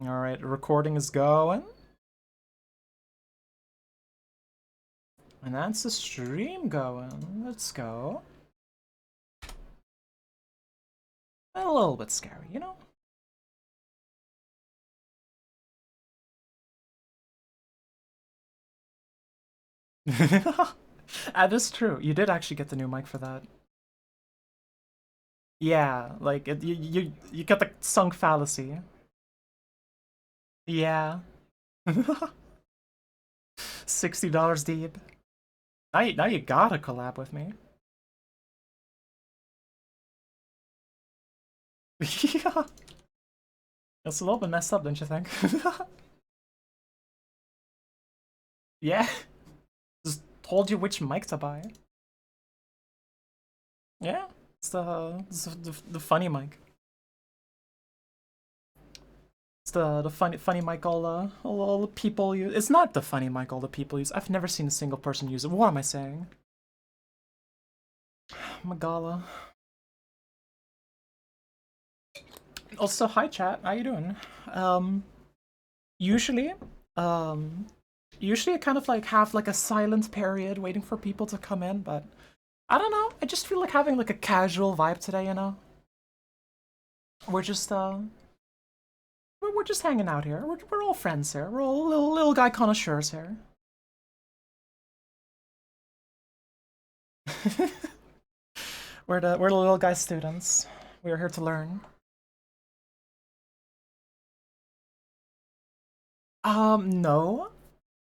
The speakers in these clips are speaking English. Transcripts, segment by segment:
Alright, recording is going. And that's the stream going. Let's go. A little bit scary, you know? That is true. You did actually get the new mic for that. Yeah, like you get the sunk fallacy. Yeah. $60 deep. Now you gotta collab with me. Yeah. That's a little bit messed up, don't you think? Yeah. Just told you which mic to buy. Yeah. It's the funny mic. It's the funny mic all the people use. It's not the funny mic all the people use. I've never seen a single person use it. What am I saying? Magala. Also, hi chat. How you doing? Um, usually, um, usually I kind of like have like a silent period waiting for people to come in, but I don't know. I just feel like having like a casual vibe today, you know? We're just we're just hanging out here. We're all friends here. We're all little guy connoisseurs here. We're the little guy students. We are here to learn. No,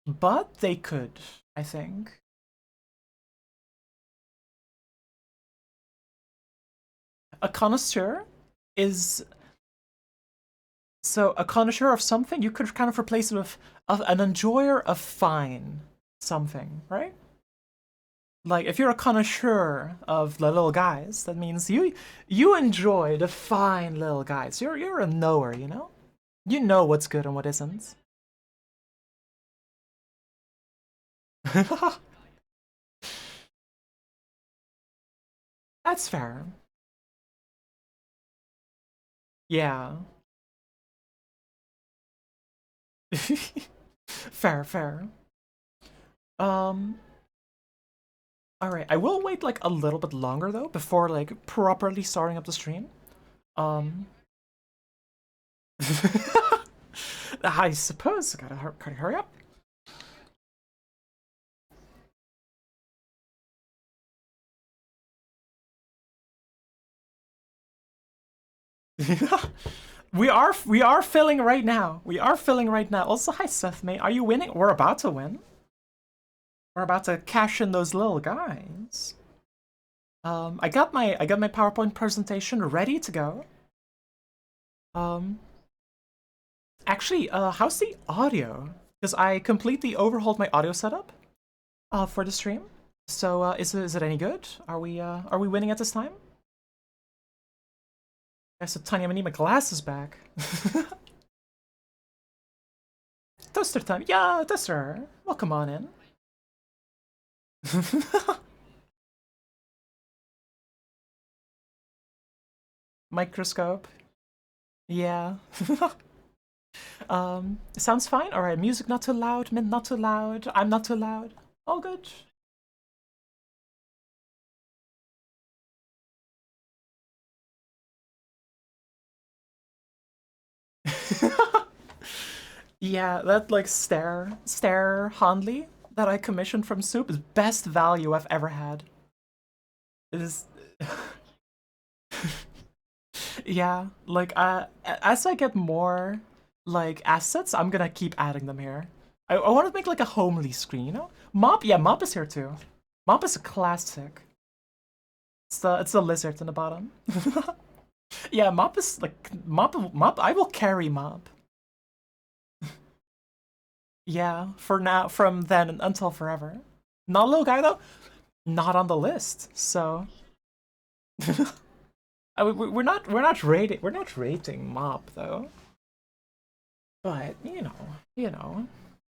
but they could, I think. A connoisseur is so a connoisseur of something. You could kind of replace it with an enjoyer of fine something, right? Like if you're a connoisseur of the little guys, that means you enjoy the fine little guys. You're a knower, you know. You know what's good and what isn't. That's fair. Yeah. Fair, fair. Um, all right. I will wait like a little bit longer though before like properly starting up the stream. Um, I suppose gotta hurry up. We are filling right now. We are filling right now. Also, hi Seth, mate. Are you winning? We're about to win. We're about to cash in those little guys. I got my PowerPoint presentation ready to go. Um, actually, how's the audio? Because I completely overhauled my audio setup for the stream. So, is it any good? Are we winning at this time? Yeah, so Tanya, I need my glasses back. Toaster time. Yeah, Toaster. Welcome on in. Microscope. Yeah. Sounds fine. All right, music not too loud, mint not too loud. I'm not too loud. All good. Yeah, that like stare Hanley that I commissioned from Soup is best value I've ever had. It is. Yeah, like as I get more like assets, I'm gonna keep adding them here. I want to make like a homely screen, you know? Mop, yeah, Mop is here too. Mop is a classic. It's the lizard in the bottom. Yeah, Mop is like Mop. I will carry Mop. Yeah, for now, from then until forever. Not Lil Guy though. Not on the list. So we're not rating Mop though. But you know,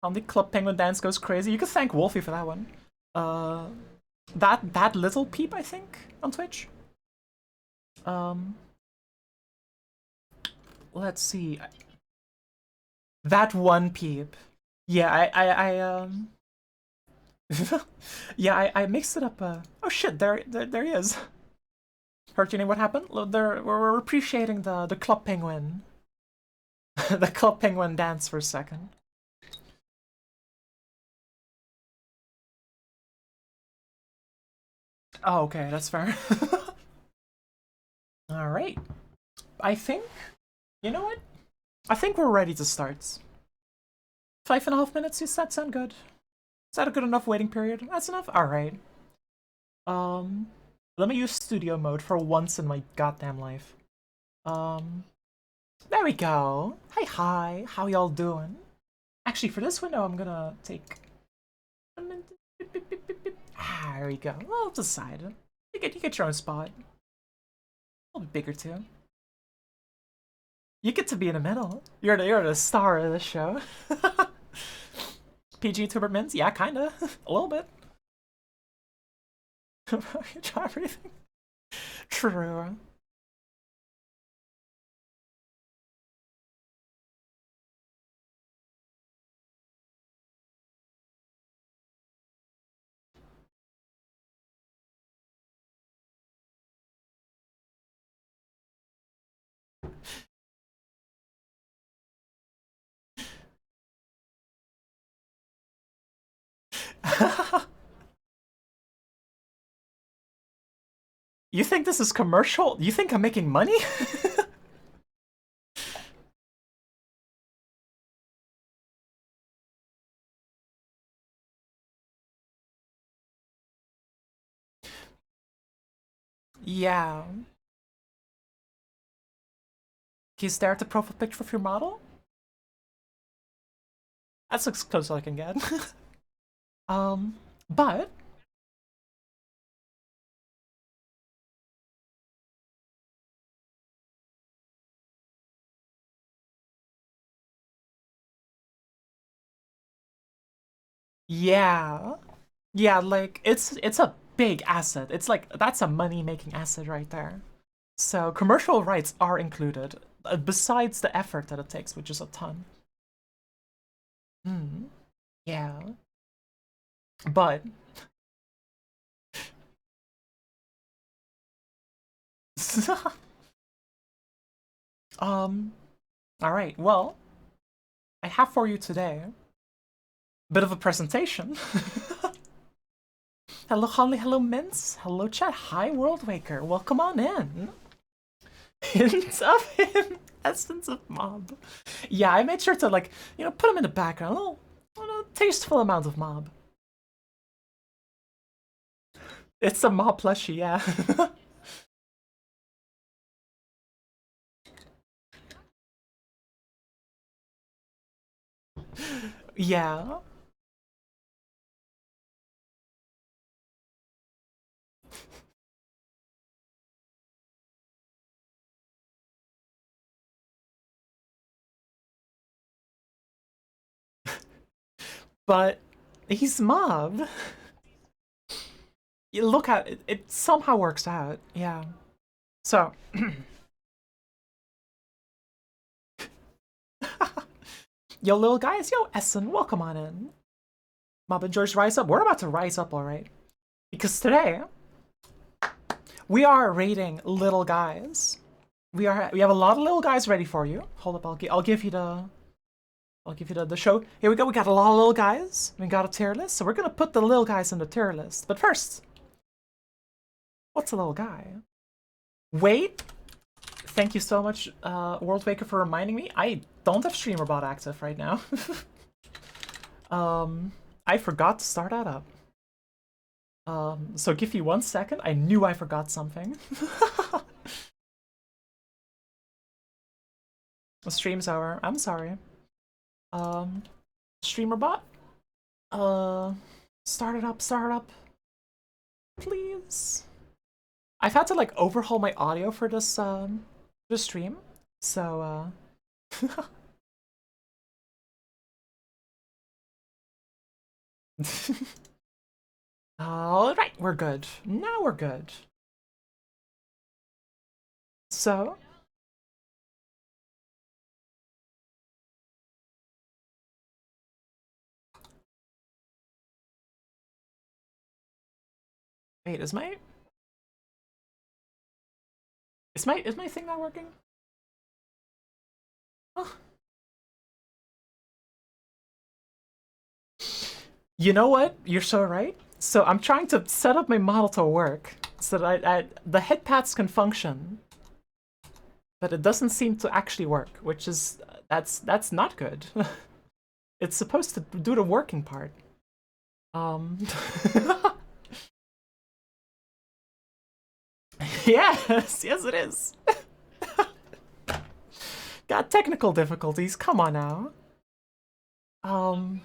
on the Club Penguin dance goes crazy. You could thank Wolfie for that one. Uh, that little peep I think on Twitch. Um, let's see. That one peep. Yeah, yeah, I mixed it up. Oh shit, there he is. Hurricane, what happened? We're appreciating the club penguin, the club penguin dance for a second. Oh, okay, that's fair. All right, I think you know what? I think we're ready to start. 5.5 minutes. You said sound good. Is that a good enough waiting period? That's enough. All right. Um, Let me use studio mode for once in my goddamn life. Um, there we go. Hi, hi. How y'all doing? Actually, for this window, I'm gonna take. Ah, there we go. Well, decide. You get your own spot. A little bit bigger too. You get to be in the middle. You're the star of the show. PG Tuber Mins? Yeah, kinda. A little bit. Try everything. True. You think this is commercial? You think I'm making money? Yeah. Can you stare at the profile picture of your model? That's as close as I can get. um, but yeah, yeah, like it's a big asset. It's like that's a money making asset right there. So commercial rights are included, besides the effort that it takes, which is a ton. Hmm. Yeah, but um. All right. Well, I have for you today a bit of a presentation. Hello, Holly. Hello, Mince. Hello, chat. Hi, World Waker. Welcome on in. Hints of him. Essence of mob. Yeah, I made sure to like put him in the background. A little tasteful amount of mob. It's a mob plushie, yeah. Yeah, but he's mob. You look at it, it somehow works out. Yeah. So, yo, little guys, yo, Essen, welcome on in. Mob and George, rise up. We're about to rise up, all right. Because today we are rating little guys. We have a lot of little guys ready for you. Hold up, I'll give you the show. Here we go. We got a lot of little guys. We got a tier list, so we're gonna put the little guys in the tier list. But first, what's a little guy? Wait. Thank you so much, World Waker, for reminding me. I don't have StreamerBot active right now. I forgot to start that up. So give me 1 second. I knew I forgot something. The stream's over. I'm sorry. Um, StreamerBot. Uh, start it up, please. I've had to like overhaul my audio for this stream, so all right, we're good. Now we're good. So Wait, is my thing not working? Oh. You know what? You're so right. So I'm trying to set up my model to work so that the head paths can function, but it doesn't seem to actually work, which is that's not good. It's supposed to do the working part. Yes, yes it is. Got technical difficulties. Come on now. Um.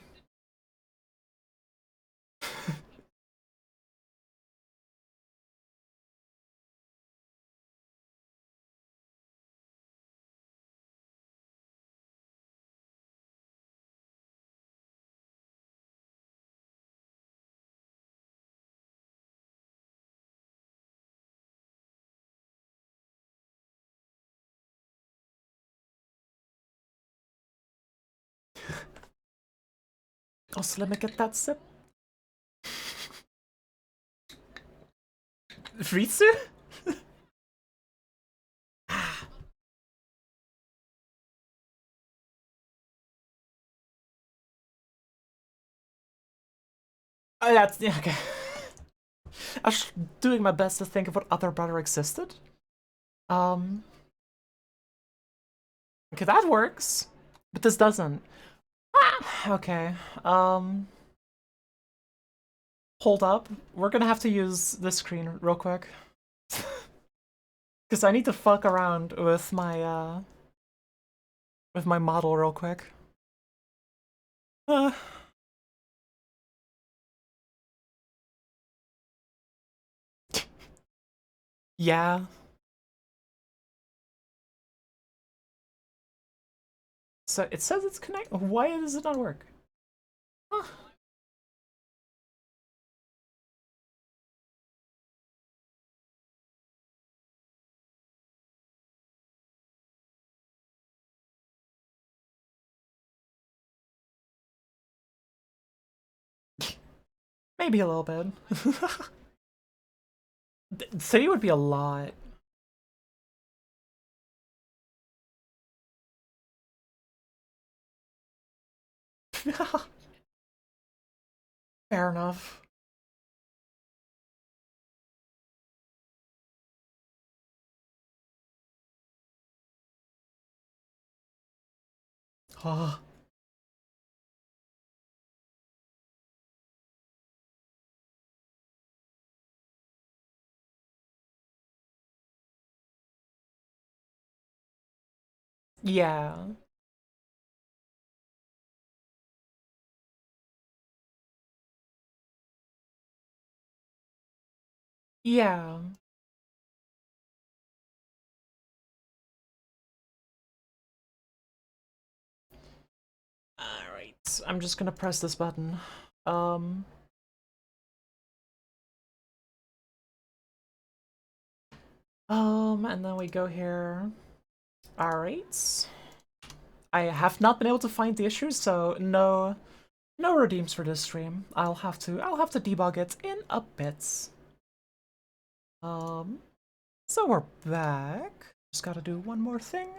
Also, let me get that sip. Fritsu? Oh, that's yeah, okay. I was doing my best to think of what other brother existed. Um. Okay, that works, but this doesn't. Okay. Hold up. We're gonna have to use this screen real quick. Because I need to fuck around with my model real quick. Uh, yeah. So it says it's connect. Why does it not work? Huh. Maybe a little bit. 3 would be a lot. Fair enough. Oh. Yeah. Yeah. Alright. I'm just gonna press this button. Um. And then we go here. Alright. I have not been able to find the issues, so no redeems for this stream. I'll have to debug it in a bit. So we're back. Just gotta do one more thing.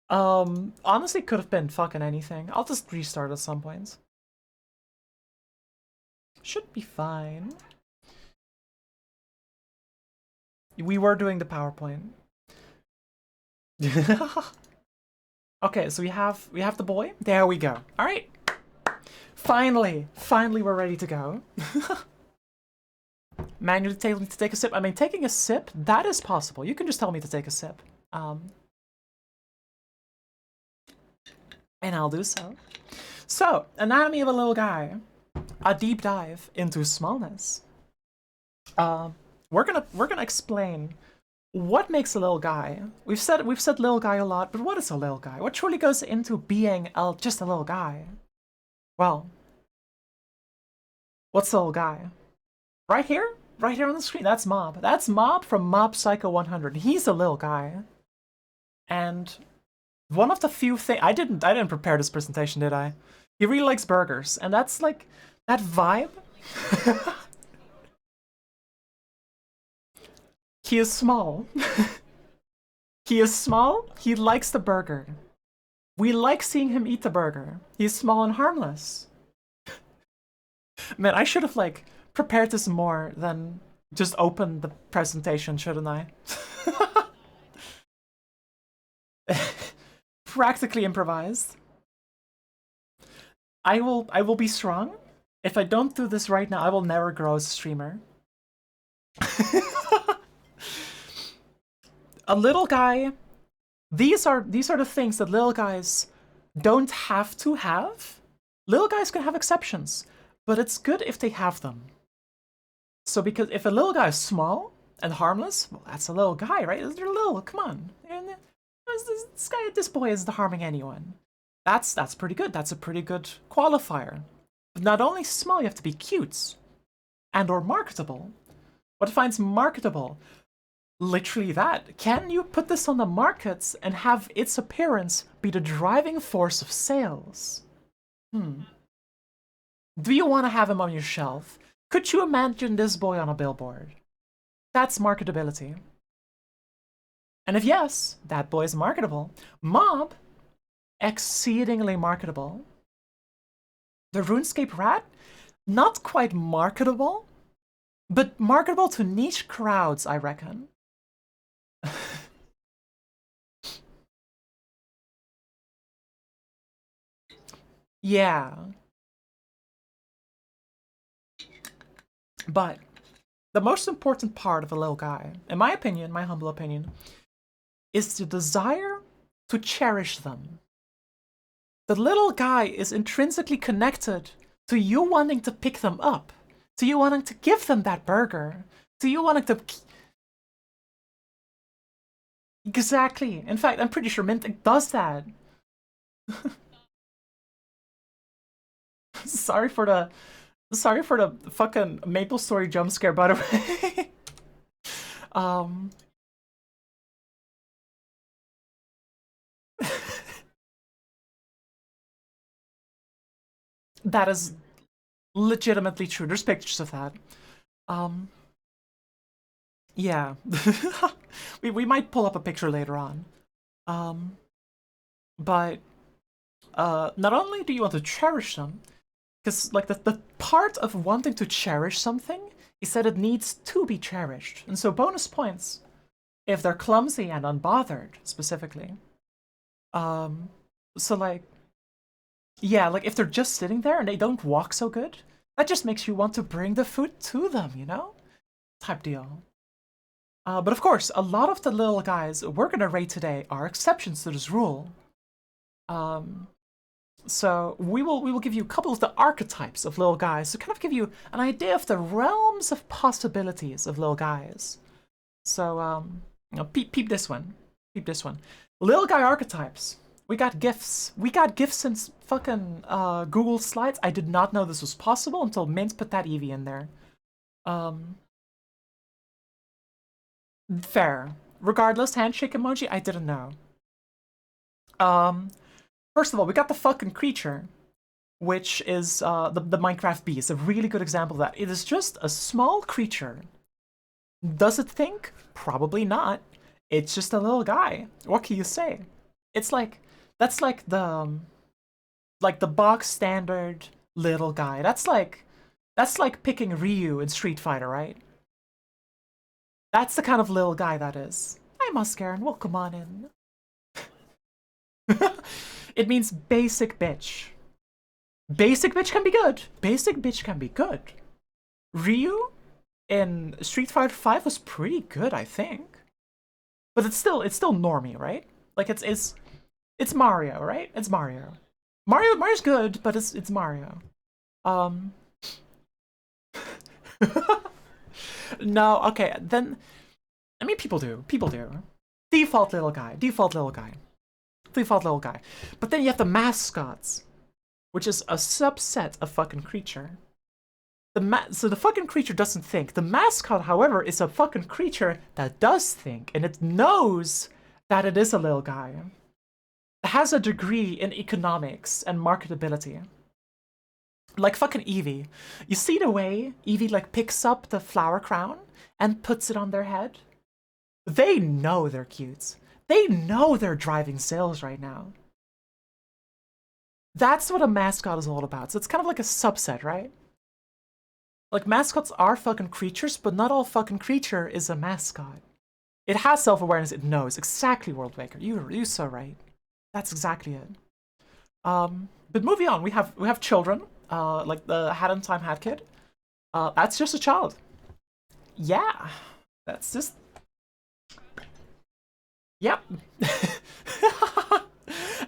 Honestly could have been fucking anything. I'll just restart at some point. Should be fine. We were doing the PowerPoint. Okay, so we have the boy. There we go. All right. Finally we're ready to go. Manually tell me to take a sip. I mean, taking a sip, that is possible. You can just tell me to take a sip. And I'll do so. So, anatomy of a little guy. A deep dive into smallness. We're gonna explain what makes a little guy. We've said little guy a lot, but what is a little guy? What truly goes into being just a little guy? Well, what's a little guy? Right here on the screen. That's Mob. That's Mob from Mob Psycho 100. He's a little guy, and one of the few things I didn't prepare this presentation, did I? He really likes burgers, and that's like that vibe. He is small. He is small. He likes the burger. We like seeing him eat the burger. He's small and harmless. Man, I should have like prepared this more than just open the presentation, shouldn't I? Practically improvised. I will be strong. If I don't do this right now, I will never grow as a streamer. A little guy. These are the things that little guys don't have to have. Little guys can have exceptions, but it's good if they have them. So because if a little guy is small and harmless, well, that's a little guy, right? They're little. Come on, and this boy isn't harming anyone. That's pretty good. That's a pretty good qualifier. But not only small, you have to be cute and or marketable. What defines marketable? Literally that. Can you put this on the markets and have its appearance be the driving force of sales? Do you want to have him on your shelf? Could you imagine this boy on a billboard? That's marketability. And if yes, that boy is marketable. Mob, exceedingly marketable. The RuneScape rat, not quite marketable, but marketable to niche crowds, I reckon. Yeah. But the most important part of a little guy, in my opinion, my humble opinion, is the desire to cherish them. The little guy is intrinsically connected to you wanting to pick them up, to you wanting to give them that burger, to you wanting to... Exactly. In fact, I'm pretty sure Mintic does that. Sorry for the fucking Maple Story jump scare, by the way. um that is legitimately true. There's pictures of that. Yeah. we might pull up a picture later on. But not only do you want to cherish them, because like the part of wanting to cherish something is that it needs to be cherished. And so bonus points if they're clumsy and unbothered, specifically. So like, yeah, like if they're just sitting there and they don't walk so good, that just makes you want to bring the food to them, you know? Type deal. But of course, a lot of the little guys we're gonna rate today are exceptions to this rule. So we will give you a couple of the archetypes of little guys to kind of give you an idea of the realms of possibilities of little guys. So peep this one. Peep this one. Little guy archetypes. We got GIFs. We got GIFs in fucking Google Slides. I did not know this was possible until Mint put that Eevee in there. Fair. Regardless, handshake emoji, I didn't know. First of all, we got the fucking creature, which is the Minecraft bee. It's a really good example of that. It is just a small creature. Does it think? Probably not. It's just a little guy. What can you say? It's like, that's like the box standard little guy. That's like picking Ryu in Street Fighter, right? That's the kind of little guy that is. Hi, Muscaron. Welcome on in. It means basic bitch. Basic bitch can be good. Basic bitch can be good. Ryu in Street Fighter 5 was pretty good, I think. But it's still normie, right? Like it's Mario, right? It's Mario. Mario's good, but it's Mario. No, okay, then I mean people do. Default little guy. But then you have the mascots, which is a subset of fucking creature. So the fucking creature doesn't think. The mascot, however, is a fucking creature that does think, and it knows that it is a little guy. It has a degree in economics and marketability. Like fucking Eevee. You see the way Eevee like picks up the flower crown and puts it on their head? They know they're cute. They know they're driving sales right now. That's what a mascot is all about. So it's kind of like a subset, right? Like, mascots are fucking creatures, but not all fucking creature is a mascot. It has self-awareness, it knows. Exactly, World Waker. You're so right. That's exactly it. But moving on, we have children, like the Hat in Time Hat Kid. That's just a child. Yeah. That's just... Yep.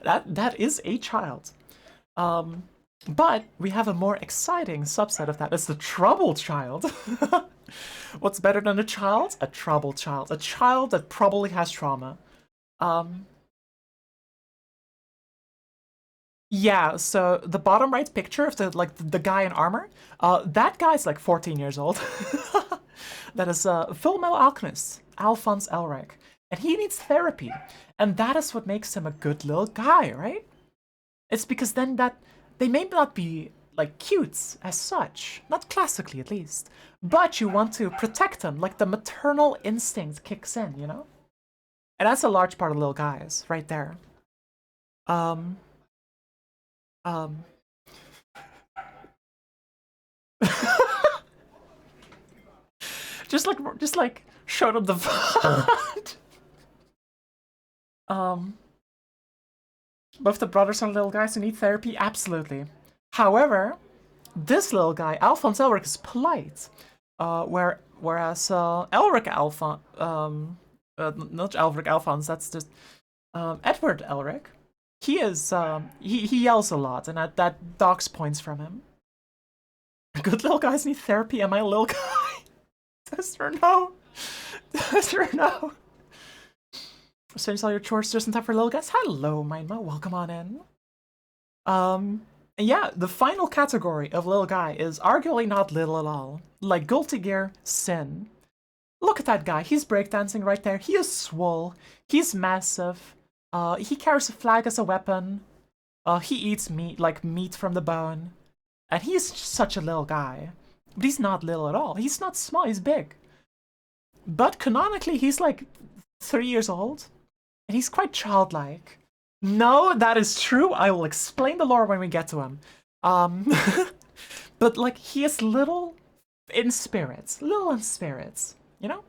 that is a child. But we have a more exciting subset of that. It's the troubled child. What's better than a child? A troubled child. A child that probably has trauma. Yeah, so the bottom right picture of the guy in armor, that guy's like 14 years old. That is Full Metal Alchemist, Alphonse Elric. And he needs therapy. And that is what makes him a good little guy, right? It's because then that they may not be like cute as such, not classically at least, but you want to protect them, like the maternal instinct kicks in, you know? And that's a large part of little guys, right there. Um, um, just like showed up the font. um, both the brothers and little guys who need therapy, absolutely. However, this little guy, Alphonse Elric, is polite. Whereas Elric Alphonse, not Elric Alphonse, that's just Edward Elric. He is he yells a lot, and that docks points from him. Good little guys need therapy. Am I a little guy? Yes or no? Yes or no? Finish all your chores just in time for little guys. Hello, Mindma. Welcome on in. Yeah, the final category of little guy is arguably not little at all. Like Guilty Gear, Sin. Look at that guy. He's breakdancing right there. He is swole. He's massive. He carries a flag as a weapon. He eats meat, like meat from the bone. And he's such a little guy. But he's not little at all. He's not small, he's big. But canonically, he's like 3 years old. And he's quite childlike. No, that is true. I will explain the lore when we get to him. But like, he is little in spirits. Little in spirits, you know?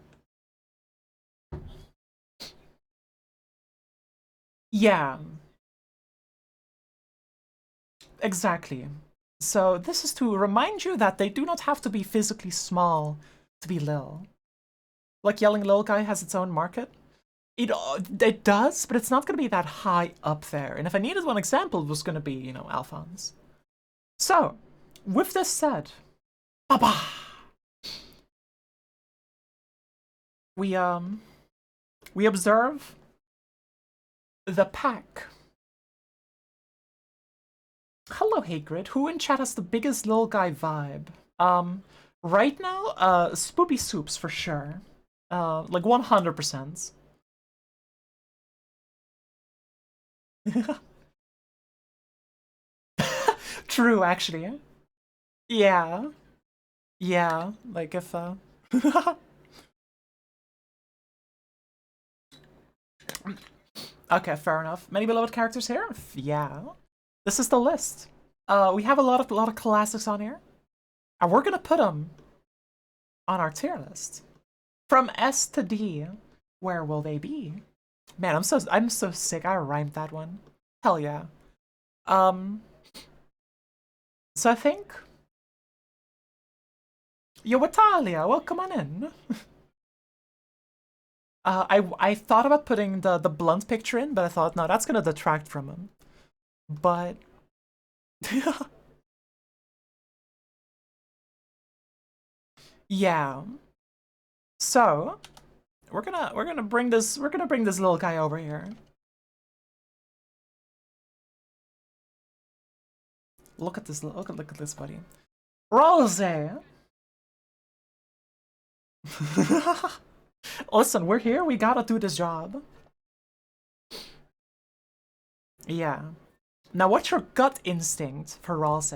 Yeah. Exactly. So this is to remind you that they do not have to be physically small to be Lil. Like yelling Lil Guy has its own market. It does, but it's not going to be that high up there. And if I needed one example, it was going to be, you know, Alphonse. So, with this said, baba, we observe the pack. Hello, Hagrid. Who in chat has the biggest Lil Guy vibe? Right now, Spoopy Soups for sure. Like 100%. True, actually. Yeah. Yeah, like if, Okay, fair enough. Many beloved characters here? Yeah. This is the list. We have a lot of classics on here. And we're gonna put them on our tier list. From S to D, where will they be? Man, I'm so sick. I rhymed that one. Hell yeah. So I think... Yo, Watalia, welcome on in. I thought about putting the blunt picture in, but I thought, no, that's gonna detract from him. But... yeah. So, we're gonna bring this little guy over here. Look at this, look at this, buddy. Rose. Listen, we're here. We gotta do this job. Yeah. Now, what's your gut instinct for Rose?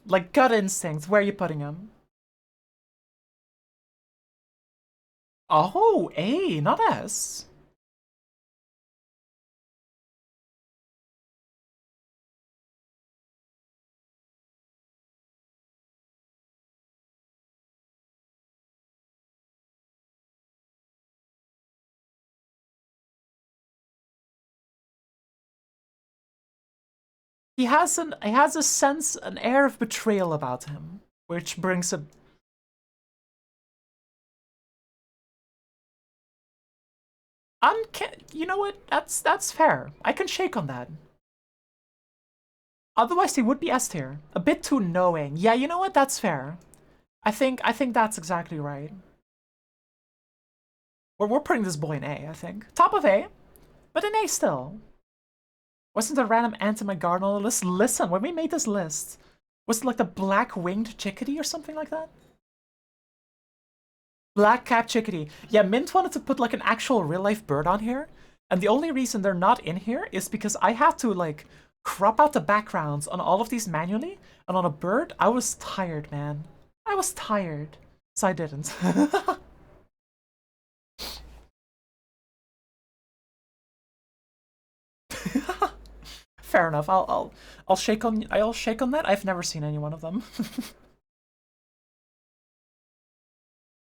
Like gut instinct. Where are you putting him? Oh, A, not S. He has a sense, an air of betrayal about him, which brings a. You know what? That's fair. I can shake on that. Otherwise, he would be S tier. A bit too knowing. Yeah, you know what? That's fair. I think that's exactly right. We're putting this boy in A. I think top of A, but in A still. Wasn't a random ant in my garden on the list? Listen, when we made this list, was it like the black winged chickadee or something like that? Black cap chickadee. Yeah, Mint wanted to put like an actual real life bird on here, and the only reason they're not in here is because I had to like crop out the backgrounds on all of these manually, and on a bird, I was tired, man. I was tired, so I didn't. Fair enough. I'll shake on that. I've never seen any one of them.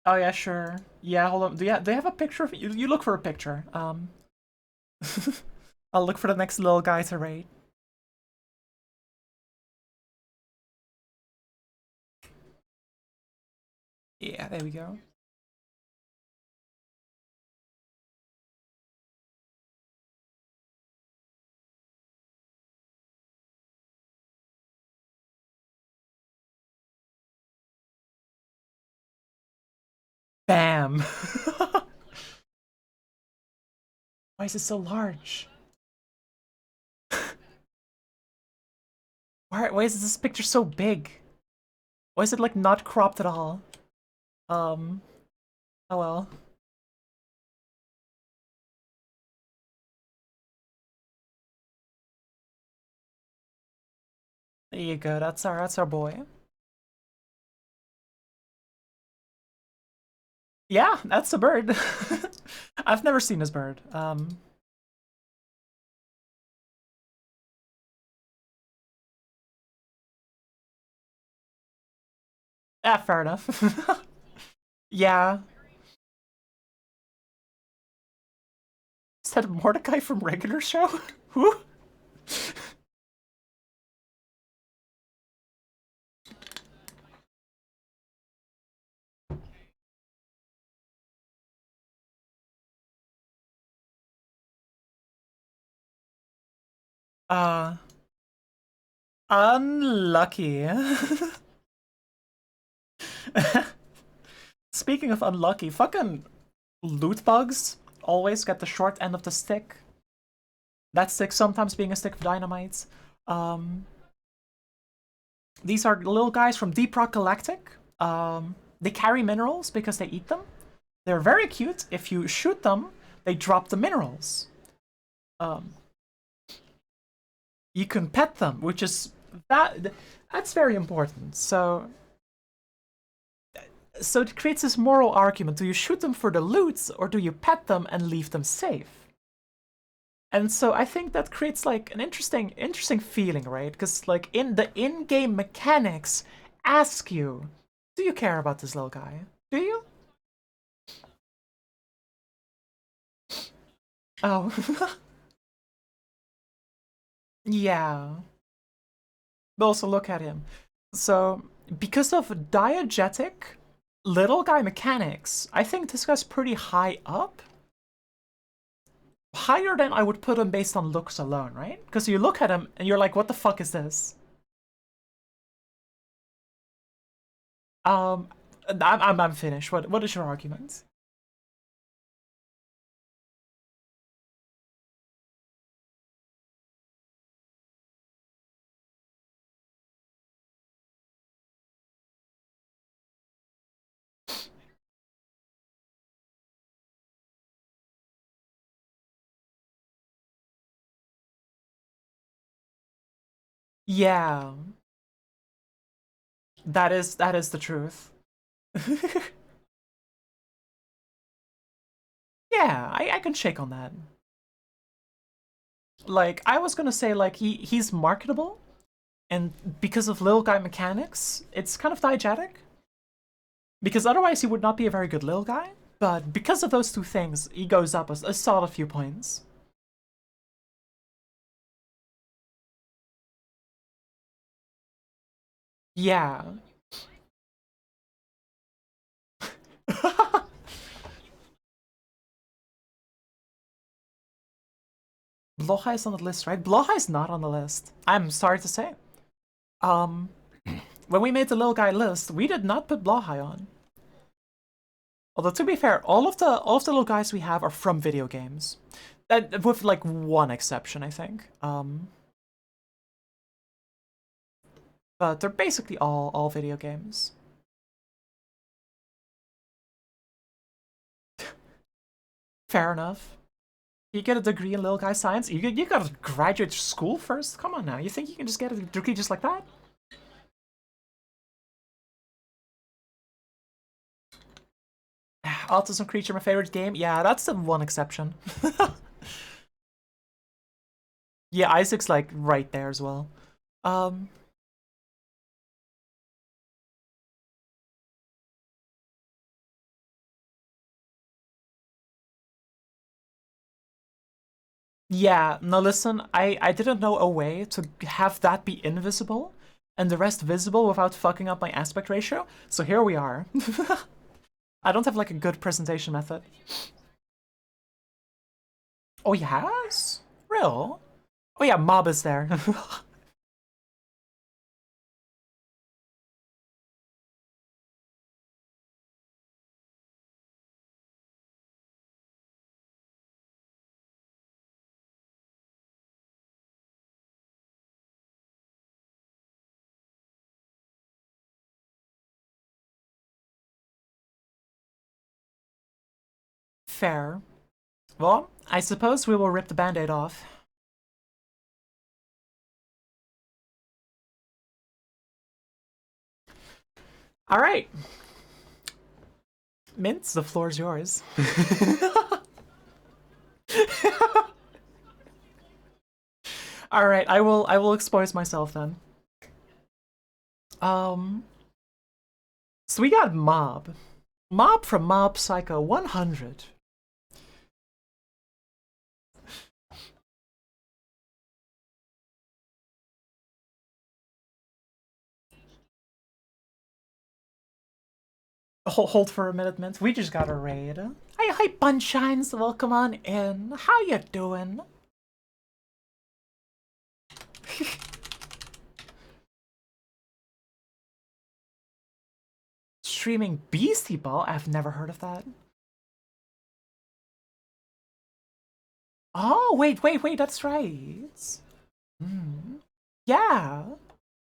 Oh yeah, sure. Yeah, hold on. Do they have a picture of you? You look for a picture. I'll look for the next little guy to rate. Yeah, there we go. Bam. Why is it so large? Why is this picture so big? Why is it like not cropped at all? Um, oh well. There you go. That's our boy. Yeah, that's a bird. I've never seen this bird. Yeah, fair enough. Yeah. Is that Mordecai from regular show? Who? Uh, Unlucky. Speaking of unlucky, fucking loot bugs always get the short end of the stick. That stick sometimes being a stick of dynamite. Um, these are little guys from Deep Rock Galactic. They carry minerals because they eat them. They're very cute. If you shoot them, they drop the minerals. Um, you can pet them, which is that's very important. So it creates this moral argument: do you shoot them for the loot, or do you pet them and leave them safe? And so I think that creates like an interesting feeling, right? Because like in the in-game mechanics ask you, do you care about this little guy? Do you? Oh, yeah. But also look at him. So because of diegetic little guy mechanics, I think this guy's pretty high up. Higher than I would put him based on looks alone, right? Because you look at him and you're like, what the fuck is this? Um, I'm finished. What is your argument? Yeah, that is the truth. Yeah, I can shake on that. Like, I was gonna say, like, he's marketable, and because of Lil Guy mechanics, it's kind of diegetic. Because otherwise he would not be a very good Lil Guy. But because of those two things, he goes up a solid few points. Yeah. Bloha is on the list, right? Bloha is not on the list. I'm sorry to say. Um, when we made the Lil Guy list, we did not put Bloha on. Although to be fair, all of the little guys we have are from video games, with like one exception, I think. But they're basically all video games. Fair enough. You get a degree in little guy science. You gotta graduate school first. Come on now. You think you can just get a degree just like that? Autism Creature, my favorite game. Yeah, that's the one exception. Yeah, Isaac's like right there as well. Um, yeah, no, listen, I didn't know a way to have that be invisible and the rest visible without fucking up my aspect ratio, so here we are. I don't have like a good presentation method. Oh, he has? Real? Oh yeah, Mob is there. Fair. Well, I suppose we will rip the band-aid off. Alright. Mints, the floor's yours. Alright, I will expose myself then. Um so we got Mob. Mob from Mob Psycho 100. Hold for a minute, Mint. We just got a raid. Hi, Bunshines. Welcome on in. How you doing? Streaming Beastie Ball? I've never heard of that. Oh, wait, that's right. Hmm. Yeah.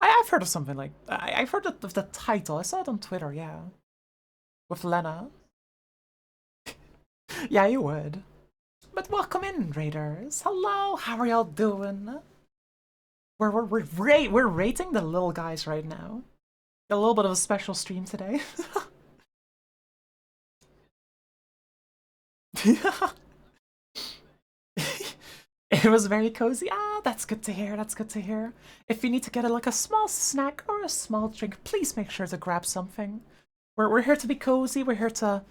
I've heard of something like... I've heard of the title. I saw it on Twitter, yeah. With Lena. Yeah, you would. But welcome in, Raiders. Hello, how are y'all doing? We're rating the little guys right now. Got a little bit of a special stream today. It was very cozy. Ah, that's good to hear. That's good to hear. If you need to get like a small snack or a small drink, please make sure to grab something. We're here to be cozy. We're here to,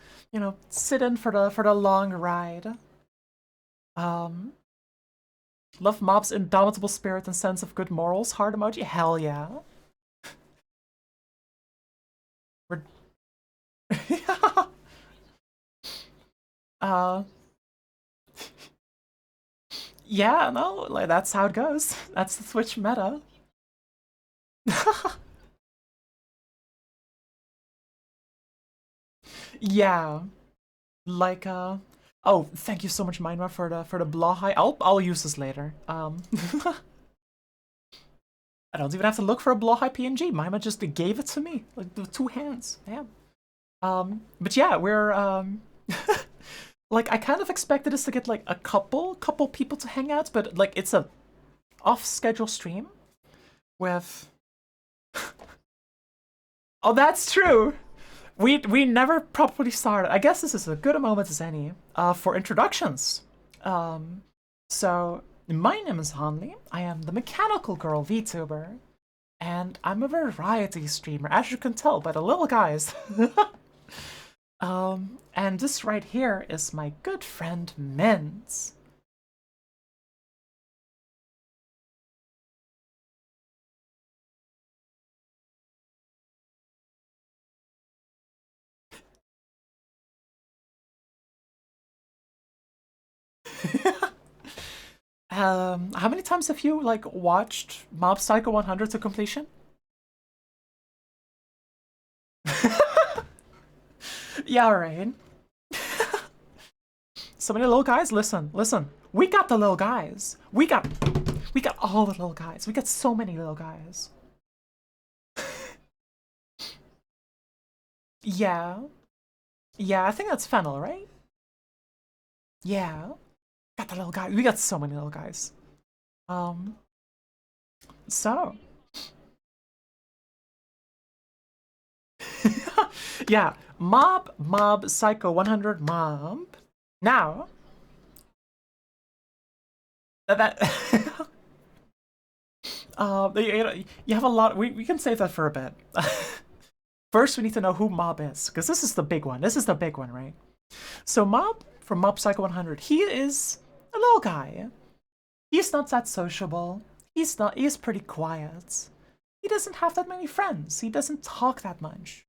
sit in for the long ride. Um, love Mob's indomitable spirit and sense of good morals. Heart emoji. Hell yeah. We're uh yeah, no, like that's how it goes. That's the Twitch meta. Yeah, like oh, thank you so much, Mindma, for the Blahai. I'll use this later. I don't even have to look for a Blahai PNG. Mima just gave it to me, like with two hands. Damn. But yeah, we're like I kind of expected us to get like a couple people to hang out, but like it's a off-schedule stream with. Oh, that's true. we never properly started. I guess this is a good moment as any for introductions. Um, so my name is Hanli. I am the Mechanical Girl VTuber, and I'm a variety streamer, as you can tell by the little guys. And this right here is my good friend Mint. How many times have you like watched Mob Psycho 100 to completion? Yeah, right. So many little guys. Listen, listen. We got the little guys. We got all the little guys. We got so many little guys. Yeah, yeah. I think that's Fennel, right? Yeah. Got the little guy. We got so many little guys. Um. So. Yeah. Mob Psycho 100 Mob. Now that you have a lot. We can save that for a bit. First, we need to know who Mob is, because this is the big one. This is the big one, right? So Mob from Mob Psycho 100, he is a little guy. He's not that sociable. He's not. He's pretty quiet. He doesn't have that many friends. He doesn't talk that much.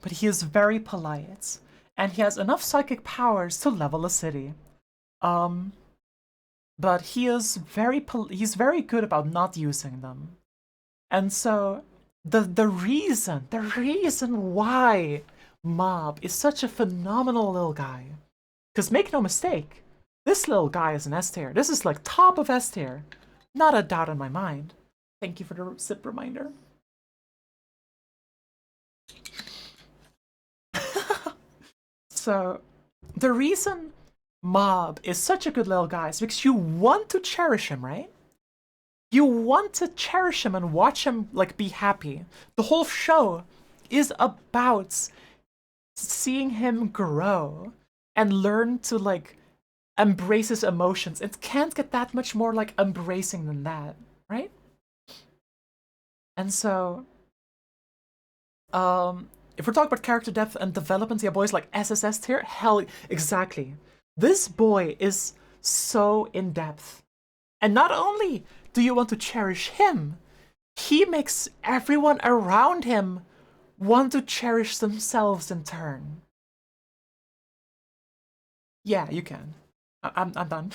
But he is very polite, and he has enough psychic powers to level a city. Um, but he's very good about not using them. And so the reason why Mob is such a phenomenal little guy, because make no mistake, this little guy is an S tier. This is like top of S tier. Not a doubt in my mind. Thank you for the zip reminder. So the reason Mob is such a good little guy is because you want to cherish him, right? You want to cherish him and watch him like be happy. The whole show is about seeing him grow and learn to like embrace his emotions. It can't get that much more like embracing than that, right? And so, if we're talking about character depth and development, yeah, boys like SSS tier, hell, exactly. This boy is so in depth. And not only do you want to cherish him, he makes everyone around him want to cherish themselves in turn. Yeah, you can. I'm done.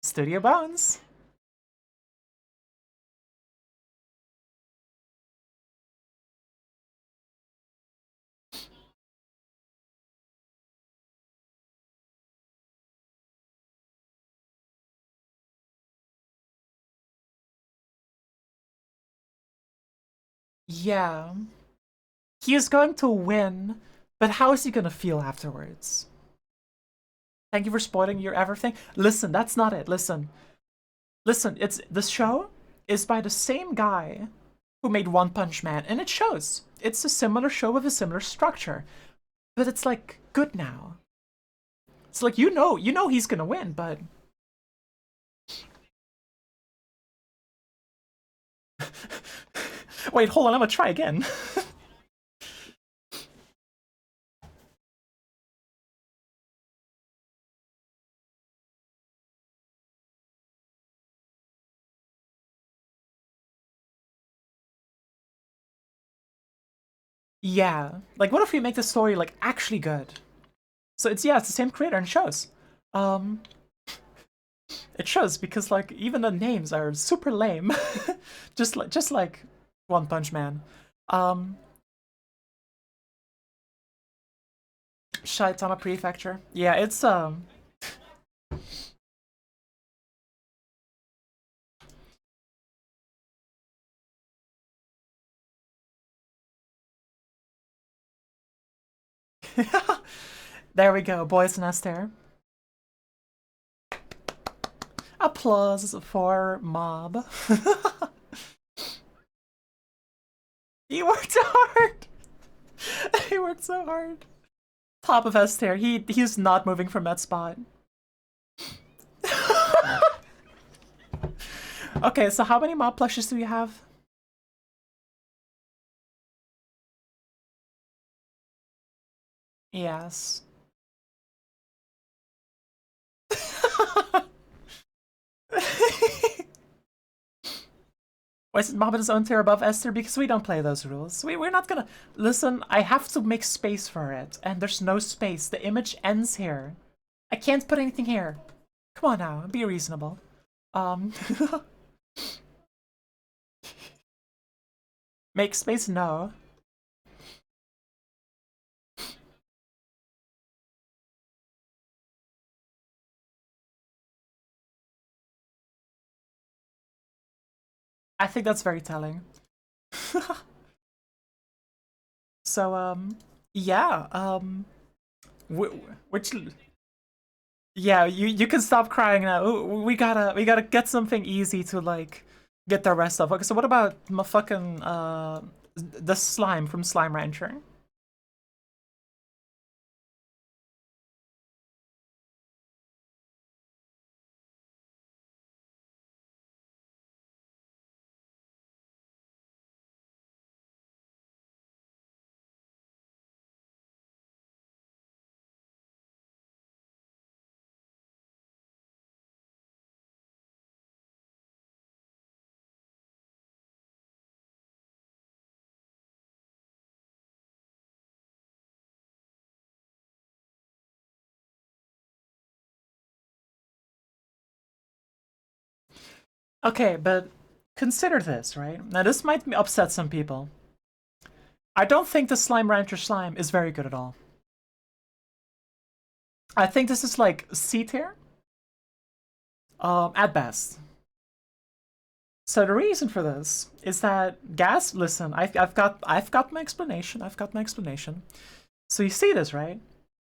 Studio Bones. Yeah. He is going to win, but how is he gonna feel afterwards? Thank you for spoiling your everything. Listen, that's not it. Listen. Listen, it's this show is by the same guy who made One Punch Man, and it shows. It's a similar show with a similar structure. But it's like good now. It's like you know he's gonna win, but wait, hold on, I'm gonna try again. Yeah. Like what if we make the story like actually good? So it's yeah, it's the same creator and it shows. Um it shows because like even the names are super lame. just like One Punch Man. Um Shaitama Prefecture. Yeah, it's There we go, boys nest there. Applause for mob. He worked hard. He worked so hard. Top of S tier. He's not moving from that spot. Okay, so how many mob plushes do we have? Yes. Why is Mob in his own tier above Esther? Because we don't play those rules. We're not gonna... Listen, I have to make space for it. And there's no space. The image ends here. I can't put anything here. Come on now, be reasonable. Make space? No. I think that's very telling. So, yeah, which... Yeah, you can stop crying now. Ooh, we gotta get something easy to, like, get the rest of. Okay, so what about my fucking, the slime from Slime Rancher? Okay, but consider this, right? Now, this might upset some people. I don't think the Slime Rancher slime is very good at all. I think this is like C tier, at best. So the reason for this is that gas. Listen, I've got my explanation. I've got my explanation. So you see this, right?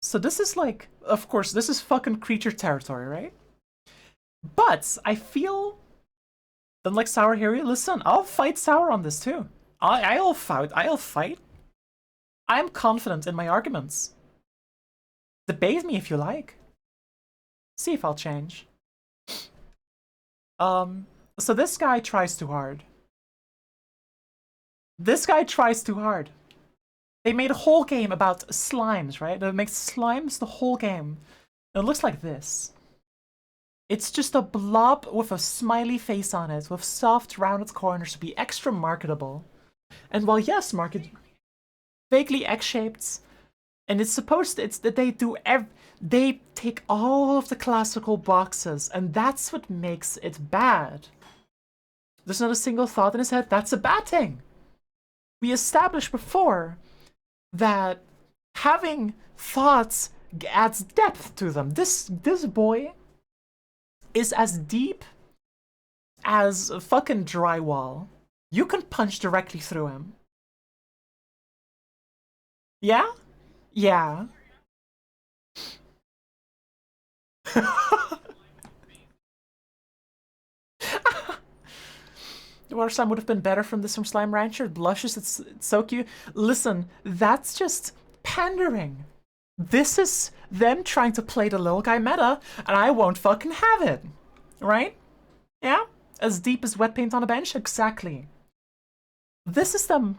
So this is like, of course, this is fucking creature territory, right? But I feel, unlike Sour here, listen, I'll fight Sour on this too. I'll fight. I'll fight. I'm confident in my arguments. Debate me if you like. See if I'll change. So this guy tries too hard. This guy tries too hard. They made a whole game about slimes, right? They make slimes the whole game. And it looks like this. It's just a blob with a smiley face on it, with soft, rounded corners to be extra marketable. And while yes, market vaguely egg-shaped, and it's supposed to, it's that they take all of the classical boxes, and that's what makes it bad. There's not a single thought in his head. That's a bad thing. We established before that having thoughts adds depth to them. This boy is as deep as a fucking drywall. You can punch directly through him. Yeah? Yeah. The water slime would have been better from this from Slime Rancher. Blushes, it's so cute. Listen, that's just pandering. This is them trying to play the Lil Guy meta, and I won't fucking have it. Right? Yeah? As deep as wet paint on a bench? Exactly. This is them.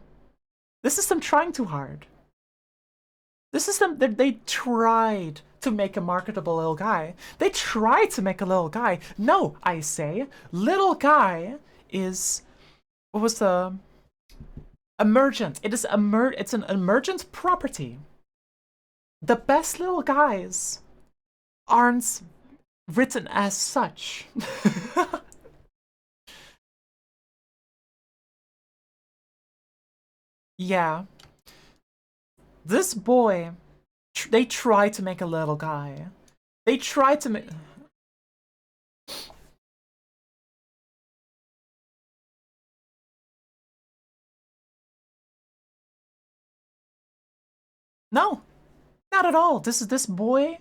This is them trying too hard. This is them. They tried to make a marketable Lil Guy. They tried to make a Lil Guy. No, I say, Lil Guy is... What was the... Emergent. It is it's an emergent property. The best Lil Guys aren't written as such. Yeah. This boy, they tried to make a Little Guy. They tried to make... No. Not at all. This boy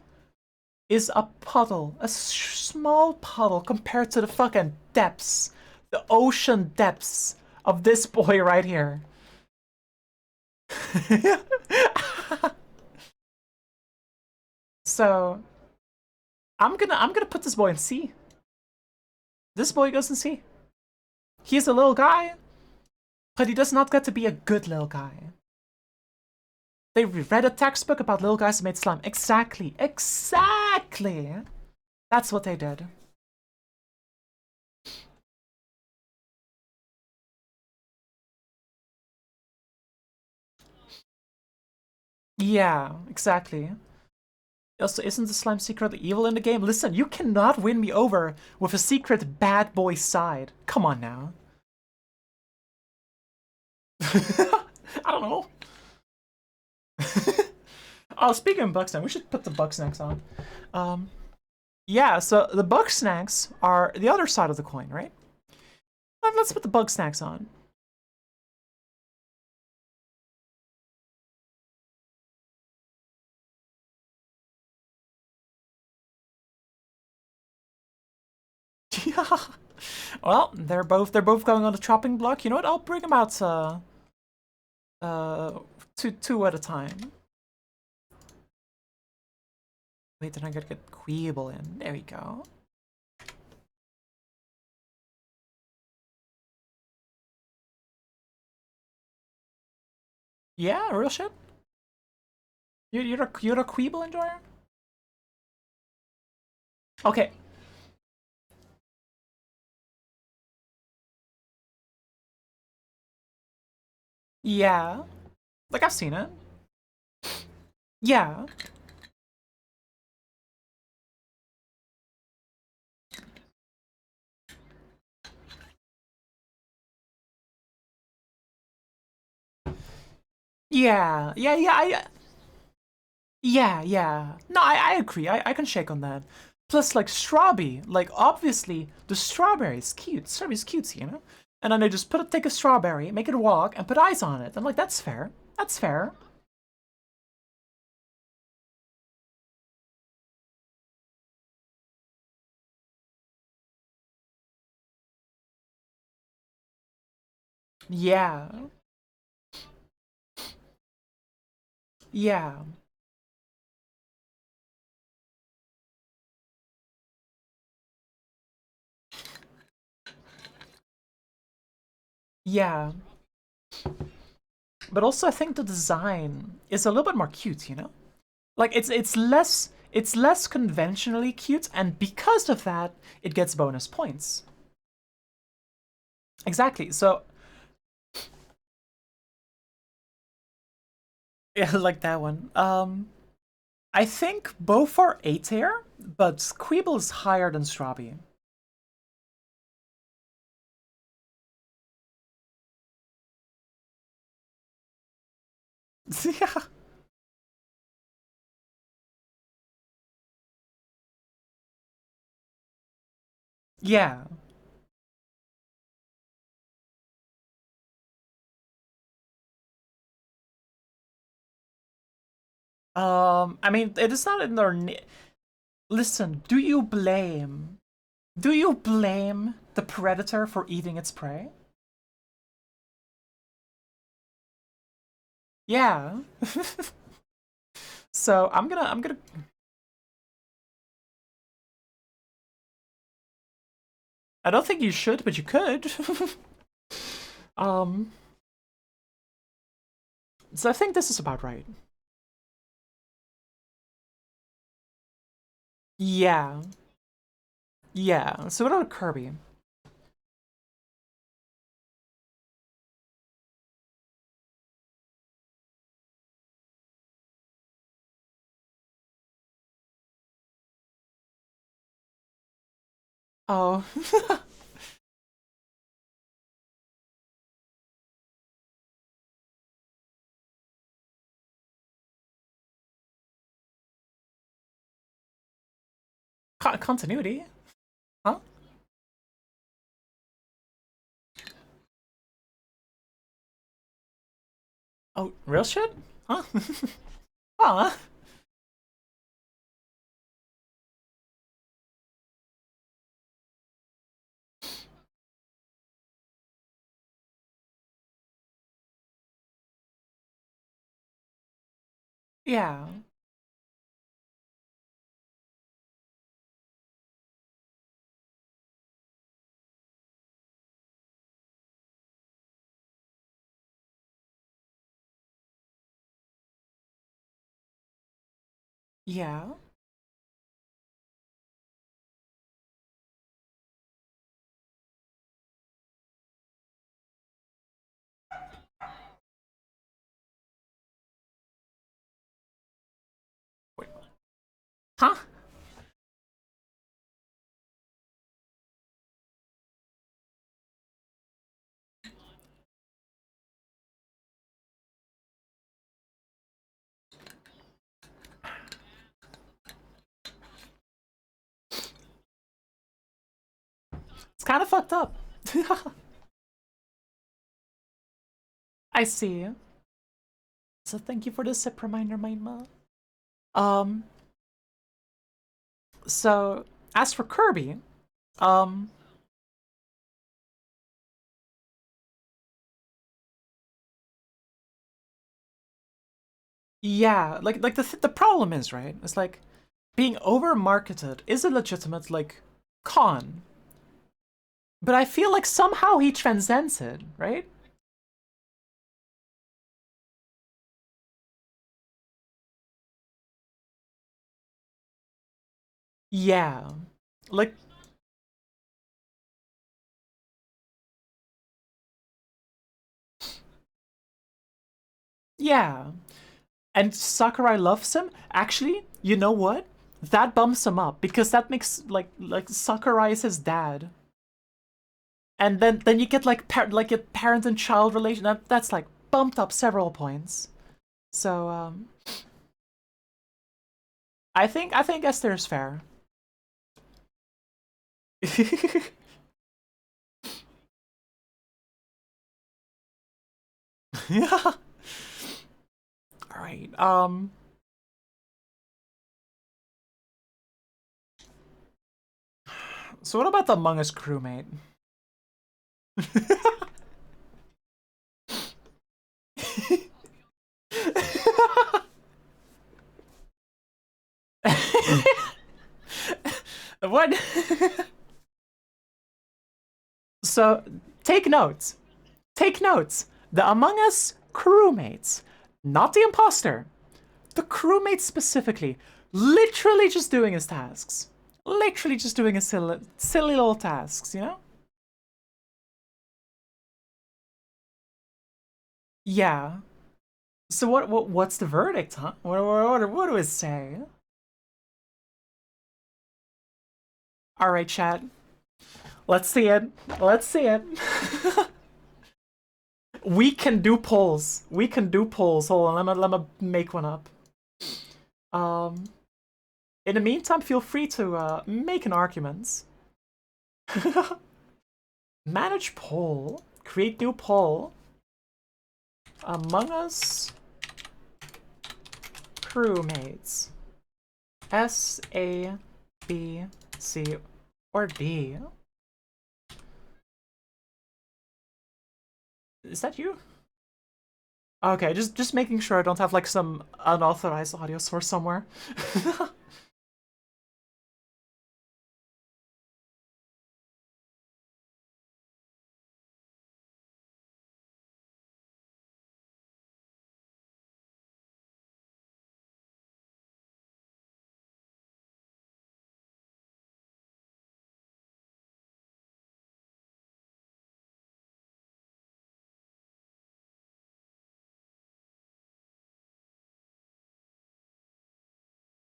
is a puddle, a small puddle compared to the fucking depths, the ocean depths of this boy right here. So I'm gonna put this boy in C. This boy goes in C. He's a little guy, but he does not get to be a good little guy. They read a textbook about little guys who made slime. Exactly. Exactly. That's what they did. Yeah, exactly. Also, isn't the slime secretly evil in the game? Listen, you cannot win me over with a secret bad boy side. Come on now. I don't know. Oh, speaking of Bugsnax, we should put the Bugsnax on. Yeah, so the Bugsnax are the other side of the coin, right? Let's put the Bugsnax on. Yeah. Well, they're both going on the chopping block. You know what? I'll bring them out two at a time. Wait, then I gotta get Queeble in. There we go. Yeah, real shit. You're a Queeble enjoyer? Okay. Yeah. Like I've seen it. Yeah. Yeah. Yeah, yeah, yeah. No, I agree. I can shake on that. Plus, like, Strawby. Like, obviously, the strawberry is cute. Strawberry's cutesy, you know? And then they just take a strawberry, make it walk, and put eyes on it. I'm like, that's fair. That's fair. Yeah. Yeah. Yeah. But also, I think the design is a little bit more cute, you know? Like, it's less conventionally cute, and because of that, it gets bonus points. Exactly. So, yeah, like that one. I think both are A tier, but Squeeble is higher than Strawby. Yeah. Yeah. I mean, it is not in their. Listen, do you blame the predator for eating its prey? Yeah. So I'm gonna. I don't think you should, but you could. um. So I think this is about right. Yeah. Yeah. So what about Kirby? Oh. Continuity? Huh? Oh, real shit? Huh? Huh? Yeah. Yeah. Wait. Huh? It's kind of fucked up. I see. So thank you for the sip reminder, Mindma. Um, so as for Kirby, um, yeah, like the problem is, right? It's like being over marketed is a legitimate like con, but I feel like somehow he transcends it, right? Yeah, like yeah, and Sakurai loves him. Actually, you know what? That bumps him up because that makes like Sakurai is his dad, and then you get like like a parent and child relation that's like bumped up several points. So I think Esther is fair. Yeah. All right. So what about the Among Us crewmate? What? So take notes. Take notes. The Among Us crewmates, not the imposter. The crewmate specifically, literally just doing his tasks. Literally just doing his silly little tasks, you know? Yeah. So what's the verdict, huh? What do we say? All right, chat. Let's see it. Let's see it. We can do polls. We can do polls. Hold on, let me make one up. Um, in the meantime, feel free to make an argument. Manage poll. Create new poll. Among Us crewmates. S, A, B, C, or D. Is that you? Okay, just making sure I don't have like some unauthorized audio source somewhere.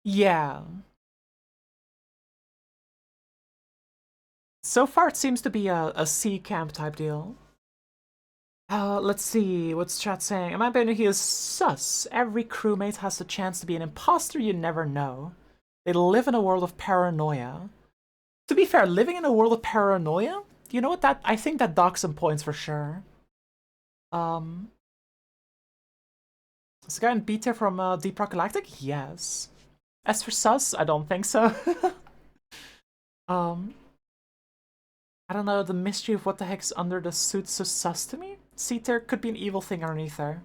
Yeah. So far, it seems to be a C camp type deal. Let's see. What's chat saying? Am I being he is sus? Every crewmate has the chance to be an imposter you never know. They live in a world of paranoia. To be fair, living in a world of paranoia, you know what? That I think that docks some points for sure. Um, is the guy in B tier from Deep Rock Galactic? Yes. As for sus, I don't think so. um, I don't know, the mystery of what the heck's under the suit so sus to me? C tier could be an evil thing underneath there.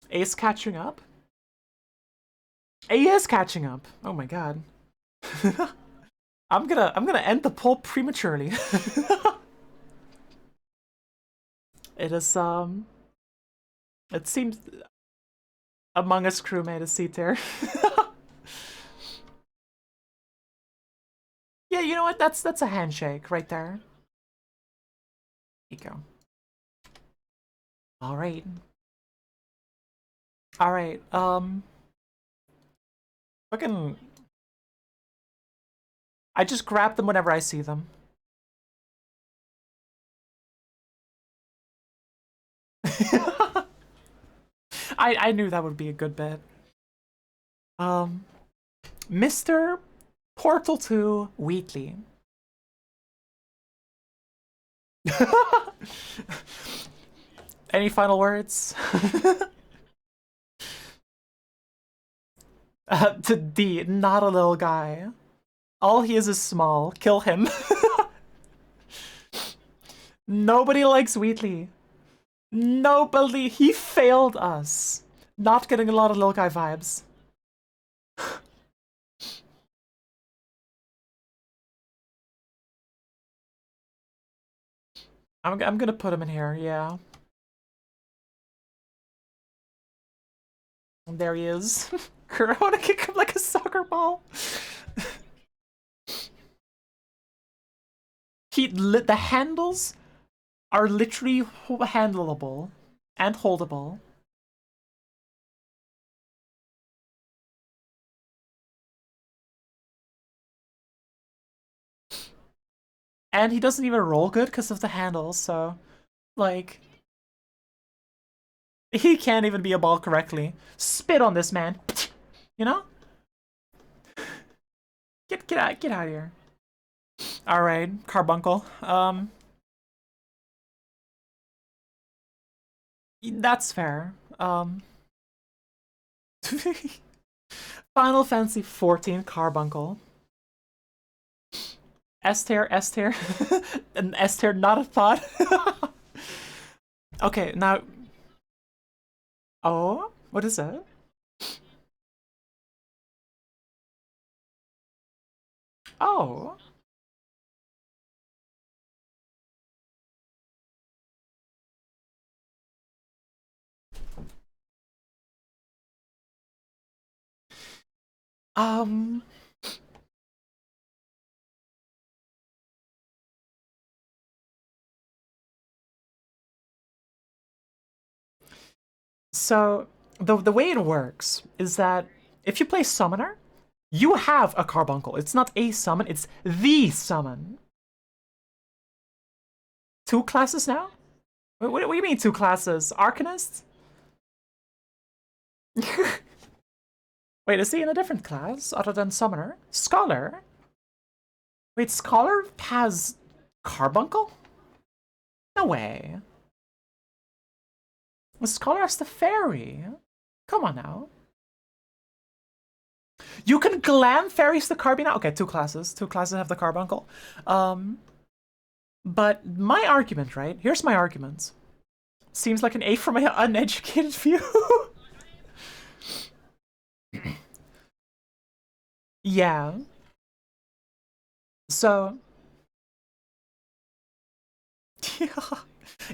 Ace catching up? He is catching up. Oh my god. I'm gonna end the poll prematurely. It is it seems Among Us crewmate is C tier. Yeah, you know what? That's a handshake right there. There you go. All right. All right. Fucking I just grab them whenever I see them. I knew that would be a good bet. Um Mr. Portal 2 Wheatley. Any final words? To D, not a little guy. All he is small. Kill him. Nobody likes Wheatley. Nobody. He failed us. Not getting a lot of Lil Guy vibes. I'm gonna put him in here, yeah. And there he is. I wanna kick him like a soccer ball. The handles are literally handleable and holdable. And he doesn't even roll good because of the handles, so like he can't even be a ball correctly. Spit on this man. You know? Get out of here. Alright, Carbuncle. That's fair. Final Fantasy 14 Carbuncle. S tier, S tier. An S tier, not a thought. Okay, now. Oh, what is that? Oh. Um. So the way it works is that if you play Summoner, you have a Carbuncle. It's not a summon, it's the summon. Two classes now? What do you mean two classes? Arcanist? Wait, is he in a different class other than Summoner? Scholar? Wait, Scholar has Carbuncle? No way. The Scholar has the Fairy. Come on now. You can glam fairies the Carbina? Okay, two classes. Two classes have the Carbuncle. But my argument, right? Here's my argument. Seems like an A from my uneducated view. Yeah. So.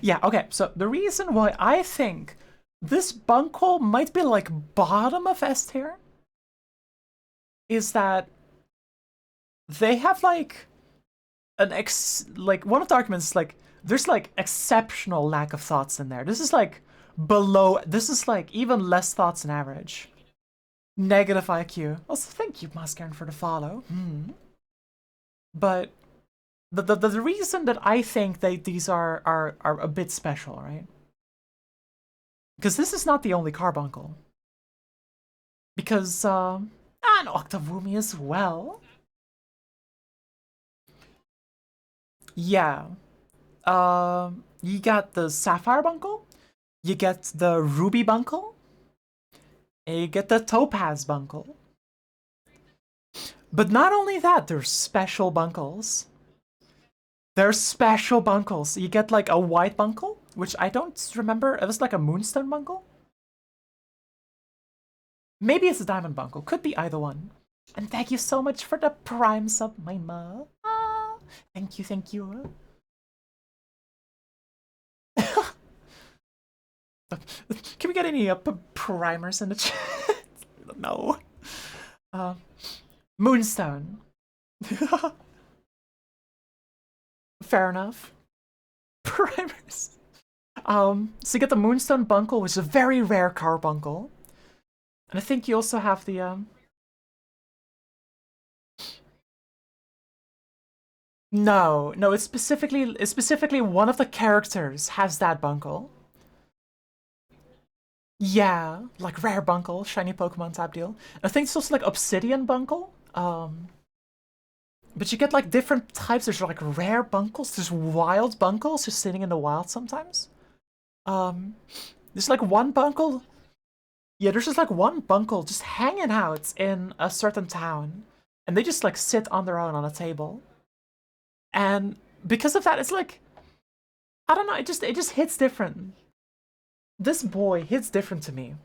Yeah, okay. So the reason why I think this bunkhole might be like bottom of S tier is that they have like like one of the arguments is like there's like exceptional lack of thoughts in there. This is like below. This is like even less thoughts than average. Negative IQ. Also, thank you, Mascaron, for the follow. But the reason that I think these are a bit special, right? Because this is not the only carbuncle. Because and Octavumi as well. Yeah. You got the Sapphire Bunkle, you get the Ruby Bunkle, and you get the Topaz Bunkle. But not only that, there's special bunkles. There's special bunkles. You get like a white bunkle, which I don't remember. It was like a Moonstone bunkle. Maybe it's a diamond bunkle. Could be either one. And thank you so much for the prime sub, my ma. Ah, thank you, thank you. Can we get any primers in the chat? No. Uh, Moonstone. Fair enough. Primers. So you get the Moonstone bunkle, which is a very rare carbuncle. And I think you also have the No, no, it's specifically one of the characters has that bunkle. Yeah, like rare bunkle, shiny Pokemon type deal. I think it's also like Obsidian bunkle. But you get like different types. There's like rare bunkles. There's wild bunkles just sitting in the wild sometimes. Um, there's like one bunkle. Yeah, there's just like one bunkle just hanging out in a certain town, and they just like sit on their own on a table. And because of that, it's like I don't know. It just hits different. This boy hits different to me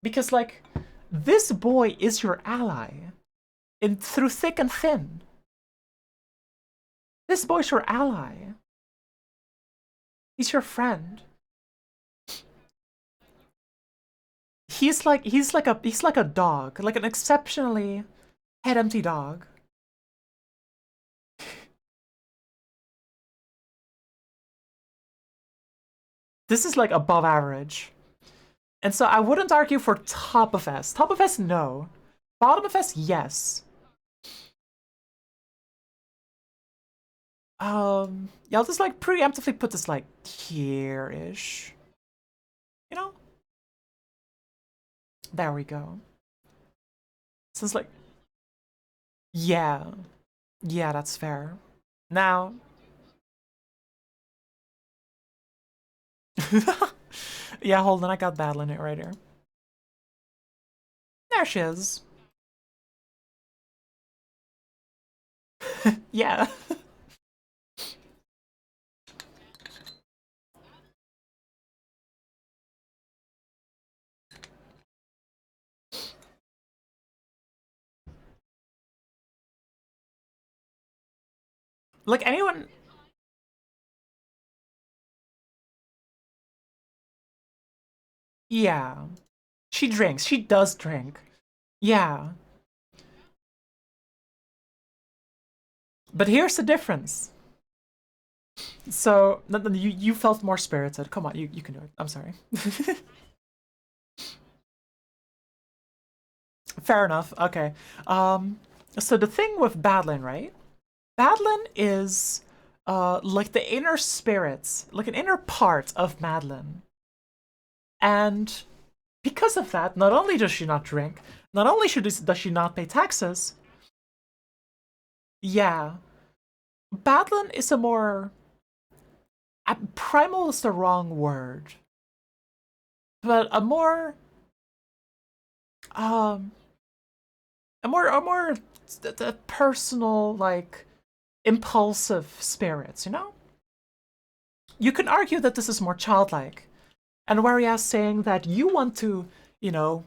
because like this boy is your ally in through thick and thin. This boy's your ally. He's your friend. He's like a dog, like an exceptionally head empty dog. This is like above average. And so I wouldn't argue for top of S. Top of S, no. Bottom of S, yes. Yeah, I'll just like preemptively put this like here-ish. You know? There we go. So it's like, yeah. Yeah, that's fair. Now, yeah, hold on, I got Battling it right here. There she is. Yeah. Like anyone, yeah. She drinks. She does drink. Yeah. But here's the difference. So you felt more spirited. Come on, you can do it. I'm sorry. Fair enough. Okay. So the thing with Badlin, right? Badlin is like the inner spirits, like an inner part of Madeline. And because of that, not only does she not drink, not only does she not pay taxes, yeah, Badlin is a more primal is the wrong word, but um a more the personal like impulsive spirits, you know? You can argue that this is more childlike. And whereas saying that you want to, you know,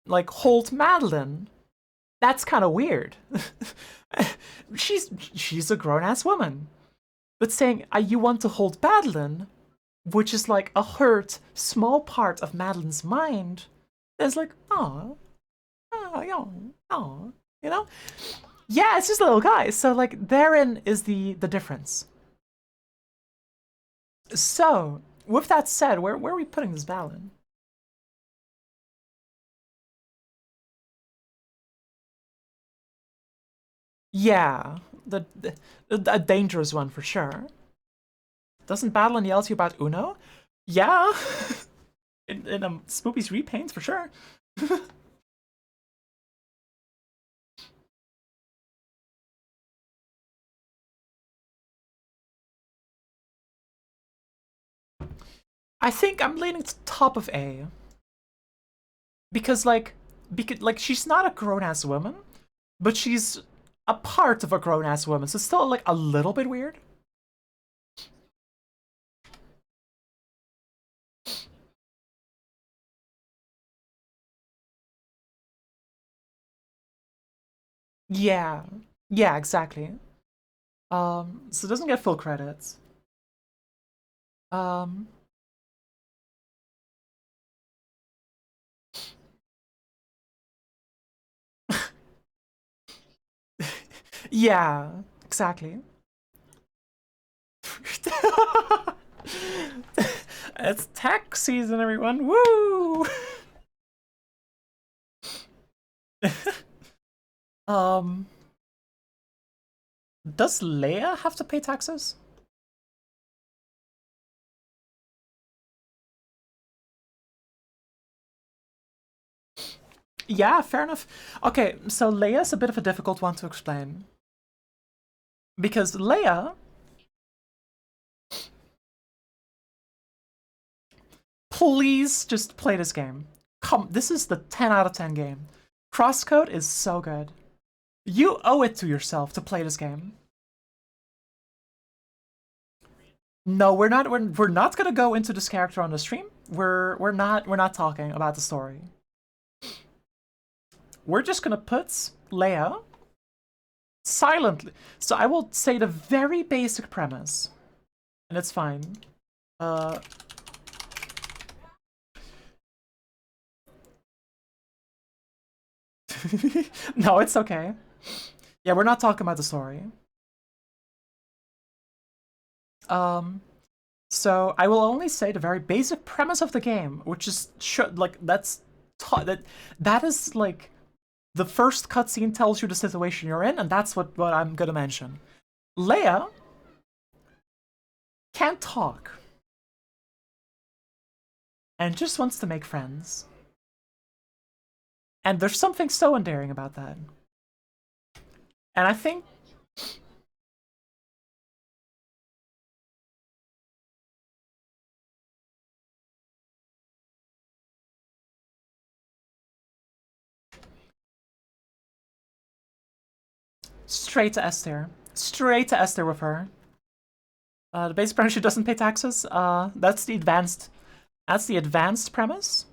like hold Madeline, that's kind of weird. she's a grown ass woman. But saying you want to hold Madeline, which is like a hurt small part of Madeline's mind, is like, oh, oh, yeah, oh, you know? Yeah, it's just a little guy. So like therein is the difference. So with that said, where are we putting this Balin? Yeah, a dangerous one for sure. Doesn't Balin yell to you about Uno? Yeah, in Spoopy's repaints for sure. I think I'm leaning to top of A because like she's not a grown ass woman, but she's a part of a grown ass woman, so it's still like a little bit weird. Yeah. Yeah, exactly. So it doesn't get full credits. Um, yeah, exactly. It's tax season, everyone. Woo! Um, does Leia have to pay taxes? Yeah, fair enough. Okay, so Leia's a bit of a difficult one to explain. Because Leia, please just play this game. Come, this is the 10 out of 10 game. Crosscode is so good. You owe it to yourself to play this game. No, we're not gonna go into this character on the stream. We're not talking about the story. We're just gonna put Leia silently. So I will say the very basic premise, and it's fine. Uh, no, it's okay. Yeah, we're not talking about the story. Um, so I will only say the very basic premise of the game, which is like that is like the first cutscene tells you the situation you're in, and that's what I'm gonna mention. Leia can't talk and just wants to make friends. And there's something so endearing about that. And I think straight to S tier. Straight to S tier with her. The basic premise she doesn't pay taxes. That's the advanced premise.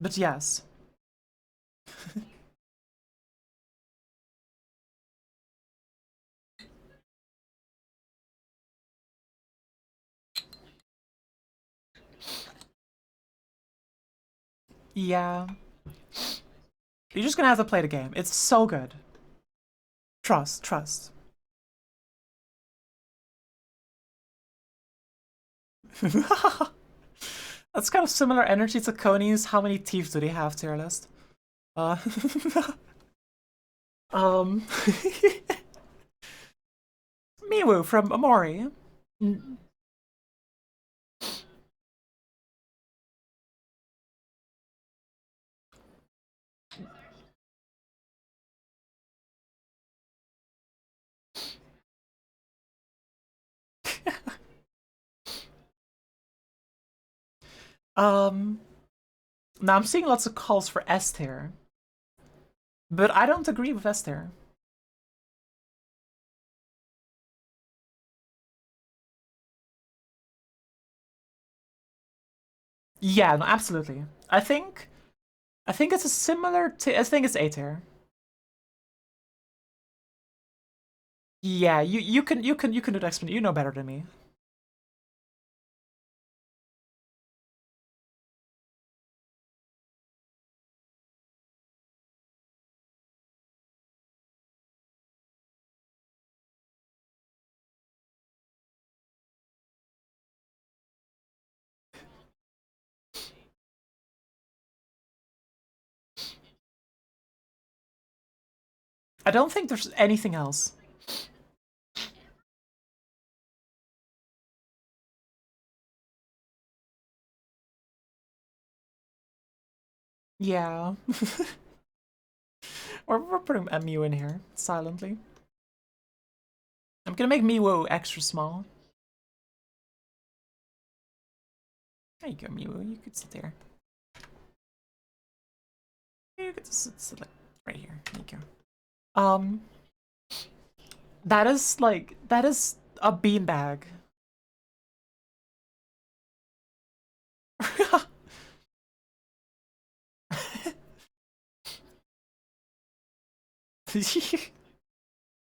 But yes. Yeah. You're just gonna have to play the game. It's so good. Trust, trust. That's kind of similar energy to Koni's How Many Teeth Do They Have tier list. Uh, um, Miwu from Amori. Um, Now I'm seeing lots of calls for S tier, but I don't agree with S tier. Yeah, no, absolutely. I think it's a similar to I think it's A tier. Yeah, you can do the explanation. You know better than me. I don't think there's anything else. Yeah. We're putting Miu in here silently. I'm gonna make Miwu extra small. There you go, Miwu. You could sit there. You could sit like right here. There you go. That is a beanbag.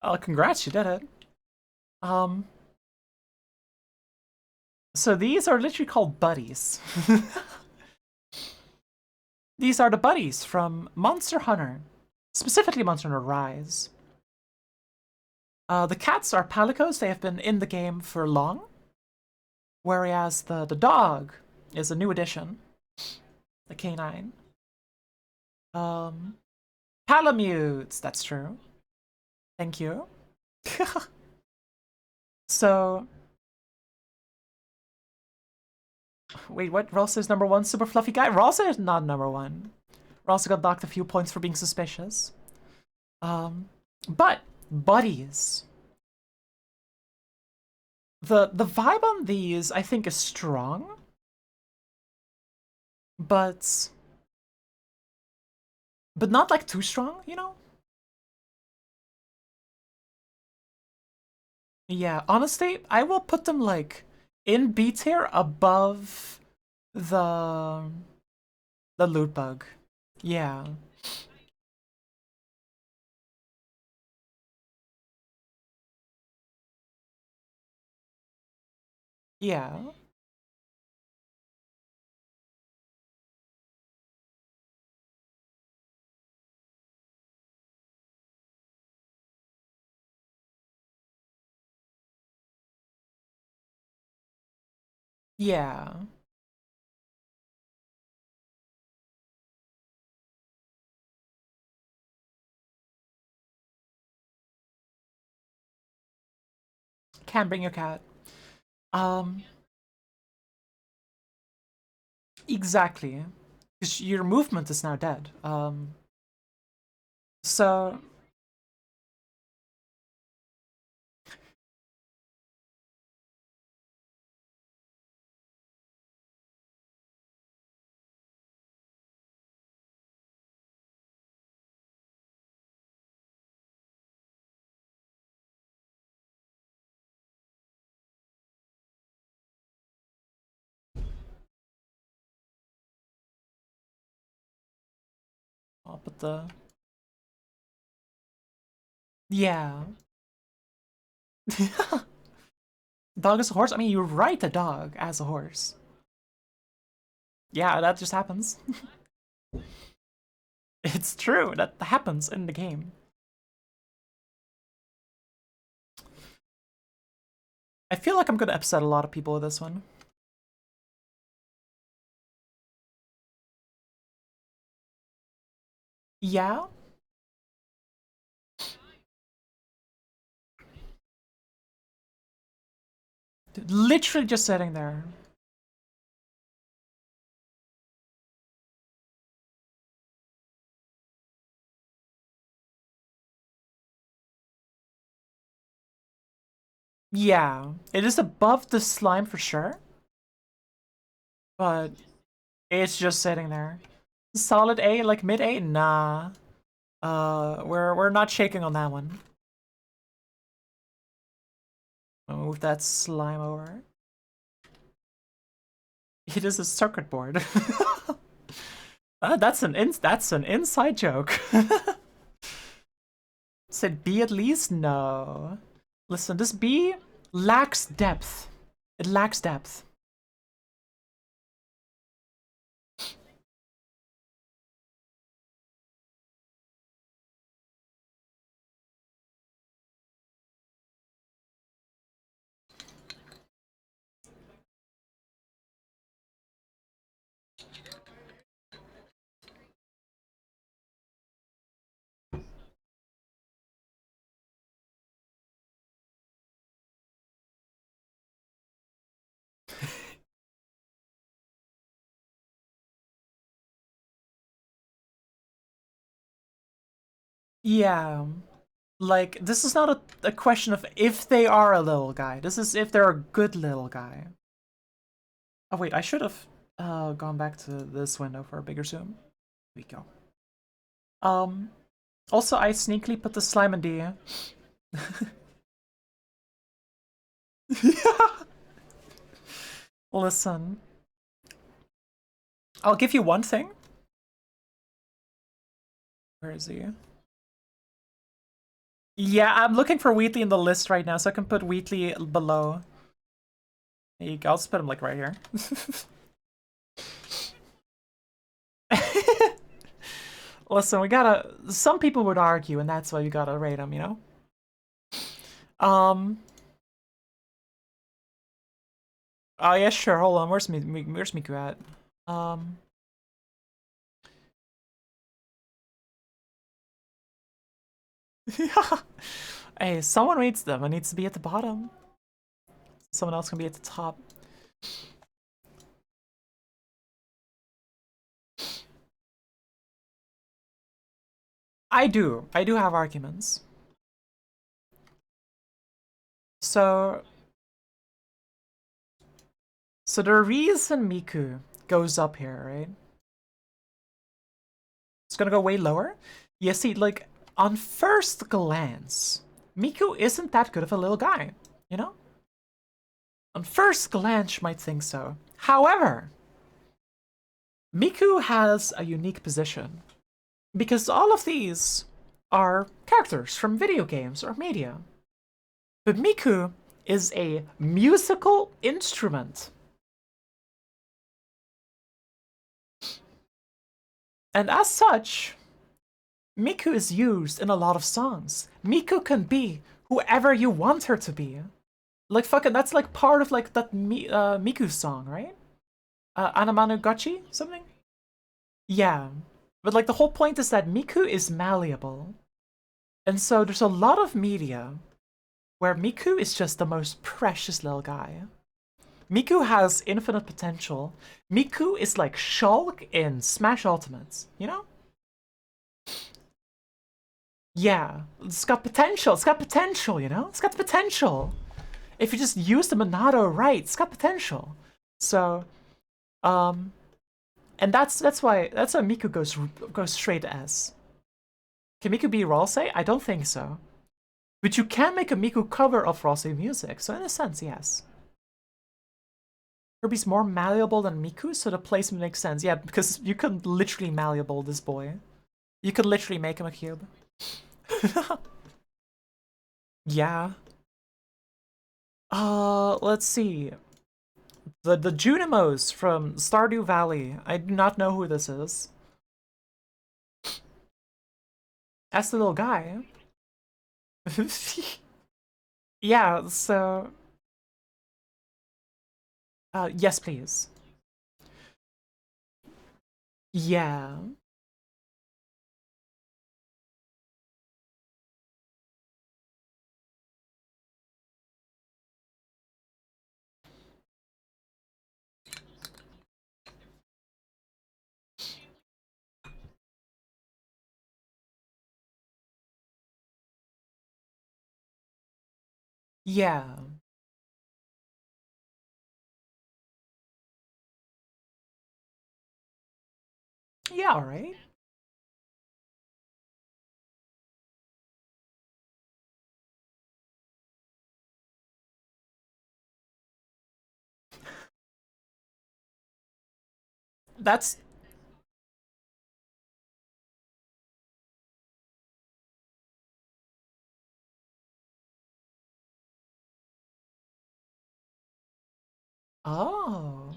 Oh, congrats, you did it. Um, so these are literally called buddies. These are the buddies from Monster Hunter, specifically Monster Hunter Rise. The cats are palicos, they have been in the game for long, whereas the dog is a new addition, the canine. Um, Palamutes, that's true. Thank you. So, wait, what? Ross is number one super fluffy guy? Ross is not number one. Ross got docked a few points for being suspicious. Um, but buddies. The vibe on these, I think, is strong, but not like too strong, you know? Yeah, honestly, I will put them like in B tier above the loot bug. Yeah. Yeah. Yeah. Can bring your cat. Um, exactly. 'Cause your movement is now dead. So I'll put the yeah. Dog is a horse. I mean, you write a dog as a horse. Yeah, that just happens. It's true. That happens in the game. I feel like I'm gonna upset a lot of people with this one. Yeah, literally just sitting there. Yeah, it is above the slime for sure, but it's just sitting there. Solid A, like mid A? Nah. We're not shaking on that one. I'll move that slime over. It is a circuit board. That's an inside joke. Said B at least? No. Listen, this B lacks depth. It lacks depth. Yeah. Like, this is not a question of if they are a little guy. This is if they're a good little guy. Oh, wait, I should have gone back to this window for a bigger zoom. Here we go. Um, Also, I sneakily put the slime in D. Listen, I'll give you one thing. Where is he? Yeah, I'm looking for Wheatley in the list right now, so I can put Wheatley below. There you go. I'll just put him like right here. Listen, we gotta. Some people would argue, and that's why you gotta rate him, you know. Um. Oh yeah, sure. Hold on. Where's Miku at? Um. Hey, someone rates them. It needs to be at the bottom. Someone else can be at the top. I do. I do have arguments. So, so the reason Miku goes up here, right? It's gonna go way lower. You see, like, on first glance, Miku isn't that good of a little guy, you know? On first glance, you might think so. However, Miku has a unique position. Because all of these are characters from video games or media. But Miku is a musical instrument. And as such, Miku is used in a lot of songs. Miku can be whoever you want her to be. Like fucking, that's like part of like that Miku song, right? Anamanu Gachi something. Yeah, but like the whole point is that Miku is malleable, and so there's a lot of media where Miku is just the most precious little guy. Miku has infinite potential. Miku is like Shulk in Smash Ultimates, you know? Yeah, it's got potential. It's got potential, you know? It's got potential. If you just use the Monado right, it's got potential. So, um, and that's why Miku goes straight to S. Can Miku be Ralsei? I don't think so. But you can make a Miku cover of Ralsei music, so in a sense, yes. Kirby's more malleable than Miku, so the placement makes sense. Yeah, because you could literally malleable this boy. You could literally make him a cube. Yeah. Let's see. The Junimos from Stardew Valley. I do not know who this is. That's the little guy. Yeah, so yes please. Yeah. Yeah. Yeah, alright. That's oh.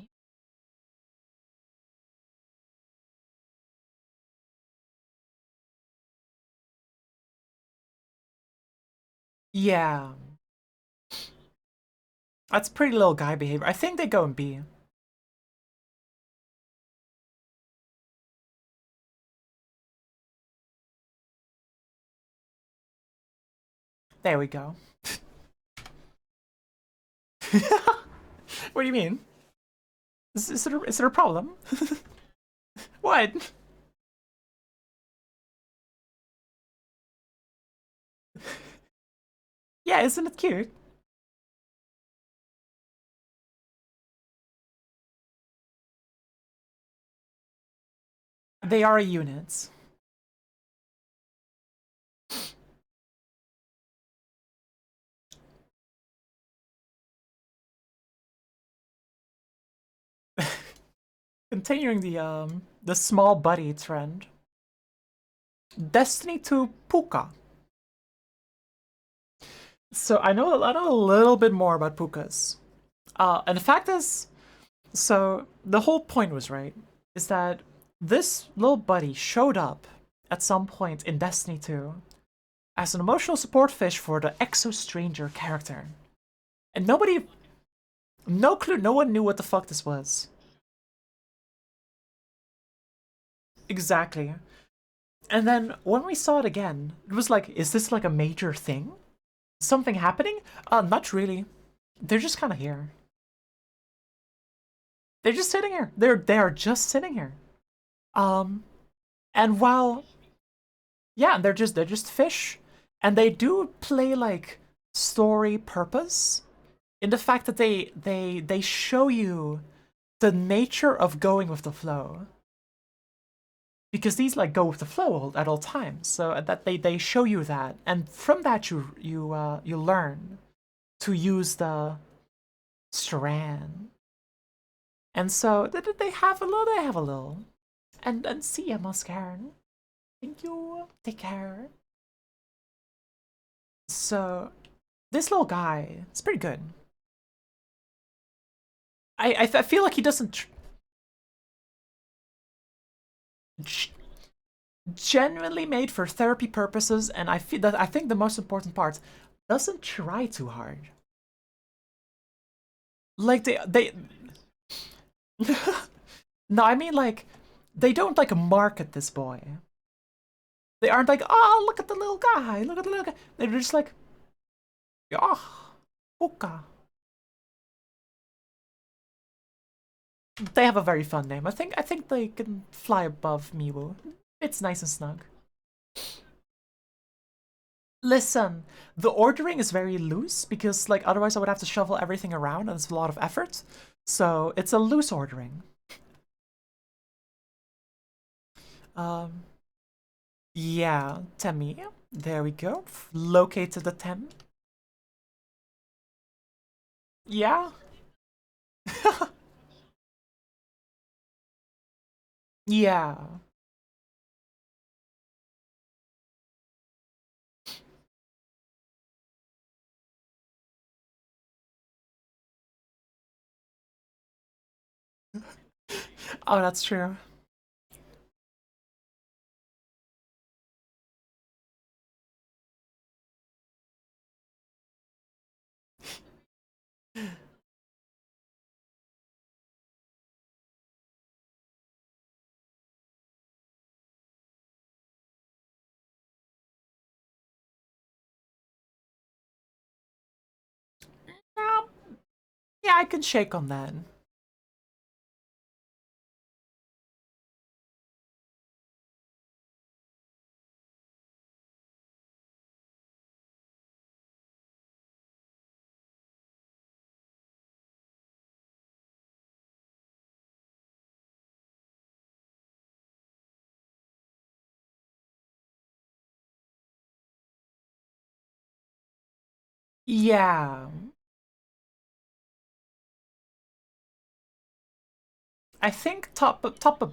Yeah. That's pretty little guy behavior. I think they go in B. There we go. What do you mean? Is it a problem? What? Yeah, isn't it cute? They are units. Continuing the small buddy trend. Destiny to Puka. So I know a little bit more about pukas. And the fact is, so the whole point was right, is that this little buddy showed up at some point in Destiny 2 as an emotional support fish for the Exo Stranger character. And nobody, no clue, no one knew what the fuck this was. Exactly. And then when we saw it again, it was like, is this like a major thing? Something happening? Not really. They're just kind of here. They're just sitting here. They are just sitting here. Um, and while yeah, they're just fish, and they do play like story purpose in the fact that they show you the nature of going with the flow, because these like go with the flow at all times. So that they show you that, and from that you learn to use the strand. And so they have a little, they have a little. And see ya, Muscaron. Thank you. Take care. So this little guy is pretty good. I feel like he doesn't genuinely made for therapy purposes, and I feel that I think the most important part, doesn't try too hard. Like they no, I mean like they don't like market this boy. They aren't like, oh, look at the little guy, look at the little guy. They're just like, yeah, okay. They have a very fun name. I think they can fly above Miwu. It's nice and snug. Listen, the ordering is very loose because like otherwise I would have to shuffle everything around and it's a lot of effort. So it's a loose ordering. Um yeah, Temi. There we go. Located the Tem. Yeah. Yeah. Oh, that's true. Um, yeah, I can shake on that. Yeah. I think top of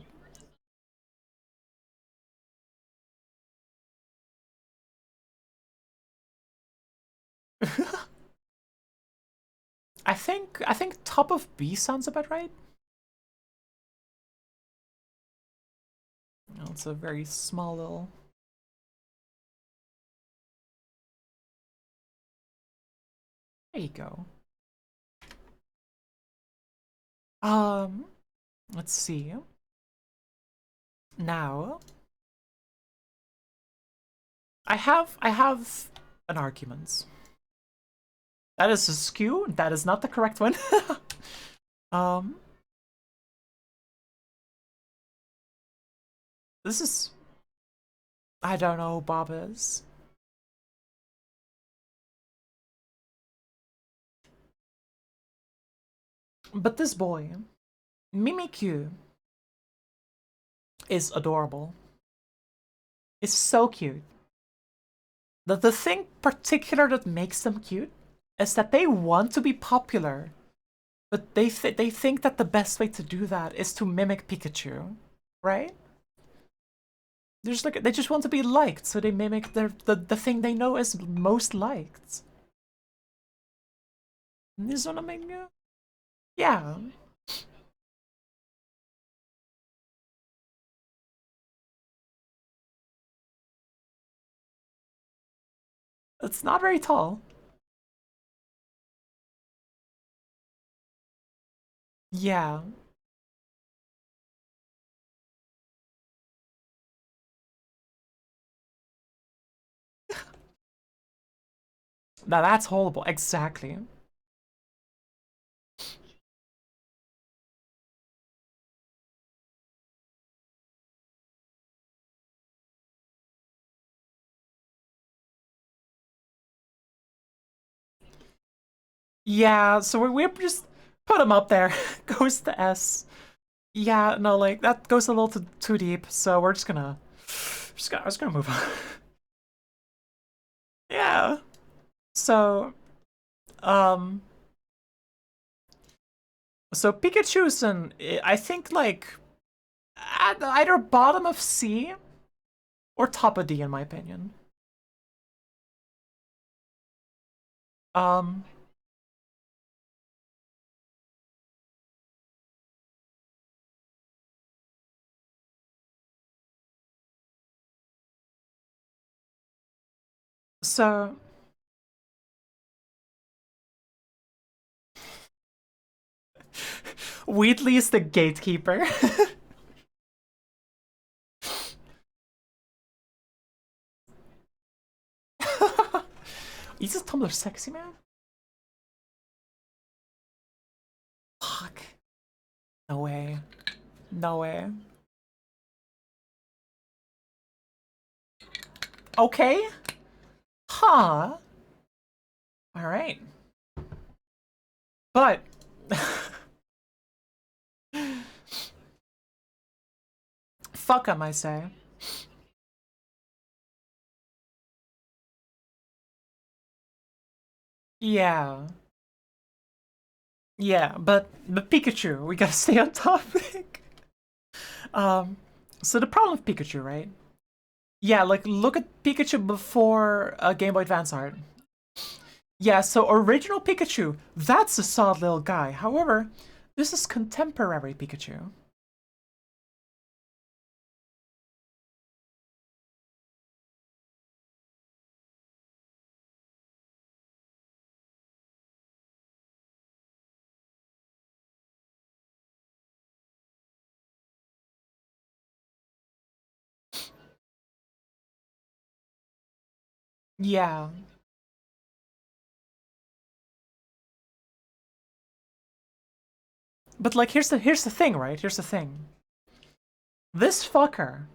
I think top of B sounds about right. Oh, it's a very small little. There you go. Um, let's see. Now, I have an argument. That is a skew. That is not the correct one. um, this is I don't know who Bob is, but this boy, Mimikyu, is adorable. It's so cute. The thing particular that makes them cute is that they want to be popular, but they think that the best way to do that is to mimic Pikachu, right? They're just like they just want to be liked, so they mimic the thing they know is most liked. Nizonaminga? Yeah. It's not very tall. Yeah. Now that's horrible. Exactly. Yeah, so we just put him up there. Goes to S. Yeah, no, like that goes a little too deep, so we're just gonna move on. Yeah. So, um, so Pikachu's an I think like at either bottom of C or top of D in my opinion. Um, so Wheatley is the gatekeeper. Is this Tumblr sexy, man? Fuck. No way. No way. Okay. Huh. All right. But fuck him, I say. Yeah. Yeah, but Pikachu, we gotta stay on topic. Um, so the problem with Pikachu, right? Yeah, like look at Pikachu before Game Boy Advance art. Yeah, so original Pikachu, that's a solid little guy. However, this is contemporary Pikachu. Yeah, but like here's the thing, right? Here's the thing. This fucker,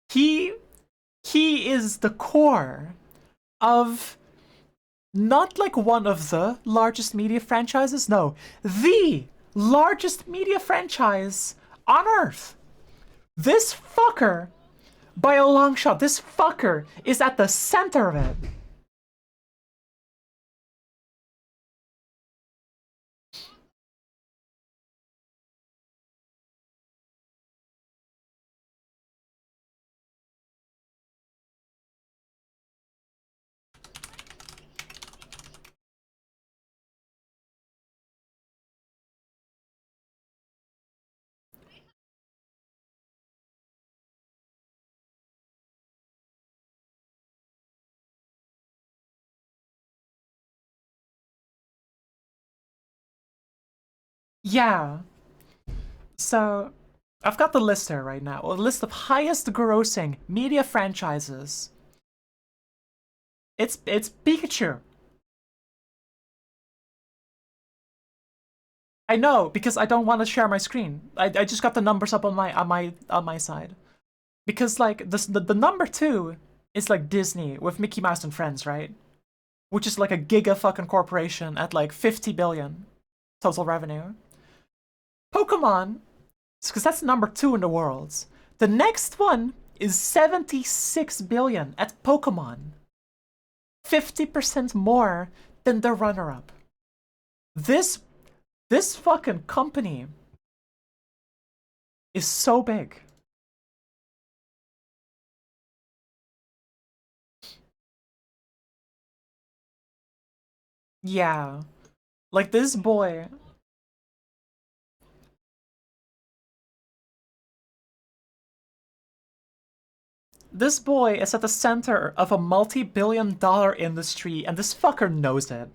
he he is the core of not like one of the largest media franchises, no, the largest media franchise on Earth. This fucker, by a long shot, this fucker is at the center of it. Yeah. So, I've got the list here right now. A list of highest grossing media franchises. It's Pikachu. I know because I don't want to share my screen. I just got the numbers up on my side. Because like the number two is like Disney with Mickey Mouse and Friends, right? Which is like a giga fucking corporation at like 50 billion total revenue. Pokemon, because that's number two in the world. The next one is 76 billion at Pokemon. 50% more than the runner-up. This this fucking company is so big. Yeah. Like, this boy. This boy is at the center of a multi-billion-dollar industry, and this fucker knows it.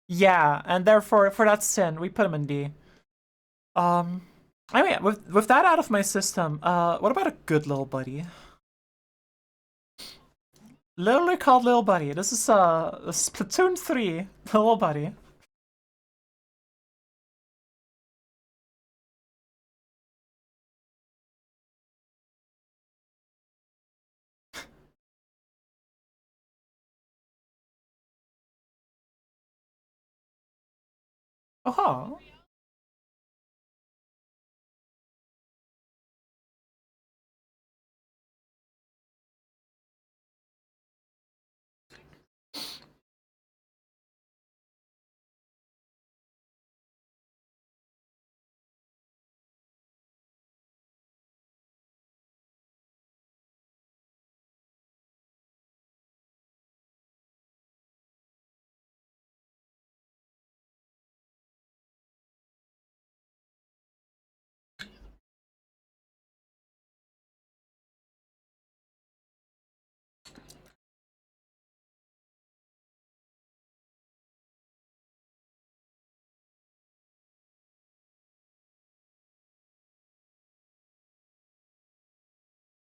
Yeah, and therefore, for that sin, we put him in D. Um, I mean, with that out of my system, what about a good little buddy? Literally called Lil Buddy. This is Splatoon 3, Lil Buddy. Oh,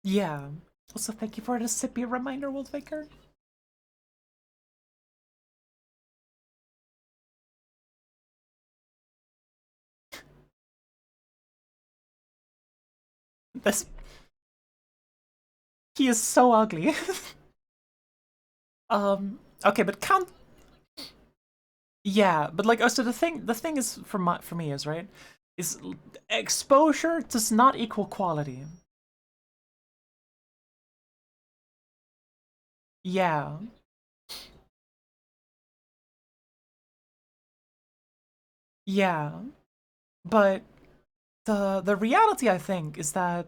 yeah. Also, thank you for the sippy reminder, Wolfmaker. This He is so ugly. Okay, but count. Yeah, but like, oh, so the thing is for me is right, is exposure does not equal quality. Yeah, yeah, but the reality I think is that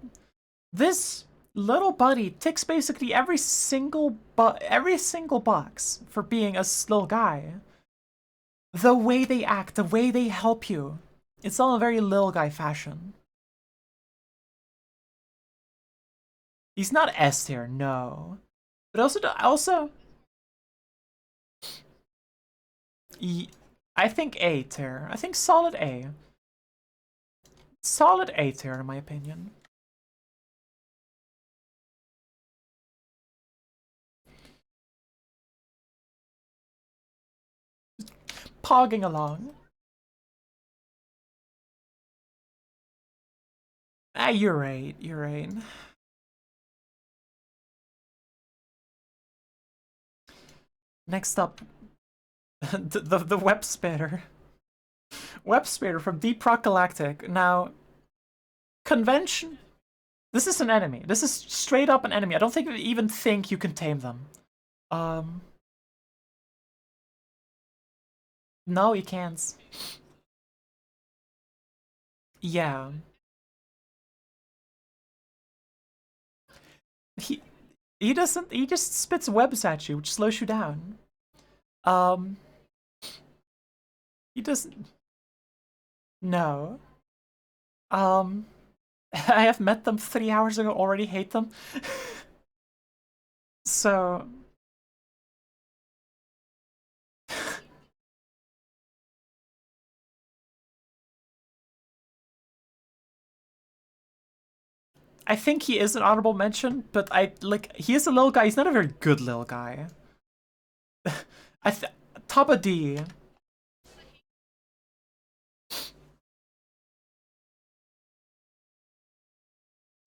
this little buddy ticks basically every single box for being a slow guy. The way they act, the way they help you, it's all a very Lil Guy fashion. He's not S tier, no. But also, I think A tier. I think solid A. Solid A tier, in my opinion. Pogging along. Ah, you're right. You're right. Next up, the web spitter. Web spitter from Deep Rock Galactic. Now, convention. This is an enemy. This is straight up an enemy. I don't think you even think you can tame them. Um, no, you can't. Yeah, he he doesn't. He just spits webs at you, which slows you down. Um, he doesn't. No. Um, I have met them 3 hours ago. Already hate them. So I think he is an honorable mention, but he is a little guy. He's not a very good little guy. I th Top of D.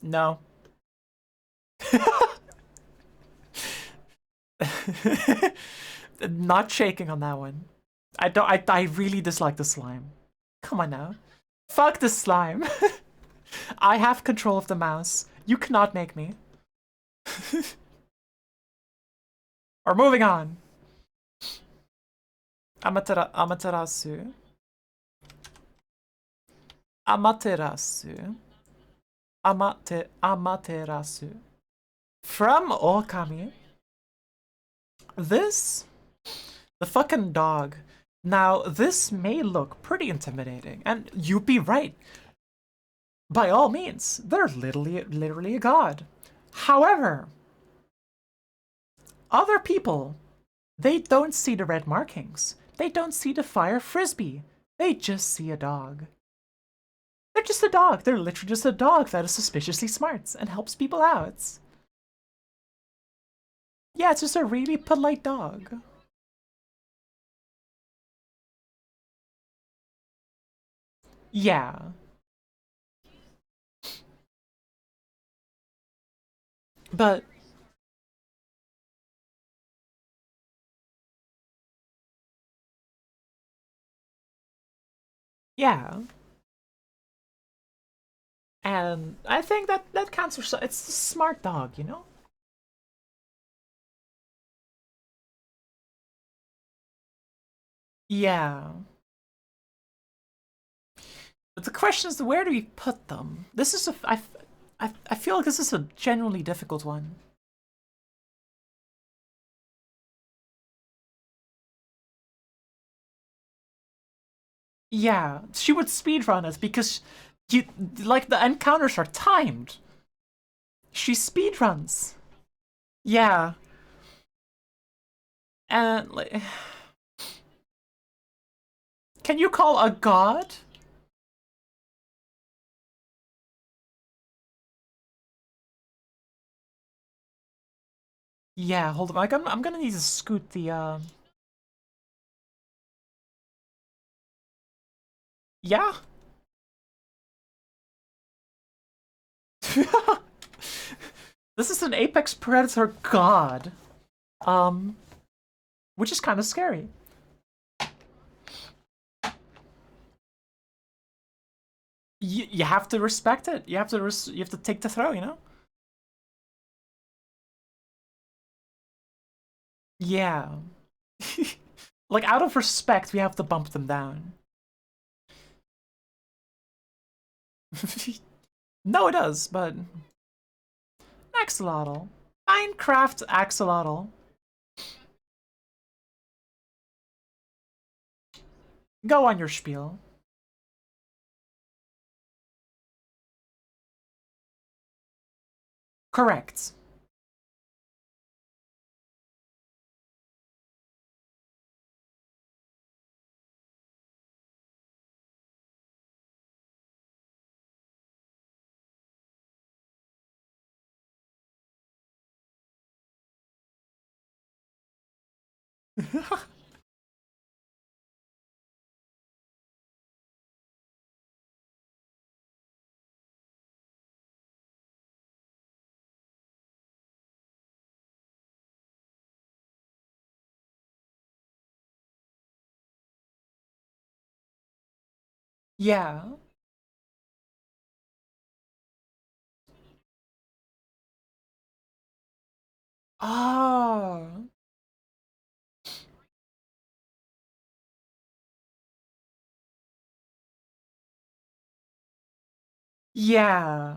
No. Not shaking on that one. I don't. I really dislike the slime. Come on now. Fuck the slime. I have control of the mouse. You cannot make me. Or moving on. Amaterasu. Amaterasu. Amaterasu. From Okami. This, the fucking dog. Now, this may look pretty intimidating, and you'd be right. By all means, they're literally a god. However, other people, they don't see the red markings. They don't see the fire frisbee. They just see a dog. They're just a dog. They're literally just a dog that is suspiciously smart and helps people out. Yeah, it's just a really polite dog. Yeah. But, yeah. And I think that counts for it's a smart dog, you know? Yeah. But the question is, where do we put them? This is I feel like this is a genuinely difficult one. Yeah, she would speedrun it because you like the encounters are timed. She speedruns. Yeah, and like, can you call a god? Yeah, hold on. Like, I'm gonna need to scoot the. Yeah. This is an apex predator god. Um, which is kind of scary. You have to respect it. You have to take the throw. You know. Yeah. Like out of respect, we have to bump them down. No, it does, but axolotl. Minecraft axolotl. Go on your spiel. Correct. Yeah. Oh. Yeah.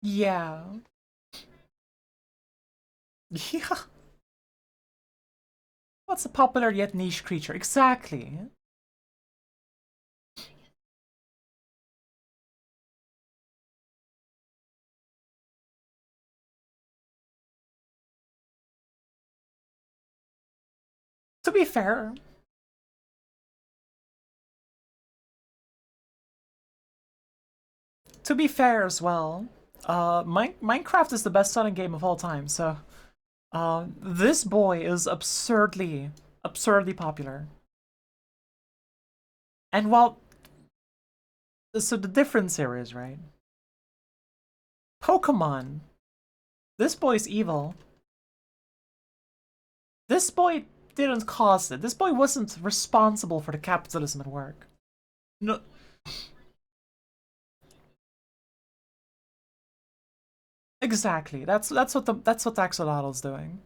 Yeah. Yeah. What's a popular yet niche creature? Exactly. To be fair, to be fair as well, Minecraft is the best-selling game of all time. So, this boy is absurdly popular. And while so the difference here is right. Pokemon. This boy's evil. This boy didn't cause it. This boy wasn't responsible for the capitalism at work. No. Exactly. That's what Axolotl's doing.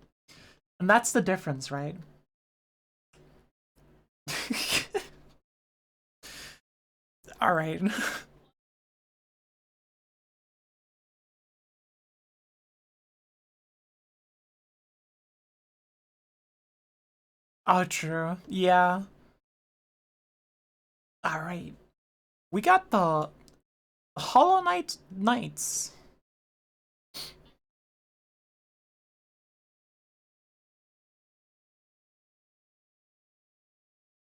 And that's the difference, right? All right. Oh, true. Yeah. All right. We got the Hollow Knight Knights.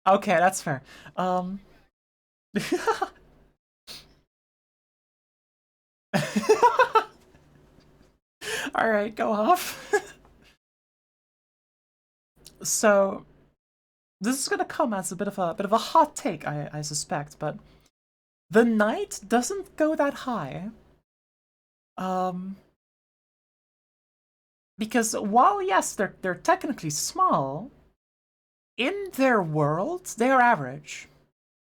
Okay, that's fair. Um. All right, go off. So this is gonna come as a bit of a hot take, I suspect, but the knight doesn't go that high. Um, because while yes, they're technically small, in their world they are average.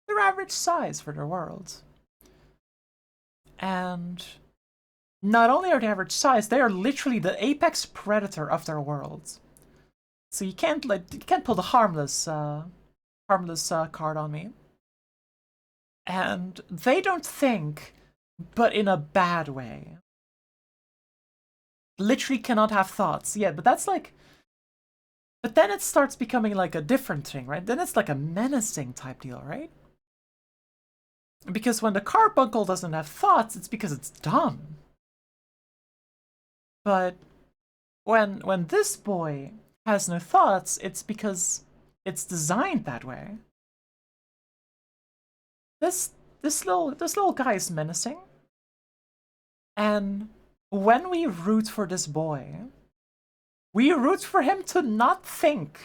They're average size for their world, and not only are they average size, they are literally the apex predator of their world. So you can't pull the harmless card on me. And they don't think, but in a bad way. Literally cannot have thoughts. Yeah, but that's like. But then it starts becoming like a different thing, right? Then it's like a menacing type deal, right? Because when the carbuncle doesn't have thoughts, it's because it's dumb. But when this boy has no thoughts, it's because it's designed that way. This this little guy is menacing, and when we root for this boy, we root for him to not think.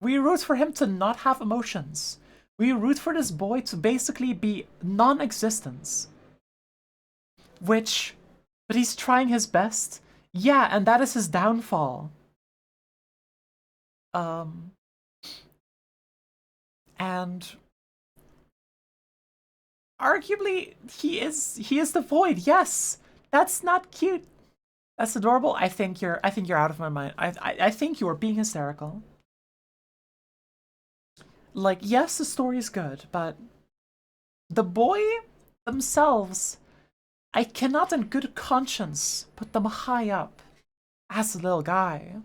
We root for him to not have emotions. We root for this boy to basically be non-existence. Which, but he's trying his best. Yeah, and that is his downfall. Um, and arguably he is the void. Yes, that's not cute. That's adorable. I think you're out of my mind. I think you are being hysterical. Like, yes, the story is good, but the boy themselves, I cannot in good conscience put them high up as a little guy.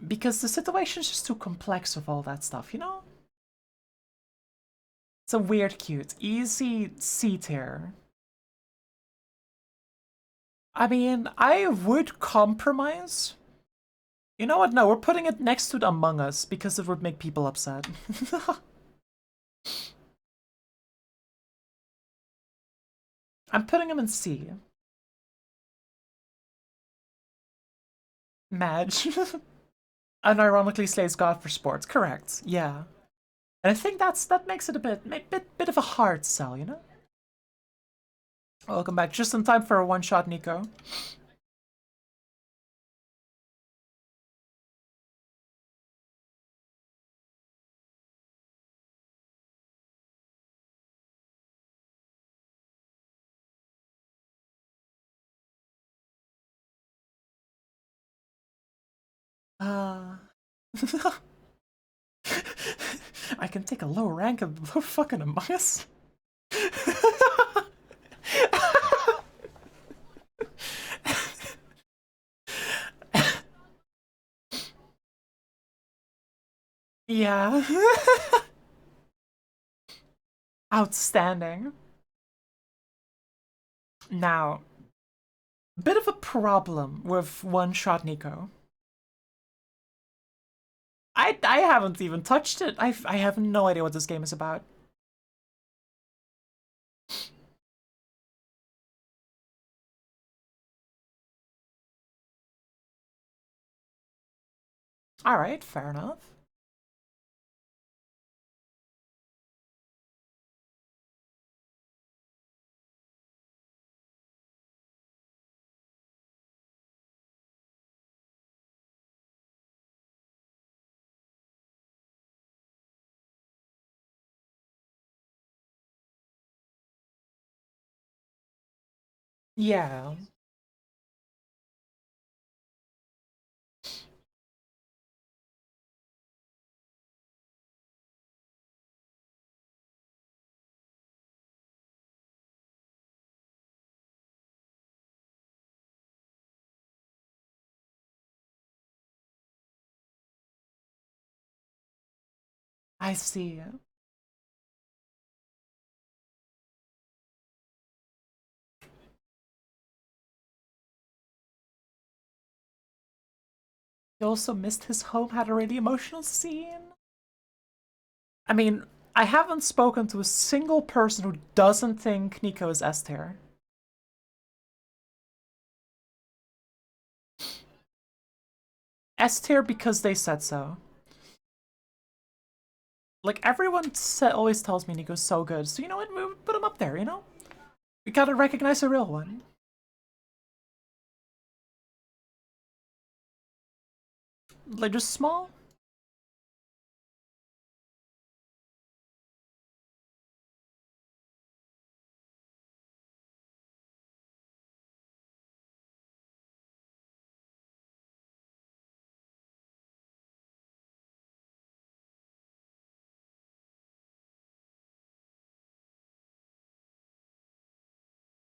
Because the situation's just too complex with all that stuff, you know? It's a weird cute. Easy C tier. I mean, I would compromise. You know what? No, we're putting it next to the Among Us because it would make people upset. I'm putting him in C. Madge. Unironically slays God for sports. Correct. Yeah. And I think that makes it a bit of a hard sell, you know? Welcome back. Just in time for a one-shot, Nico. Uh... I can take a low rank of low fucking Among Us. Yeah. Outstanding. Now, bit of a problem with one shot Nico. I haven't even touched it. I have no idea what this game is about. All right, fair enough. Yeah, I see. He also missed his home, had a really emotional scene. I mean, I haven't spoken to a single person who doesn't think Nico is S tier. S tier because they said so. Like, everyone always tells me Nico's so good, so you know what? We put him up there, you know? We gotta recognize a real one. Like, just small?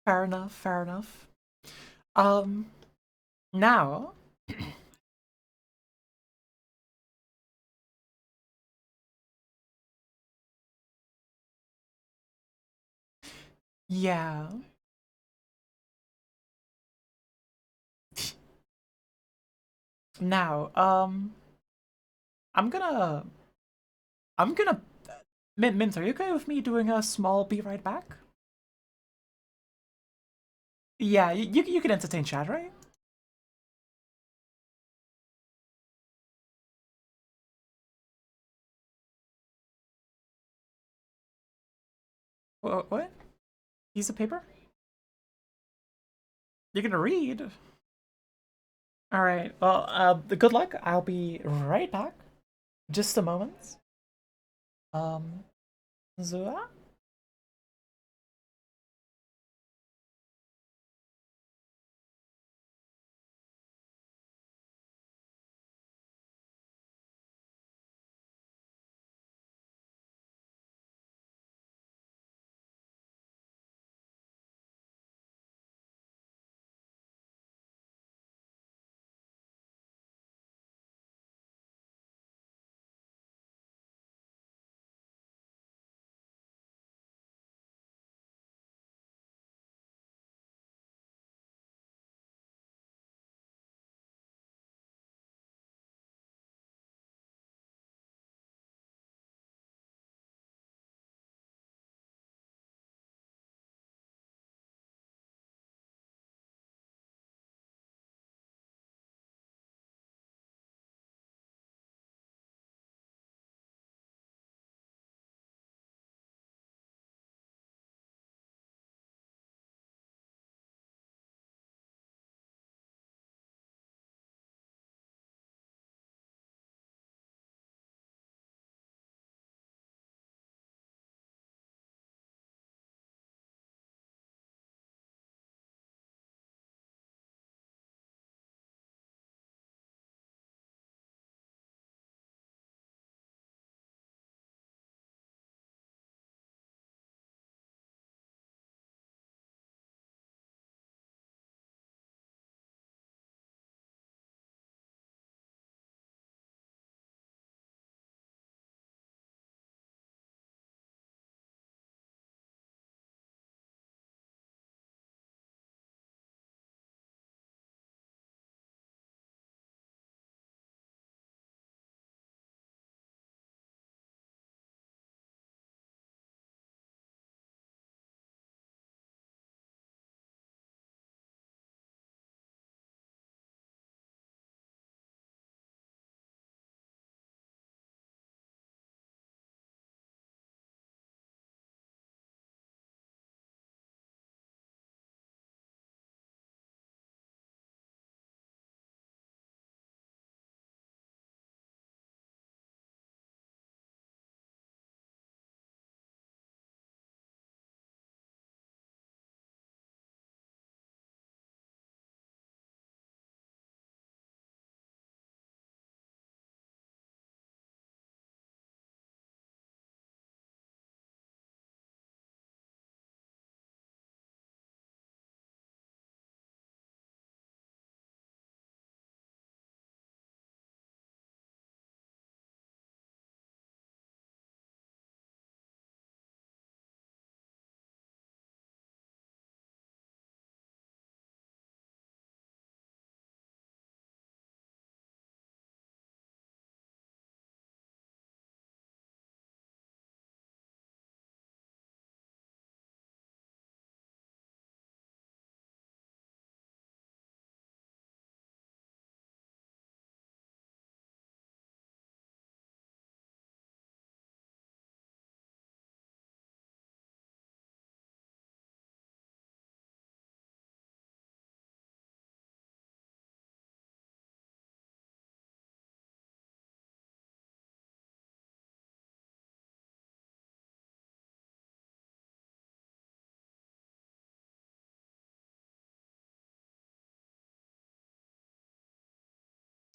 Fair enough, fair enough. Um, now, yeah. Now, I'm gonna, I'm gonna, Mint, are you okay with me doing a small be right back? Yeah, you can entertain chat, right? What? Piece of paper? You're gonna read? Alright, well, good luck. I'll be right back. Just a moment. Um, so,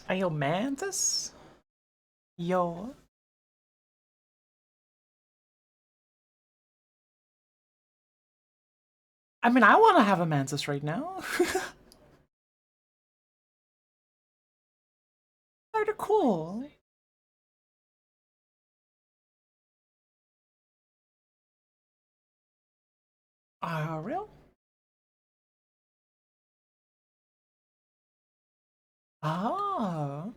Ayo, Mantis? Yo. I mean, I want to have a Mantis right now. They're cool. Real? Ah.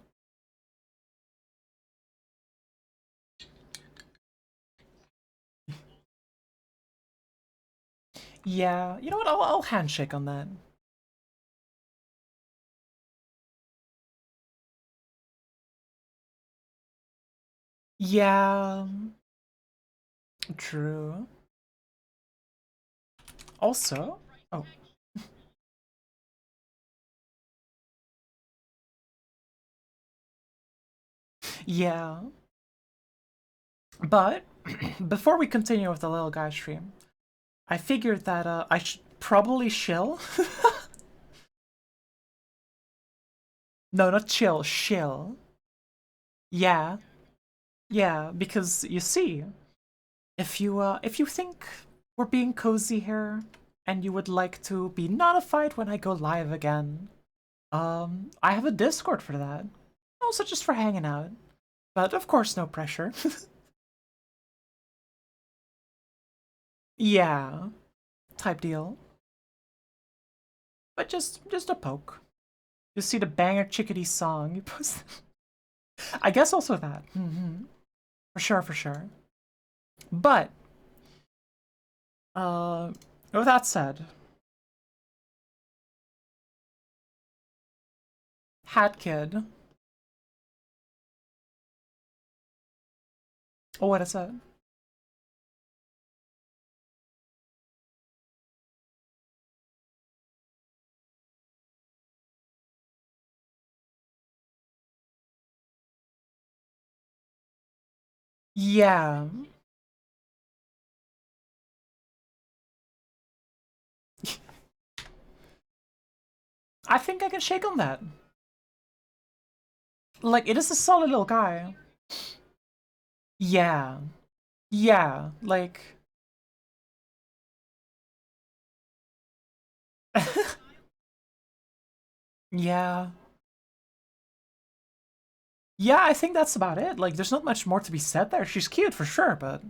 Yeah, you know what? I'll handshake on that. Yeah, true. Also, oh, yeah. But before we continue with the Lil Guy stream, I figured that I should probably chill. No, not chill, chill. Yeah, yeah, because you see, if you think we're being cozy here and you would like to be notified when I go live again, I have a Discord for that. Also just for hanging out. But of course no pressure. Yeah, type deal. But just a poke. You see the banger chickadee song you post. I guess also that. For sure, for sure. But uh with that said, Hat Kid. Oh, what is it? Yeah. I think I can shake on that. Like, it is a solid little guy. Yeah. Yeah. Like, yeah. Yeah, I think that's about it. Like, there's not much more to be said there. She's cute for sure, but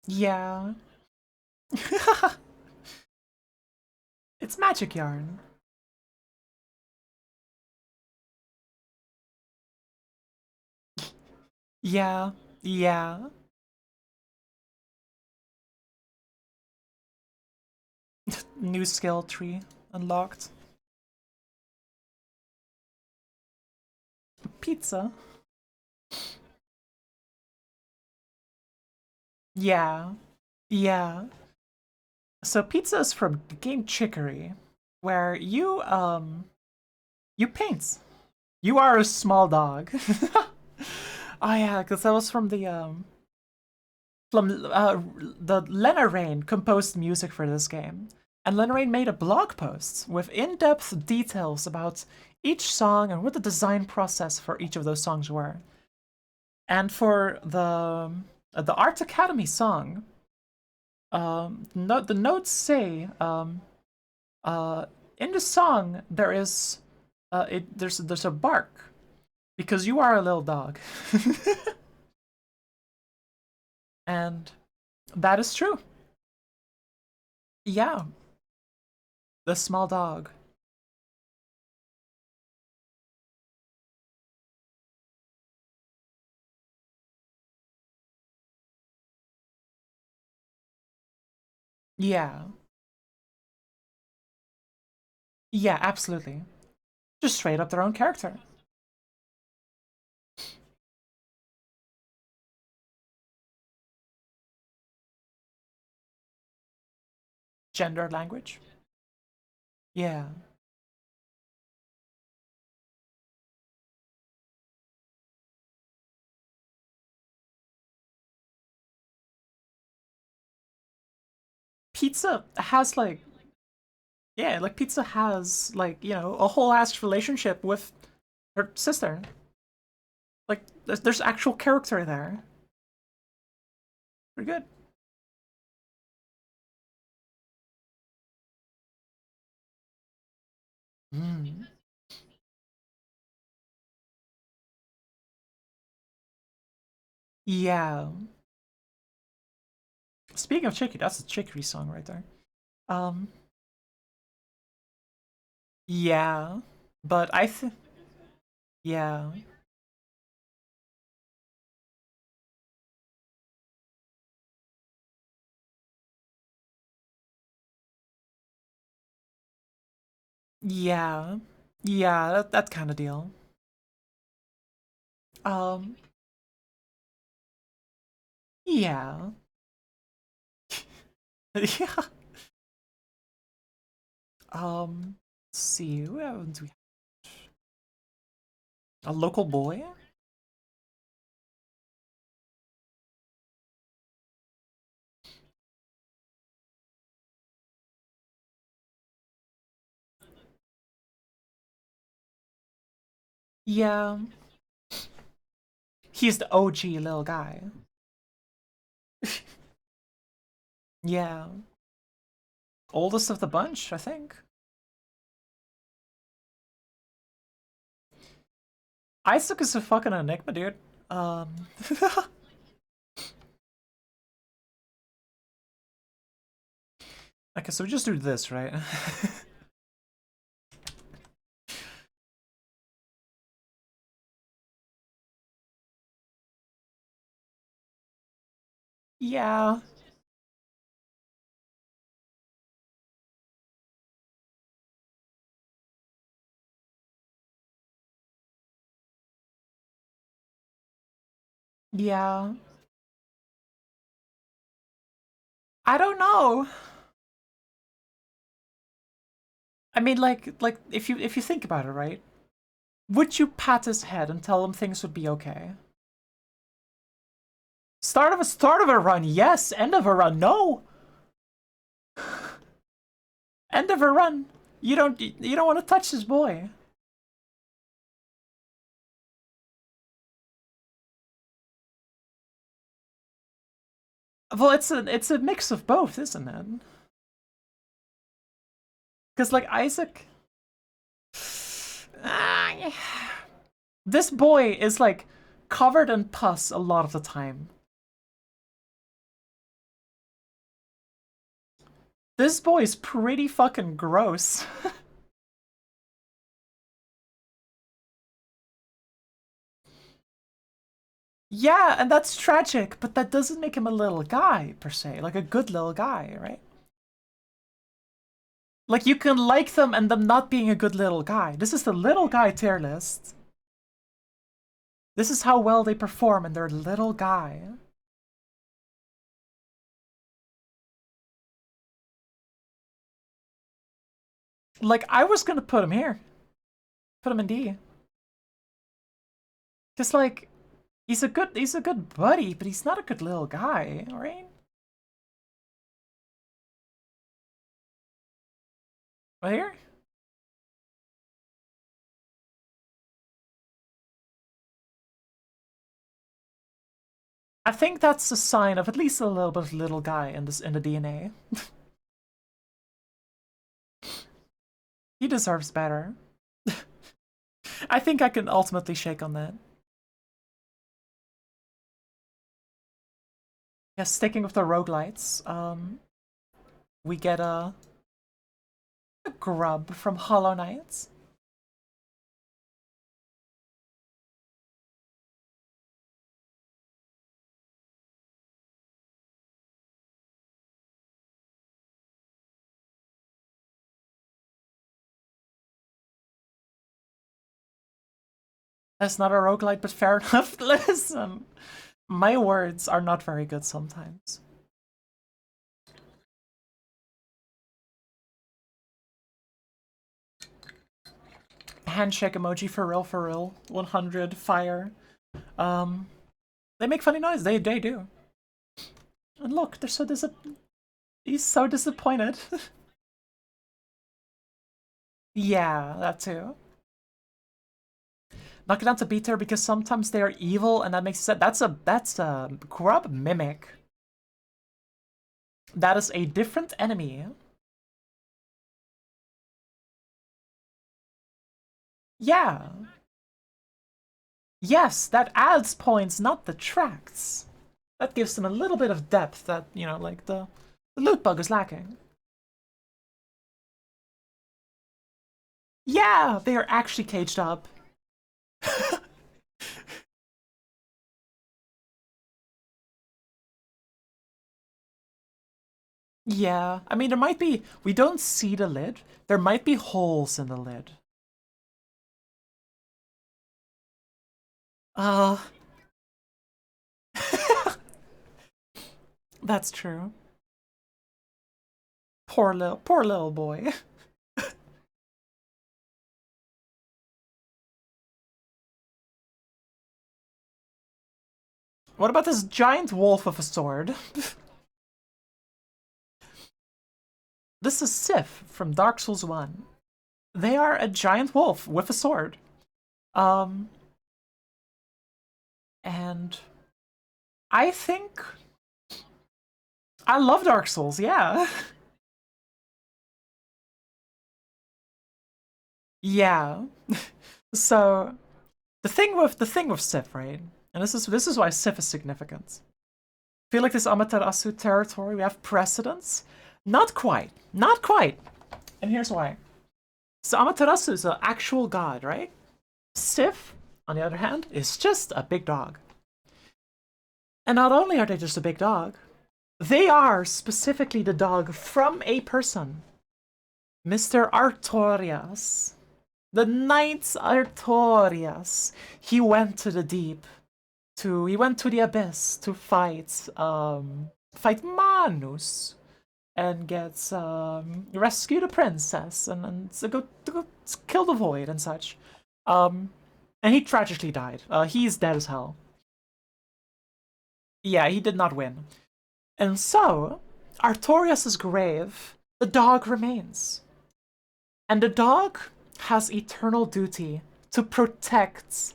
yeah. It's magic yarn. Yeah. Yeah. New skill tree unlocked. Pizza. Yeah. Yeah. So pizza is from the game Chicory, where you paint. You are a small dog. Oh yeah, because that was from the Lena Rain composed music for this game, and Lena Rain made a blog post with in-depth details about each song and what the design process for each of those songs were. And for the Art Academy song, the notes say uh, in the song there is there's a bark because you are a little dog, and that is true. Yeah, the small dog. Yeah, yeah, absolutely. Just straight up their own character. Gender language. Yeah. Pizza has like, yeah, like Pizza has like, you know, a whole ass relationship with her sister. Like there's actual character there. Pretty good. Mm. Yeah. Speaking of Chicky, that's a Chicory song right there. Um, yeah, but I think yeah, yeah, yeah, that kind of deal. Um, yeah, yeah. Let's see, who haven't we? A local boy? Yeah, he's the OG little guy. Yeah, oldest of the bunch, I think. Isaac is a fucking enigma, dude. Um, okay, so we just do this, right? Yeah, yeah. I don't know. I mean, like if you think about it, right? Would you pat his head and tell him things would be okay? Start of a run, yes. End of a run, no. End of a run. You don't want to touch this boy. Well, it's a mix of both, isn't it? Because like Isaac, ah, this boy is like covered in pus a lot of the time. This boy is pretty fucking gross. Yeah, and that's tragic, but that doesn't make him a little guy per se, like a good little guy, right? Like you can like them and them not being a good little guy. This is the little guy tier list. This is how well they perform in their little guy. Like I was gonna put him here, put him in D, cause like he's a good buddy, but he's not a good little guy, right? Right here, I think that's a sign of at least a little bit of little guy in this in the DNA. He deserves better. I think I can ultimately shake on that. Yeah, sticking with the roguelites, we get a grub from Hollow Knight. That's not a roguelite, but fair enough. Listen, my words are not very good sometimes. Handshake emoji for real. 100 fire. Um, they make funny noise. They do. And look, there's a He's so disappointed. Yeah, that too. Knock it down to B tier because sometimes they are evil, and that makes sense. That's a grub mimic. That is a different enemy. Yeah. Yes, that adds points, not detracts. That gives them a little bit of depth that, you know, like the loot bug is lacking. Yeah, they are actually caged up. Yeah, I mean, there might be. We don't see the lid. There might be holes in the lid. Uh, that's true. Poor little boy. What about this giant wolf with a sword? This is Sif from Dark Souls 1. They are a giant wolf with a sword. Um, and I think I love Dark Souls, yeah. Yeah. So the thing with Sif, right? And this is why Sif is significant. I feel like this Amaterasu territory, we have precedence. Not quite. Not quite. And here's why. So Amaterasu is an actual god, right? Sif, on the other hand, is just a big dog. And not only are they just a big dog, they are specifically the dog from a person. Mr. Artorias. The Knight Artorias. He went to the deep. He went to the abyss to fight Manus and get rescue the princess and to go kill the void and such. And he tragically died. He's dead as hell. Yeah, he did not win. And so, Artorias' grave, the dog remains. And the dog has eternal duty to protect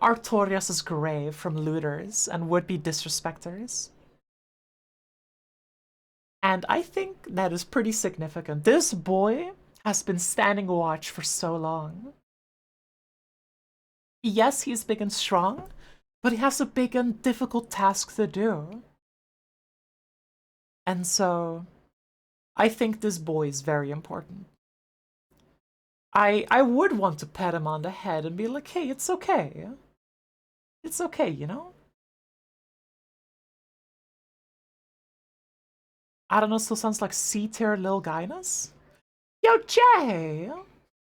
Artorias' grave from looters and would-be disrespecters. And I think that is pretty significant. This boy has been standing watch for so long. Yes, he's big and strong, but he has a big and difficult task to do. And so, I think this boy is very important. I would want to pat him on the head and be like, hey, it's okay. It's okay, you know? I don't know, still sounds like C-tier Lil Guyness? Yo, Jay!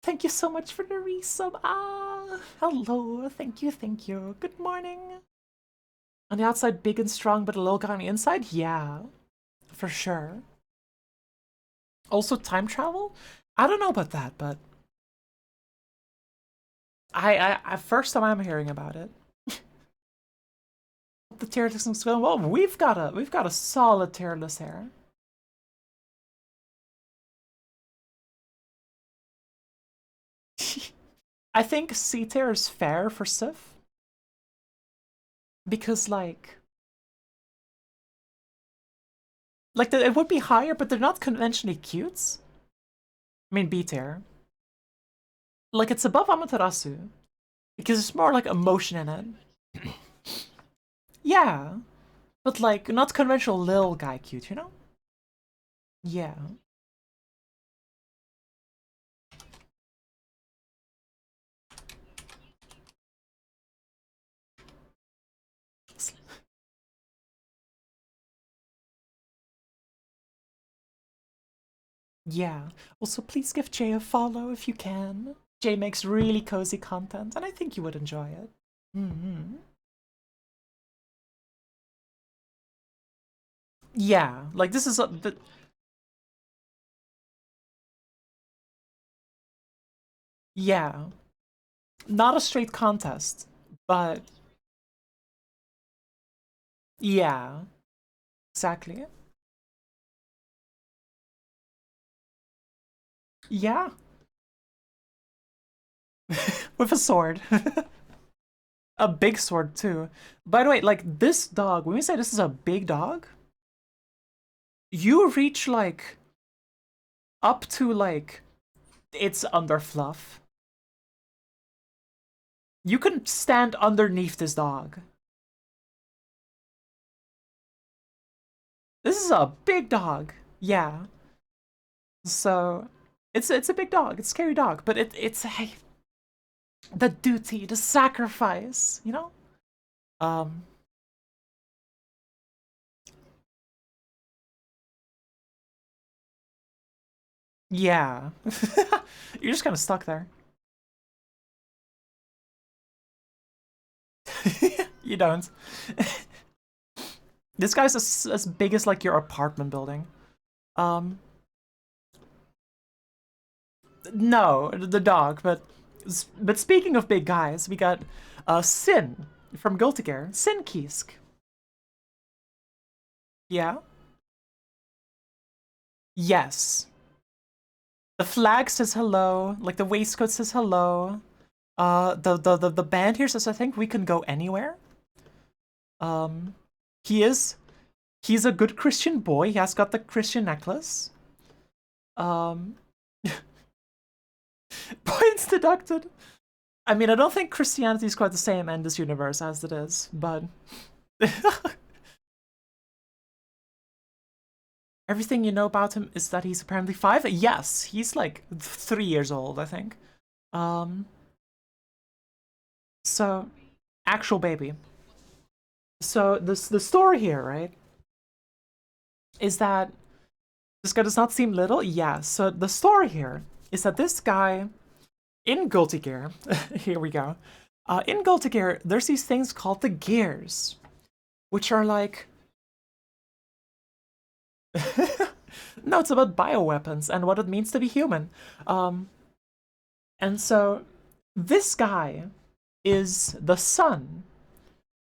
Thank you so much for the resub. Ah, hello. Thank you, thank you. Good morning. On the outside, big and strong, but a little guy on the inside? Yeah, for sure. Also, time travel? I don't know about that, but first time I'm hearing about it. The tier list is going well. We've got a solid tier list here. I think C tier is fair for Sif because it would be higher, but they're not conventionally cute. I mean B tier. Like it's above Amaterasu because it's more like emotion in it. Yeah, but like not conventional Lil Guy cute, you know? Yeah. Yeah. Also, please give Jay a follow if you can. Jay makes really cozy content, and I think you would enjoy it. Mm-hmm. Yeah, like this is yeah, not a straight contest, but yeah, exactly. Yeah. With a sword. A big sword, too. By the way, like, this dog, when we say this is a big dog, you reach, like, up to, like, its under fluff. You can stand underneath this dog. This is a big dog. Yeah. So, it's a big dog. It's a scary dog, but it's a, the duty, the sacrifice, you know? Um, yeah. You're just kind of stuck there. You don't. This guy's as big as like your apartment building. Um, no, the dog. But speaking of big guys, we got Sin from Guilty Gear. Sin Kisk. Yeah. Yes. The flag says hello. Like the waistcoat says hello. The band here says I think we can go anywhere. Um, he is he's a good Christian boy. He has got the Christian necklace. Um, points deducted. I mean, I don't think Christianity is quite the same in this universe as it is, but everything you know about him is that he's apparently 5. Yes, he's like 3 years old, I think. Um, so actual baby. So the story here, right, is that this guy does not seem little. Yeah. So the story here is that this guy in Guilty Gear, here we go. In Guilty Gear, there's these things called the gears, which are like no, it's about bioweapons and what it means to be human. Um, and so this guy is the son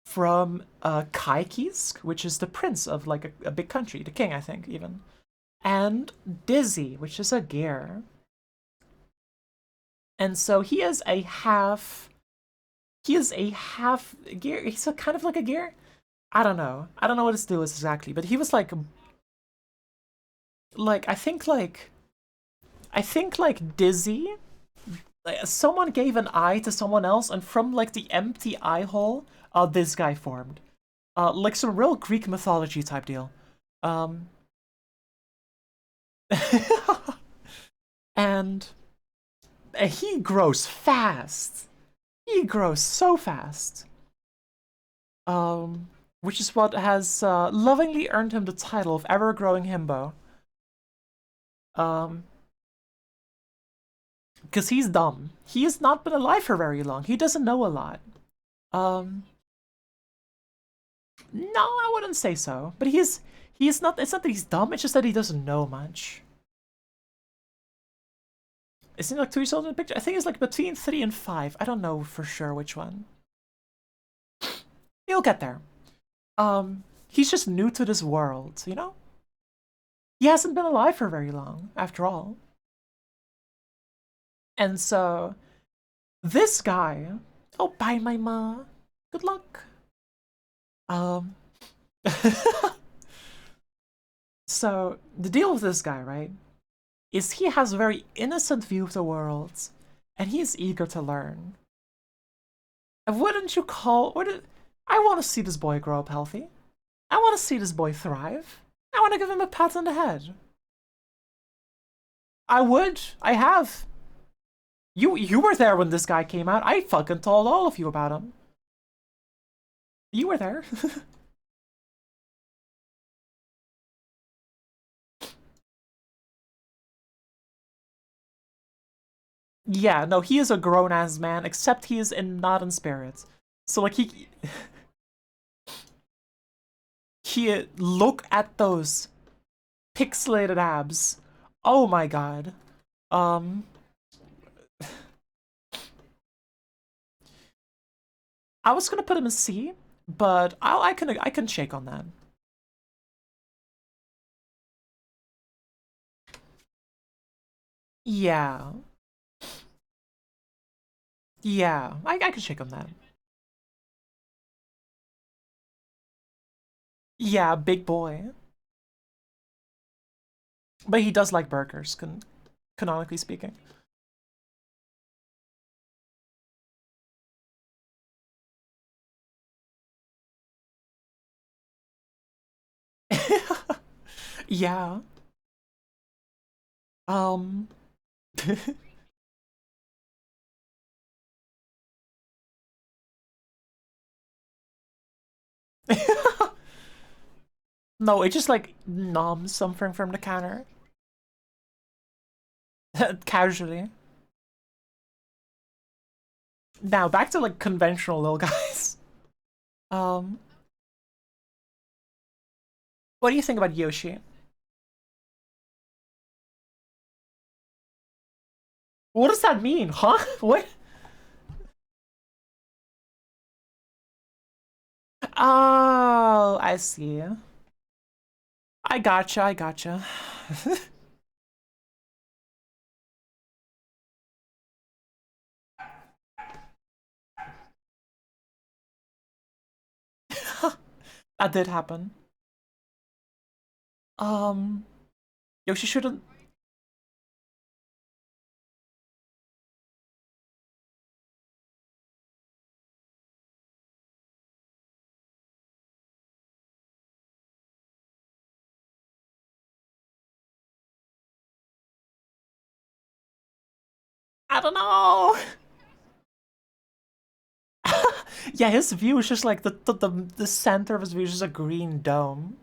from Kaikisk, which is the prince of like a big country, the king, I think, even, and Dizzy, which is a gear. And so he is a half. He is a half gear. He's a kind of like a gear. I don't know. I don't know what his deal is exactly, but he was like I think like Dizzy. Like, someone gave an eye to someone else, and from like the empty eye hole, this guy formed. Like some real Greek mythology type deal. Um, and he grows fast. He grows so fast. Which is what has lovingly earned him the title of ever-growing himbo. Um, because he's dumb. He has not been alive for very long. He doesn't know a lot. Um, no, I wouldn't say so. But he's not. It's not that he's dumb. It's just that he doesn't know much. Is he like 2 years old in the picture? I think he's like between 3 and 5. I don't know for sure which one. He'll get there. He's just new to this world, you know? He hasn't been alive for very long, after all. And so, this guy, oh, bye, my ma. Good luck. Um, so, the deal with this guy, right, is he has a very innocent view of the world, and he is eager to learn. And wouldn't you call, I want to see this boy grow up healthy. I want to see this boy thrive. I want to give him a pat on the head. I would. I have. You were there when this guy came out. I fucking told all of you about him. You were there. Yeah, no, he is a grown ass man, except he is not in spirit. So like he look at those pixelated abs. Oh my god. Um, I was gonna put him in C, but I can shake on that. Yeah. Yeah. I could shake him that. Yeah, big boy. But he does like burgers, canonically speaking. Yeah. Um. No, it just like noms something from the counter. Casually. Now back to like conventional little guys. Um, what do you think about Yoshi? What does that mean, huh? What? Oh, I see. I gotcha, I gotcha. That did happen. Um, Yoshi shouldn't. I don't know. Yeah, his view is just like the center of his view is just a green dome.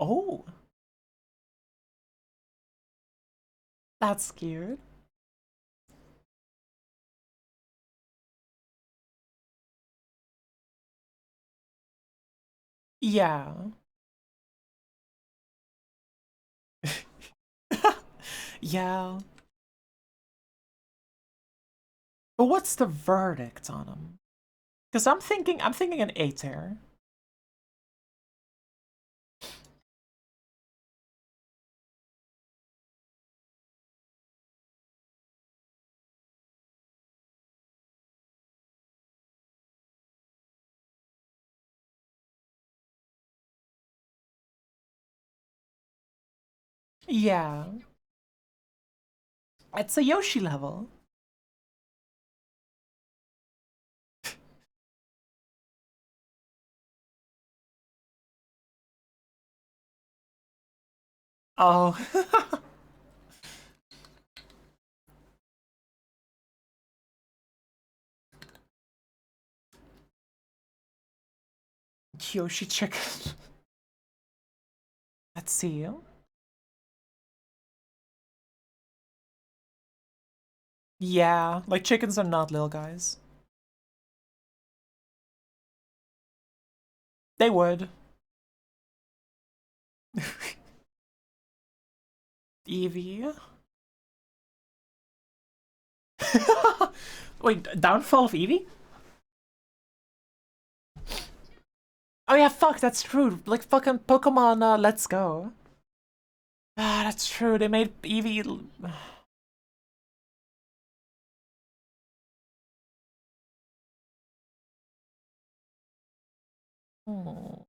Oh, that's scared. Yeah. Yeah. But what's the verdict on him? Because I'm thinking an A tier. Yeah. It's a Yoshi level. Oh. Yoshi chicken. Let's see. Yeah, like chickens are not little guys. They would. Evie. Wait, downfall of Evie? Oh yeah, fuck, that's true. Like fucking Pokemon Let's Go. Ah, that's true. They made Evie. Oh.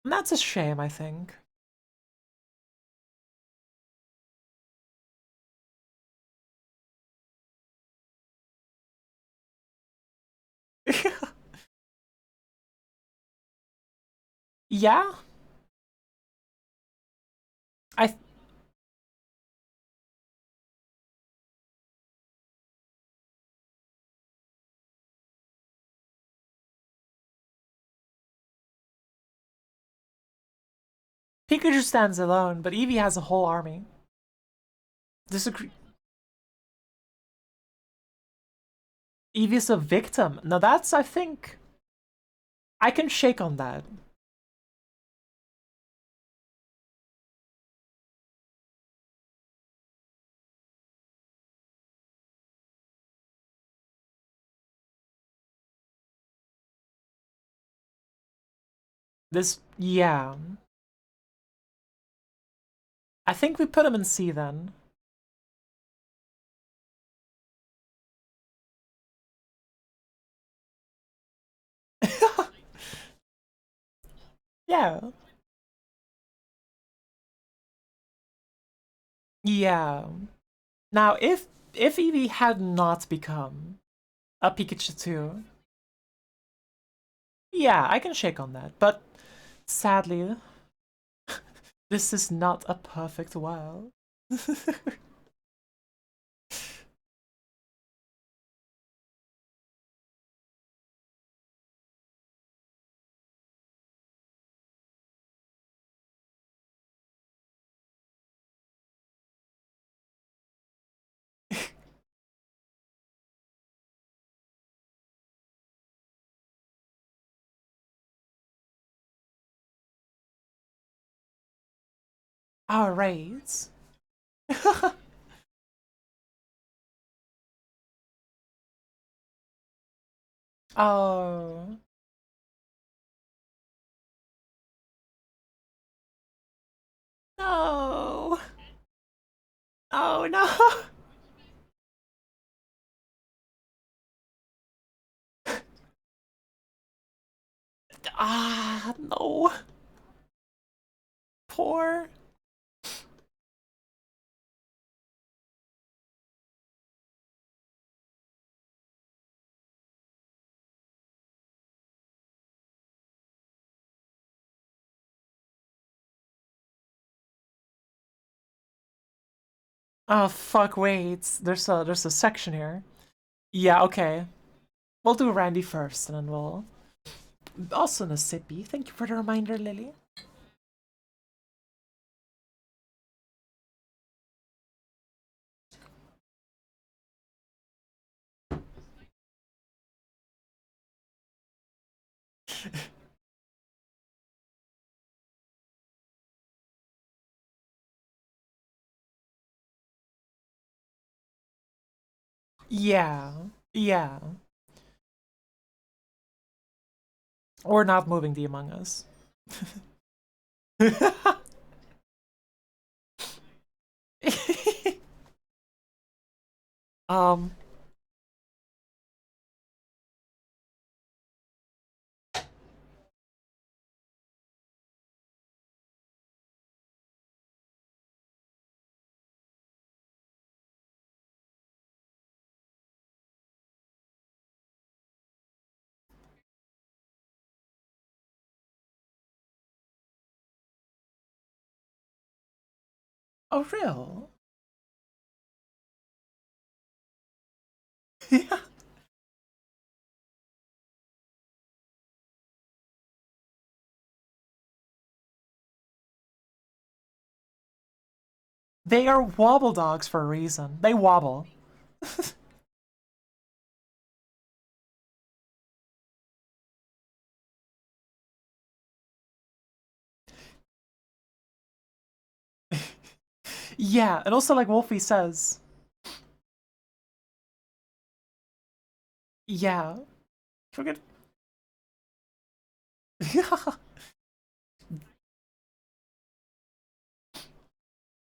That's a shame, I think. Yeah, I Pikachu stands alone, but Eevee has a whole army. Disagree. Eevee's a victim. Now that's, I think, I can shake on that. Yeah. I think we put him in C then. Yeah. Yeah. Now, if Eevee had not become a Pikachu 2, yeah, I can shake on that. But sadly, this is not a perfect world. All right. Oh. No. Oh no. Ah, no. Poor. Oh fuck, wait. There's a section here. Yeah, okay. We'll do Randy first and then we'll also Nasipi. Thank you for the reminder, Lily. Yeah. Yeah. Or not moving the Among Us. um oh real? Yeah. They are wobble dogs for a reason. They wobble. Yeah, and also like Wolfie says, yeah. Forget.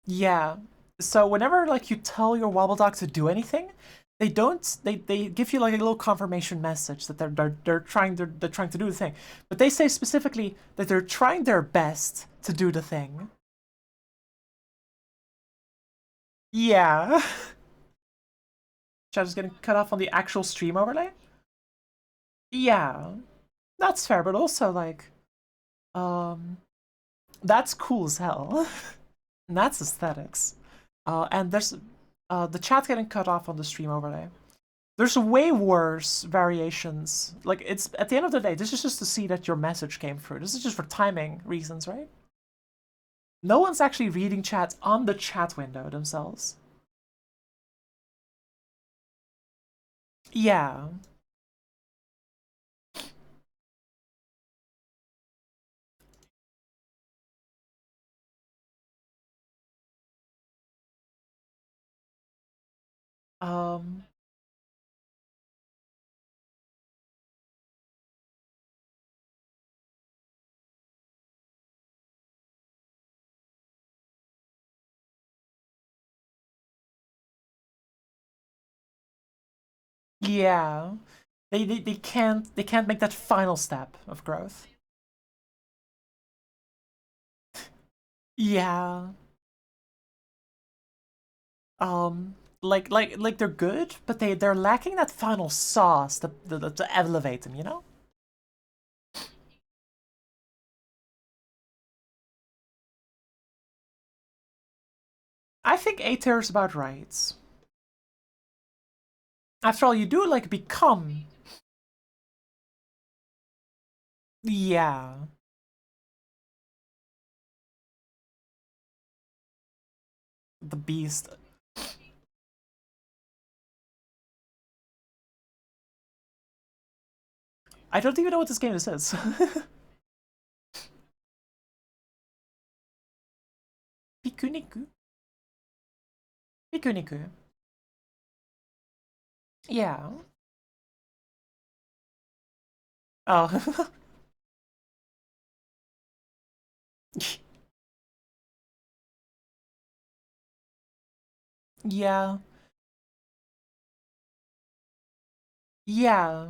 Yeah. So whenever like you tell your wobble dog to do anything, they don't. They give you like a little confirmation message that they're trying to do the thing, but they say specifically that they're trying their best to do the thing. Yeah. Chat is getting cut off on the actual stream overlay. Yeah, that's fair, but also like Um, that's cool as hell. And that's aesthetics. And there's the chat getting cut off on the stream overlay. There's way worse variations. Like, it's at the end of the day, this is just to see that your message came through. This is just for timing reasons, right? No one's actually reading chats on the chat window themselves. Yeah. Um, yeah. They can't make that final step of growth. Yeah. Um, like they're good, but they're lacking that final sauce to elevate them, you know? I think A tier is about right. After all, you do like become. Yeah. The beast. I don't even know what this game is. Pikuniku? Pikuniku. Yeah. Oh. Yeah. Yeah.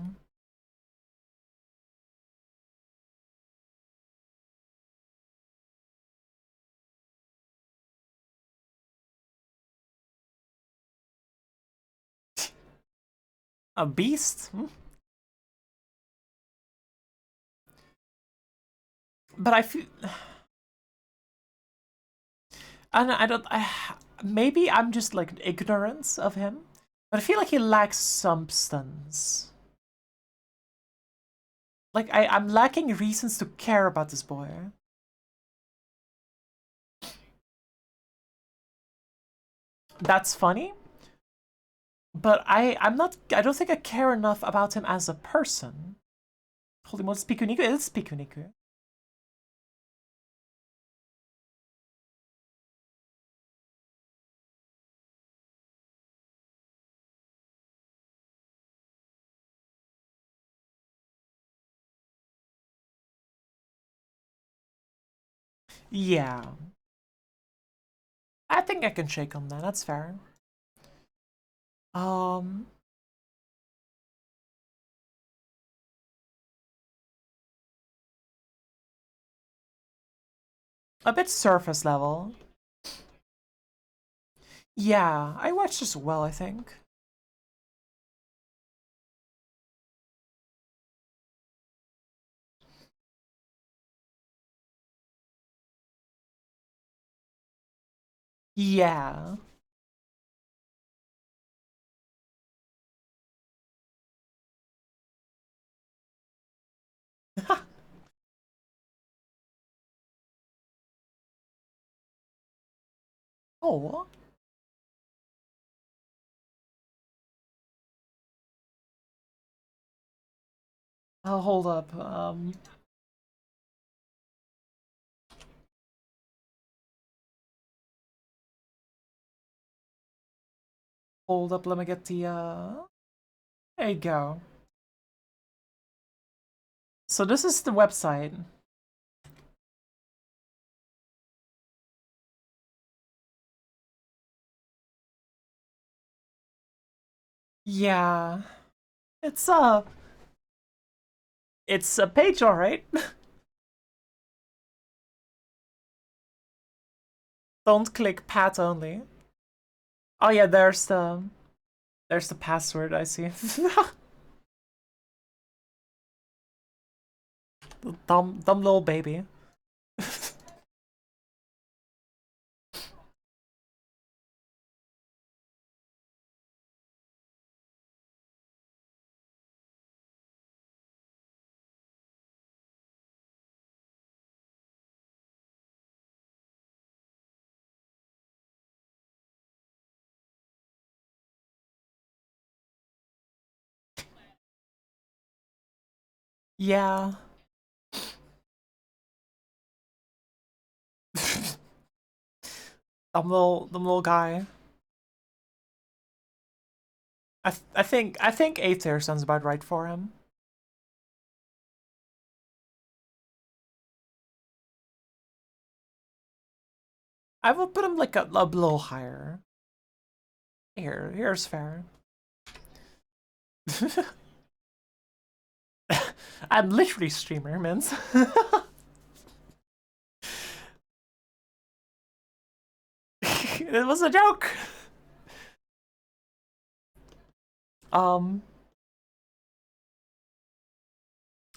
A beast? Hmm. But I feel. And I don't. Maybe I'm just like ignorance of him. But I feel like he lacks substance. Like, I'm lacking reasons to care about this boy. That's funny, but I'm not. I don't think I care enough about him as a person. Holy moly, Pikuniku is Pikuniku. Yeah. I think I can shake on that. That's fair. Um, a bit surface level. Yeah, I watched as well, I think. Yeah. Oh. Hold up. Hold up. Let me get the. There you go. So this is the website. Yeah. It's it's a page, all right. Don't click pat only. Oh yeah, there's the password. I see. Dumb little baby. Yeah. Dumb little guy. I think A tier sounds about right for him. I will put him like a little higher. Here's fair. I'm literally streamer, mins. It was a joke. Um,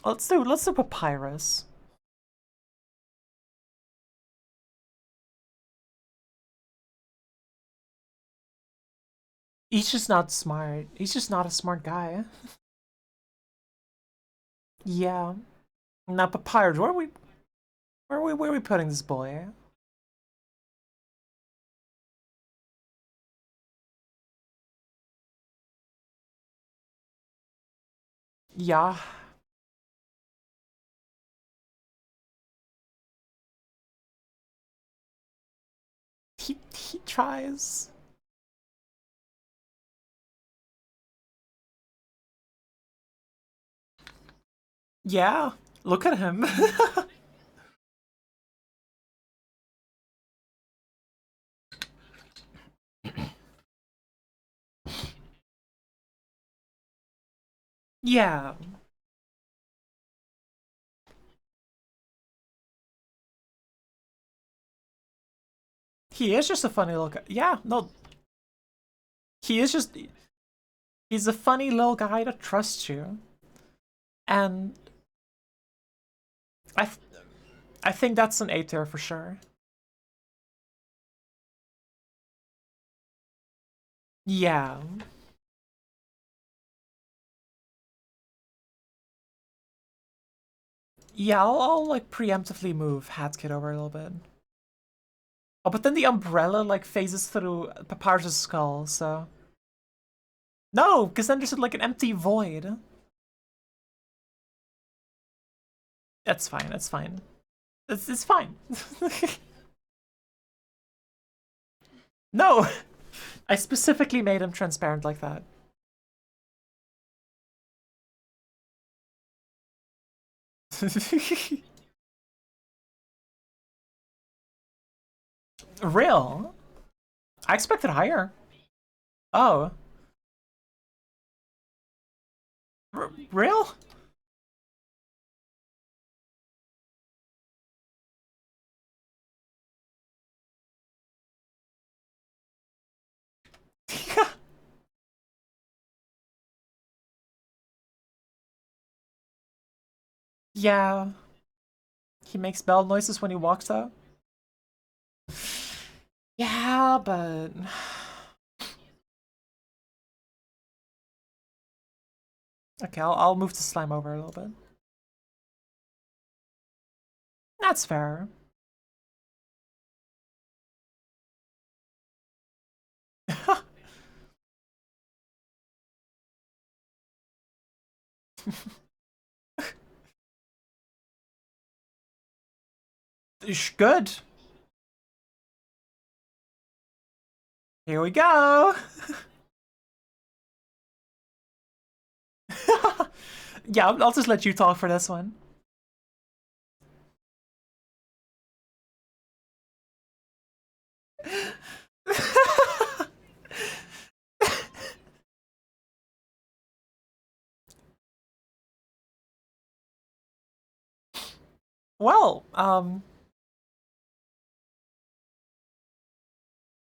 let's do papyrus. He's just not smart. He's just not a smart guy. Yeah. Now papyrus, where are we putting this boy? Yeah. He tries. Yeah. Look at him. Yeah. He is just a funny little guy. Yeah, no, he is just he's a funny little guy that trusts you. And I th I think that's an A tier for sure. Yeah. Yeah, I'll like preemptively move Hat Kid over a little bit. Oh, but then the umbrella like phases through Papyrus' skull, so no, because then there's like an empty void. That's fine. That's fine. It's fine. No, I specifically made him transparent like that. Real? I expected higher. Oh, real? Yeah, he makes bell noises when he walks out. Yeah, but okay, I'll move the slime over a little bit. That's fair. Good. Here we go. Yeah, I'll just let you talk for this one. Well,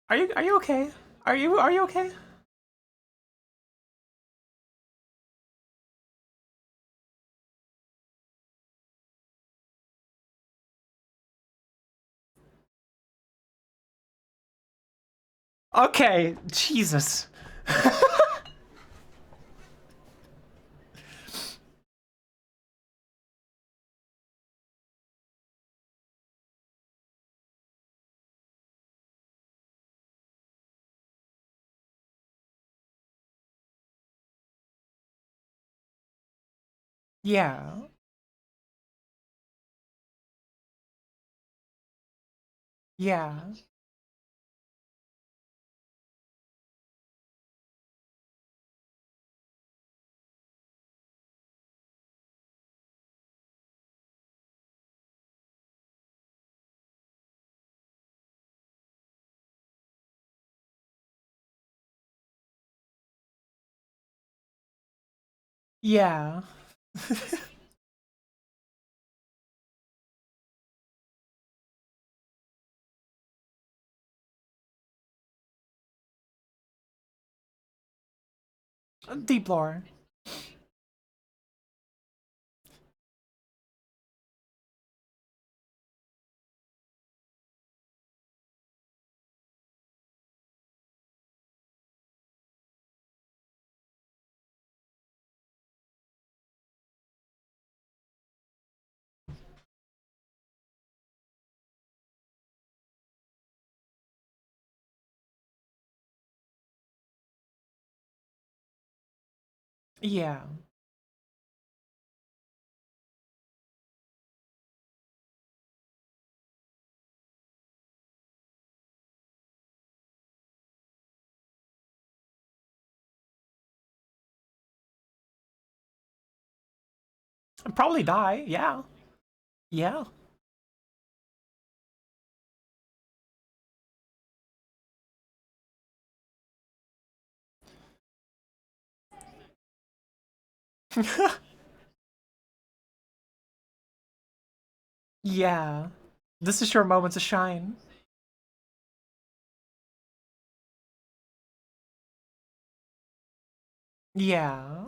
are you okay? Are you okay? Okay, Jesus. Yeah. Yeah. Yeah. Deep lore. Yeah. Probably die. Yeah. Yeah. Yeah. This is your moment to shine. Yeah.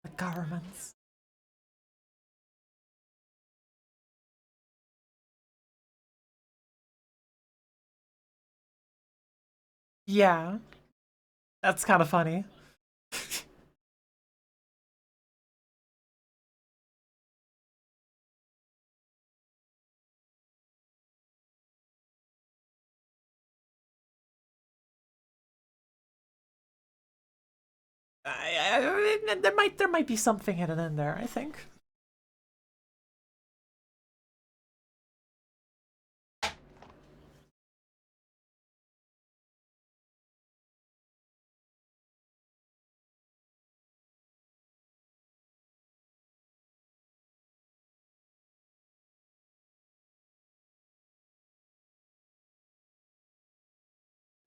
The governments. Yeah. That's kind of funny. There might be something hidden in there, I think.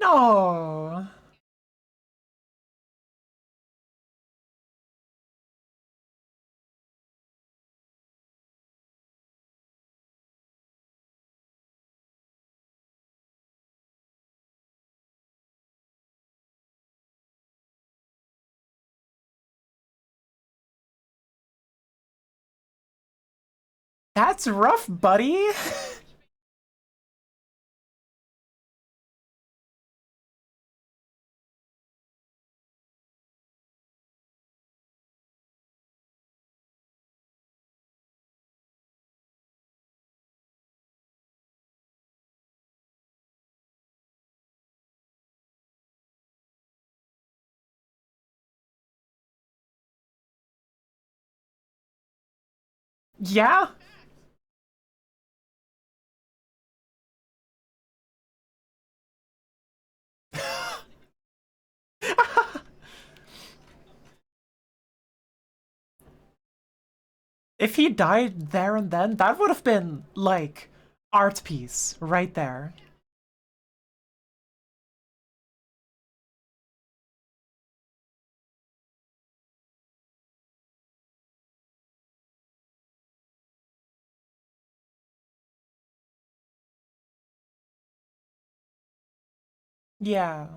No. That's rough, buddy. Yeah. If he died there and then, that would have been like art piece right there. Yeah.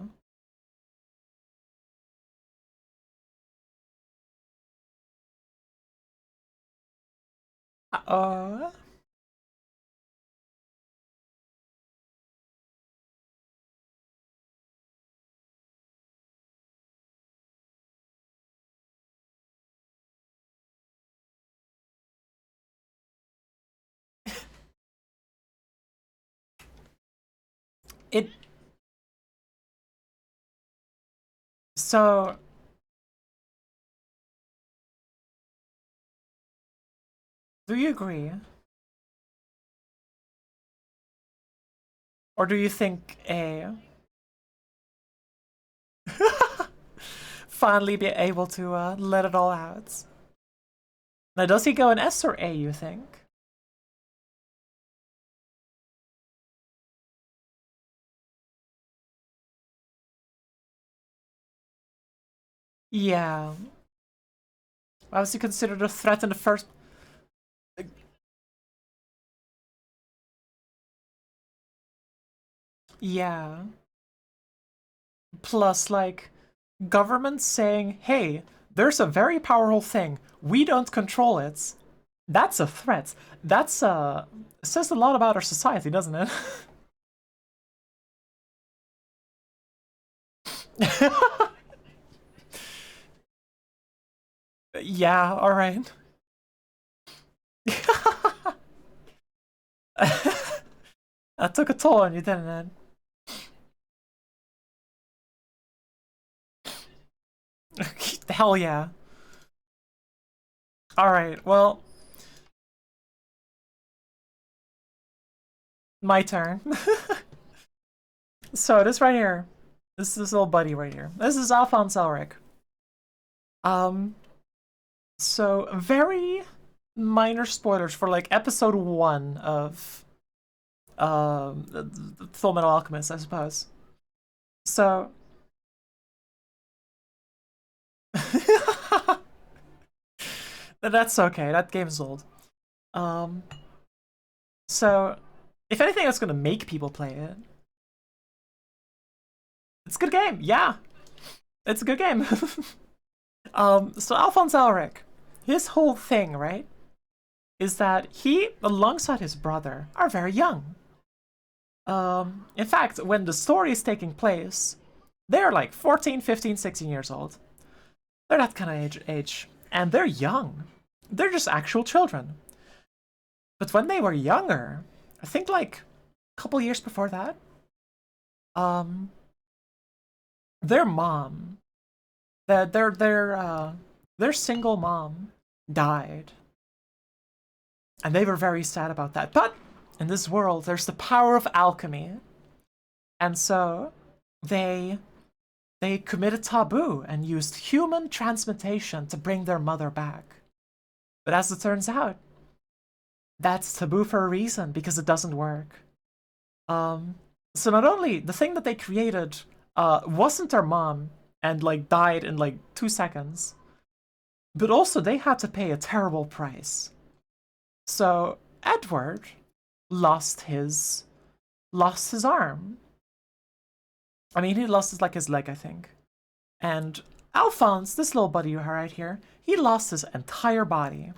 Uh, it so do you agree? Or do you think A finally be able to let it all out? Now does he go in S or A, you think? Yeah. Why was he considered a threat in the first? Yeah. Plus, like, governments saying, hey, there's a very powerful thing. We don't control it. That's a threat. That's says a lot about our society, doesn't it? Yeah, alright. That took a toll on you, didn't it? Hell yeah. Alright, well, my turn. So, this right here. This little buddy right here. This is Alphonse Elric. Um, so very minor spoilers for like episode 1 of the Full Metal Alchemist, I suppose. So that's okay. That game's old. Um, so if anything that's gonna make people play it, it's a good game. Yeah, it's a good game. So Alphonse Elric, his whole thing, right, is that he, alongside his brother, are very young. In fact, when the story is taking place, they're like 14, 15, 16 years old. They're that kind of age. And they're young. They're just actual children. But when they were younger, I think like a couple years before that, um, their mom, their single mom died. And they were very sad about that. But in this world, there's the power of alchemy. And so they they committed taboo and used human transmutation to bring their mother back. But as it turns out, that's taboo for a reason because it doesn't work. Um, so not only the thing that they created wasn't their mom and like died in like 2 seconds, but also they had to pay a terrible price. So Edward lost his lost his arm. I mean, he lost his like his leg, I think. And Alphonse, this little buddy right here, he lost his entire body,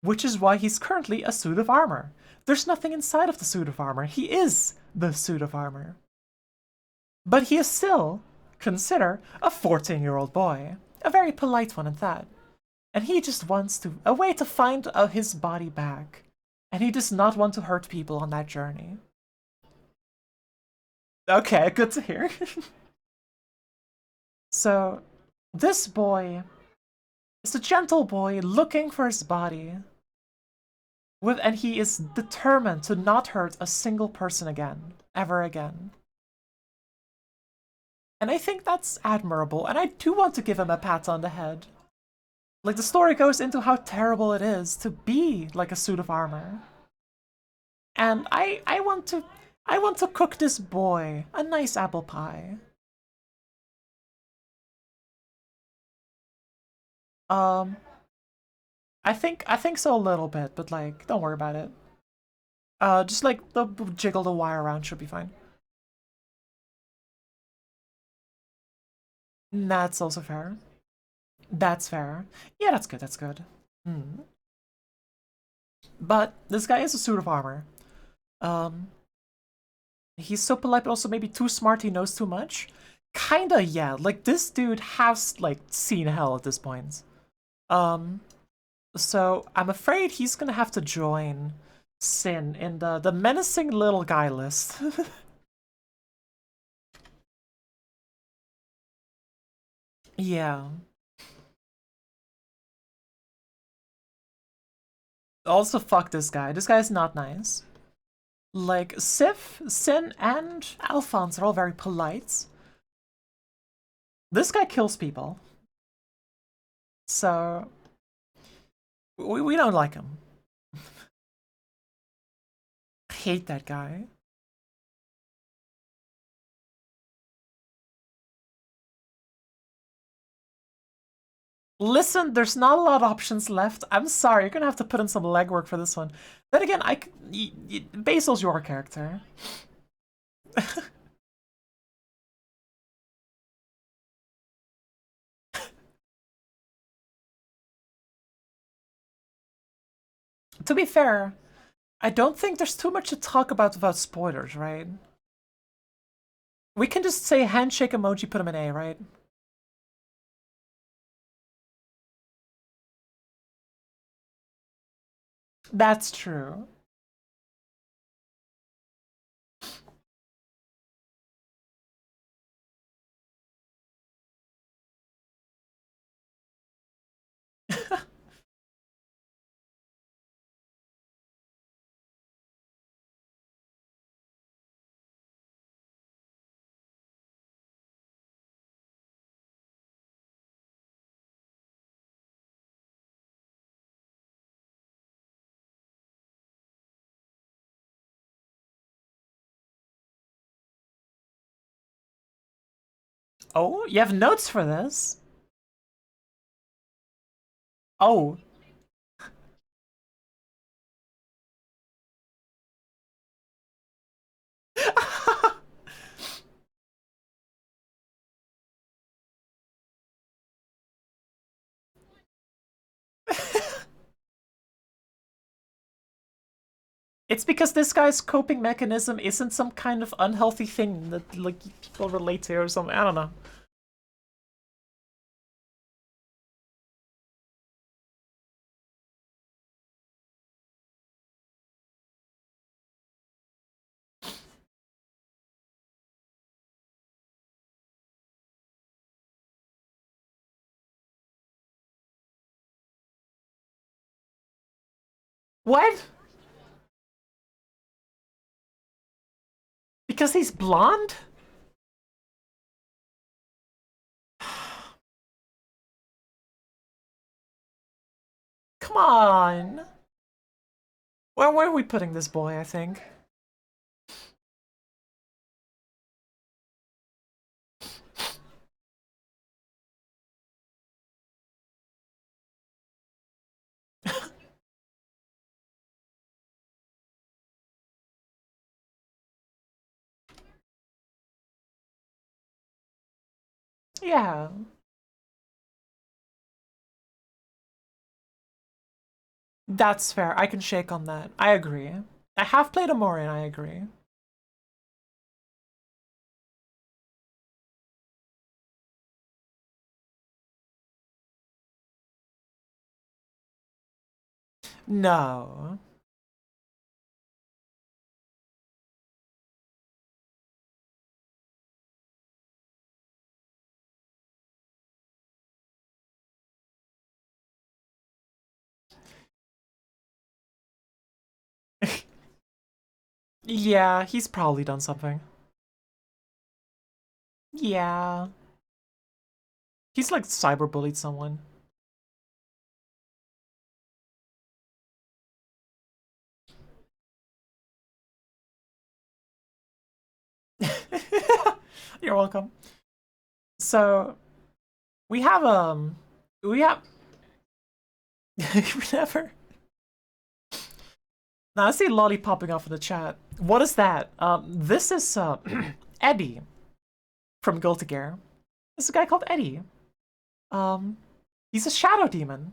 which is why he's currently a suit of armor. There's nothing inside of the suit of armor. He is the suit of armor. But he is still considered a 14-year-old boy, a very polite one at that. And he just wants to a way to find his body back. And he does not want to hurt people on that journey. Okay, good to hear. So, this boy is a gentle boy looking for his body. And he is determined to not hurt a single person again, ever again. And I think that's admirable, and I do want to give him a pat on the head. Like, the story goes into how terrible it is to be like a suit of armor. And I want to cook this boy a nice apple pie. Um, I think so a little bit, but like, don't worry about it. Just like the jiggle the wire around should be fine. That's also fair. That's fair. Yeah, that's good, that's good. Hmm. But this guy is a suit of armor. Um, he's so polite, but also maybe too smart, he knows too much. Kinda, yeah. Like, this dude has, like, seen hell at this point. Um, so I'm afraid he's gonna have to join Sin in the menacing little guy list. Yeah. Also, fuck this guy. This guy's not nice. Like, Sif, Sin, and Alphonse are all very polite. This guy kills people. So, we don't like him. Hate that guy. Listen, there's not a lot of options left. I'm sorry, you're gonna have to put in some legwork for this one. Then again, Basil's your character. To be fair, I don't think there's too much to talk about without spoilers, right? We can just say handshake emoji, put him in A, right? That's true. Oh, you have notes for this? Oh. It's because this guy's coping mechanism isn't some kind of unhealthy thing that, like, people relate to or something. I don't know. What? Because he's blonde? Come on. Where are we putting this boy, I think? Yeah. That's fair. I can shake on that. I agree. I have played Amori and I agree. No. Yeah, he's probably done something. Yeah. He's like cyberbullied someone. You're welcome. So we have we have never. Now I see Lolly popping off in the chat. What is that? This is Eddie from Guilty Gear. This guy called Eddie. Um, he's a shadow demon.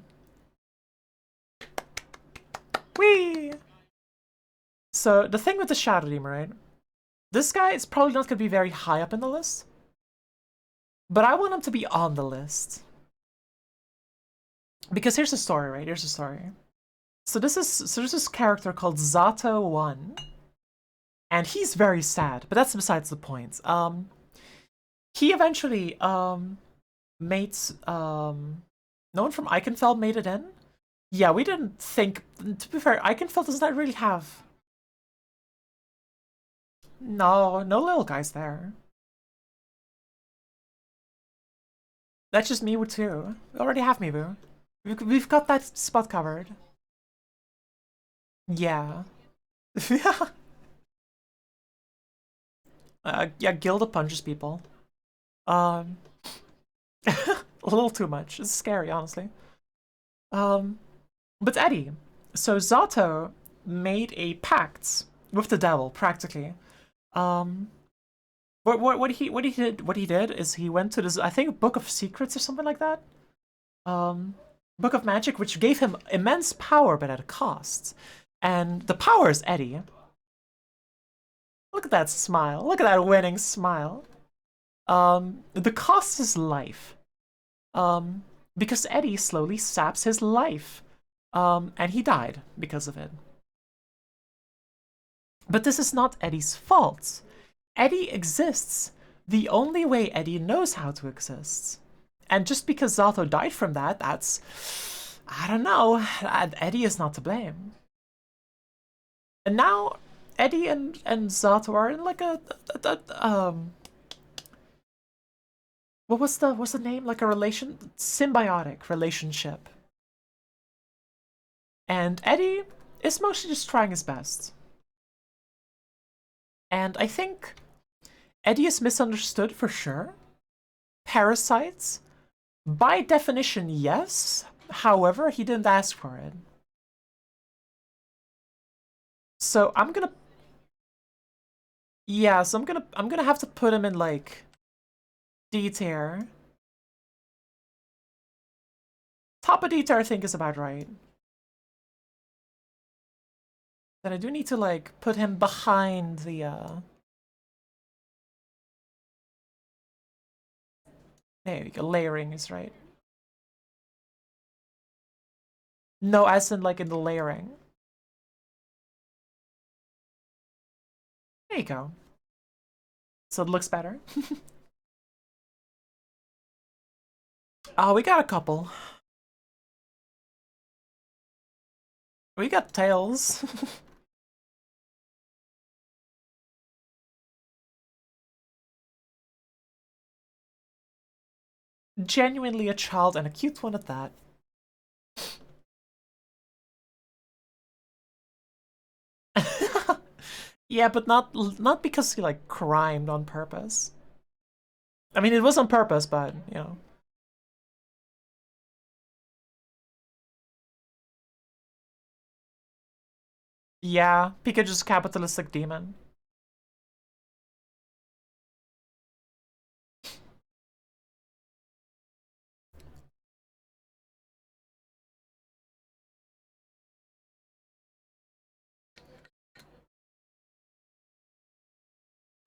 Whee! So the thing with the shadow demon, right? This guy is probably not going to be very high up in the list, but I want him to be on the list. Because here's the story, right? Here's the story. So there's this character called Zato1, and he's very sad, but that's besides the point. He eventually made no one from Eichenfeld made it in. Yeah, we didn't think. To be fair, Eichenfeld does not really have. No little guys there. That's just Miwu too. We already have Miwu. We've got that spot covered. Yeah. Yeah. Yeah, Gilda punches people. Um, a little too much. It's scary, honestly. Um, but Eddie. So Zato made a pact with the devil, practically. Um, what he did is he went to this, I think, Book of Secrets or something like that. Um, Book of Magic, which gave him immense power, but at a cost. And the power is Eddie. Look at that smile. Look at that winning smile. The cost is life. Um, because Eddie slowly saps his life. And he died because of it. But this is not Eddie's fault. Eddie exists the only way Eddie knows how to exist. And just because Zato died from that, that's... I don't know. Eddie is not to blame. And now, Eddie and Zato are in like what's the name? Like a symbiotic relationship. And Eddie is mostly just trying his best. And I think Eddie is misunderstood for sure. Parasites, by definition, yes. However, he didn't ask for it. So I'm gonna, yeah. So I'm gonna have to put him in like D tier. Top of D tier, I think, is about right. Then I do need to like put him behind the. There you go. Layering is right. No, as in like in the layering. There you go. So it looks better. Oh, we got a couple. We got tails. Genuinely a child and a cute one at that. Yeah, but not because he like crimed on purpose. I mean, it was on purpose, but you know. Yeah, Pikachu's capitalistic demon.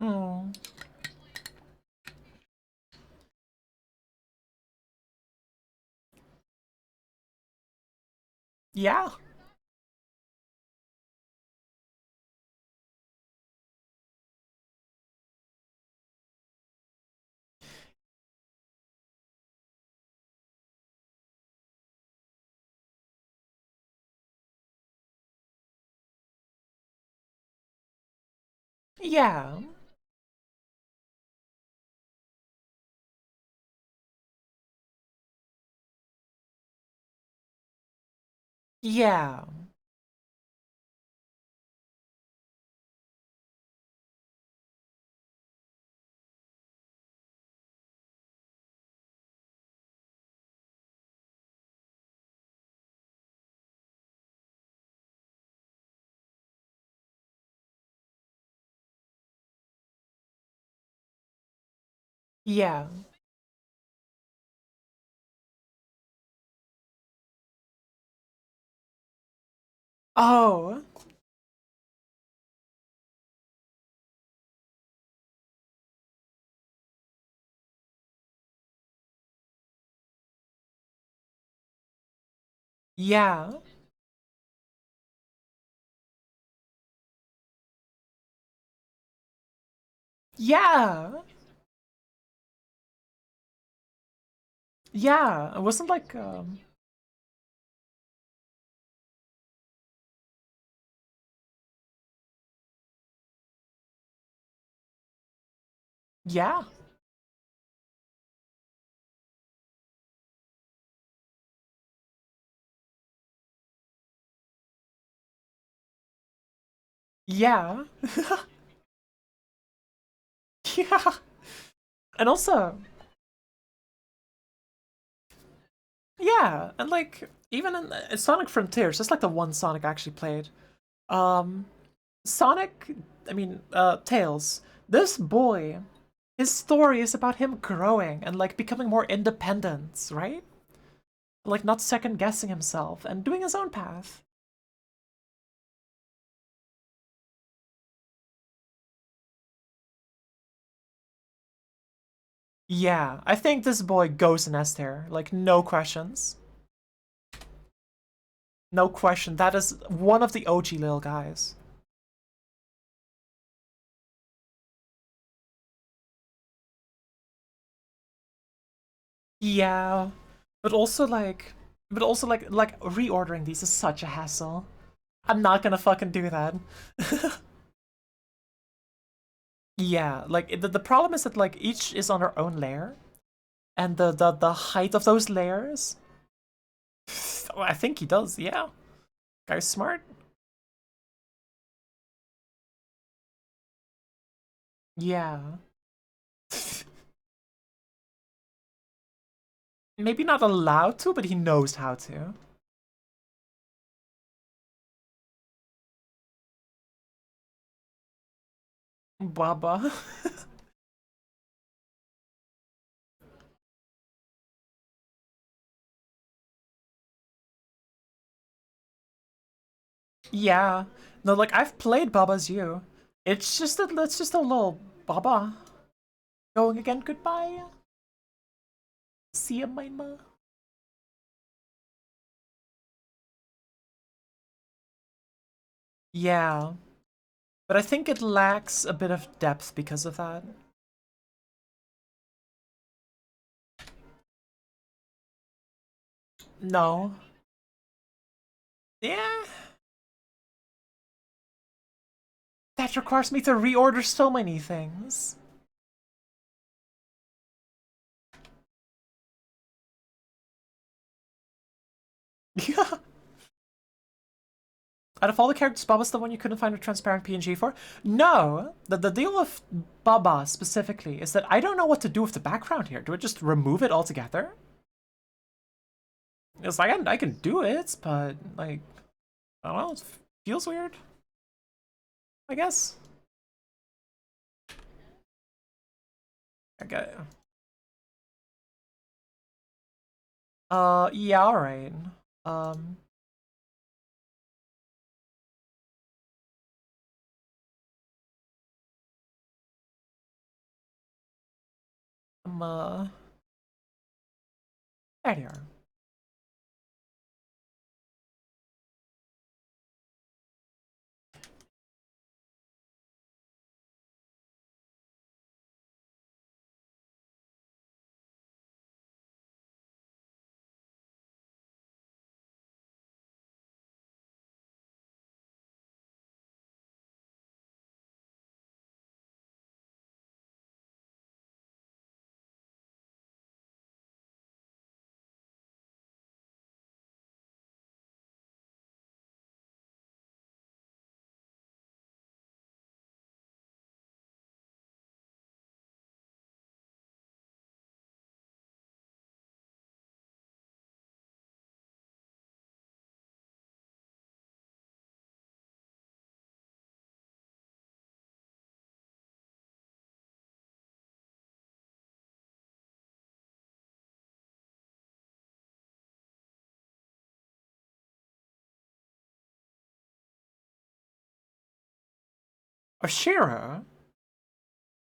Hmm. Yeah. Yeah. Yeah. Yeah. Oh, yeah. Yeah. Yeah. It wasn't like yeah. Yeah. Yeah. And also, yeah, and like even in Sonic Frontiers, that's like the one Sonic I actually played. Um Sonic, I mean, Tails, this boy, his story is about him growing and like becoming more independent, right? Like not second guessing himself and doing his own path. Yeah, I think this boy goes in S tier. Like, no questions. No question. That is one of the OG Lil Guys. Yeah, but also like, but also like reordering these is such a hassle. I'm not gonna fucking do that. Yeah, like the problem is that like each is on their own layer, and the height of those layers. Oh, I think he does. Yeah, guy's smart. Yeah, maybe not allowed to, but he knows how to. Baba. Yeah, no, like I've played Baba's You. It's just a little Baba going again. Goodbye. See ya, Mama. Yeah, but I think it lacks a bit of depth because of that. No. Yeah. That requires me to reorder so many things. Yeah. Out of all the characters, Baba's the one you couldn't find a transparent PNG for? No. The deal with Baba specifically is that I don't know what to do with the background here. Do I just remove it altogether? It's like I can do it, but like I don't know, it feels weird, I guess. I get yeah, alright. Um I'm there you are. A Shira?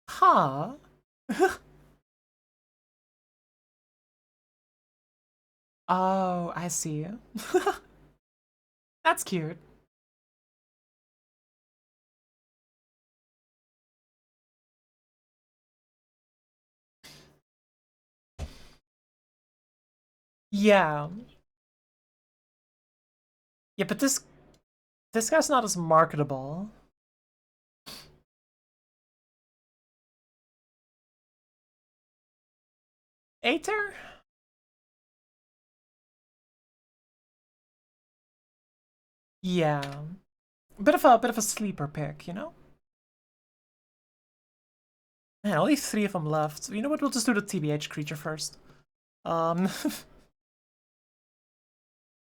Huh? Oh, I see. That's cute. Yeah. Yeah, but this guy's not as marketable. Aether? Yeah. Bit of a sleeper pick, you know? Man, only three of them left. You know what? We'll just do the TBH creature first. Um,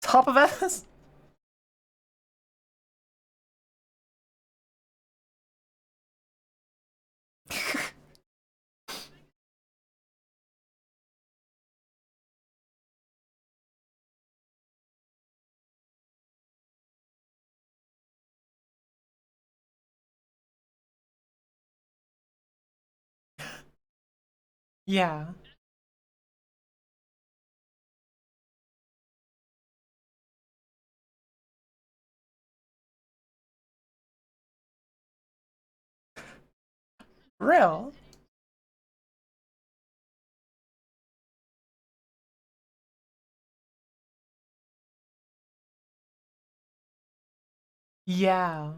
top of S? Yeah. Real? Yeah.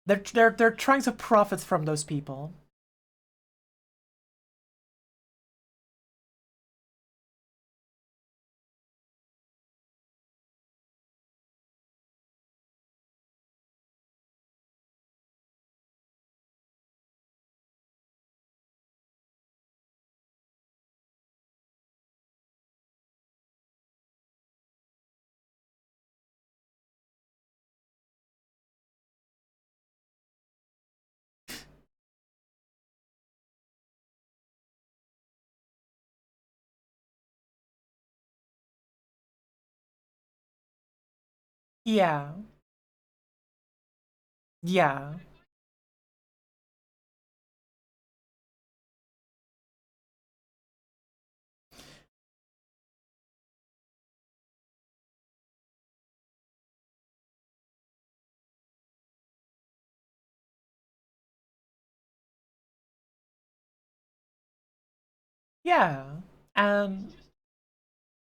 They're trying to profit from those people. Yeah. Yeah. Yeah. And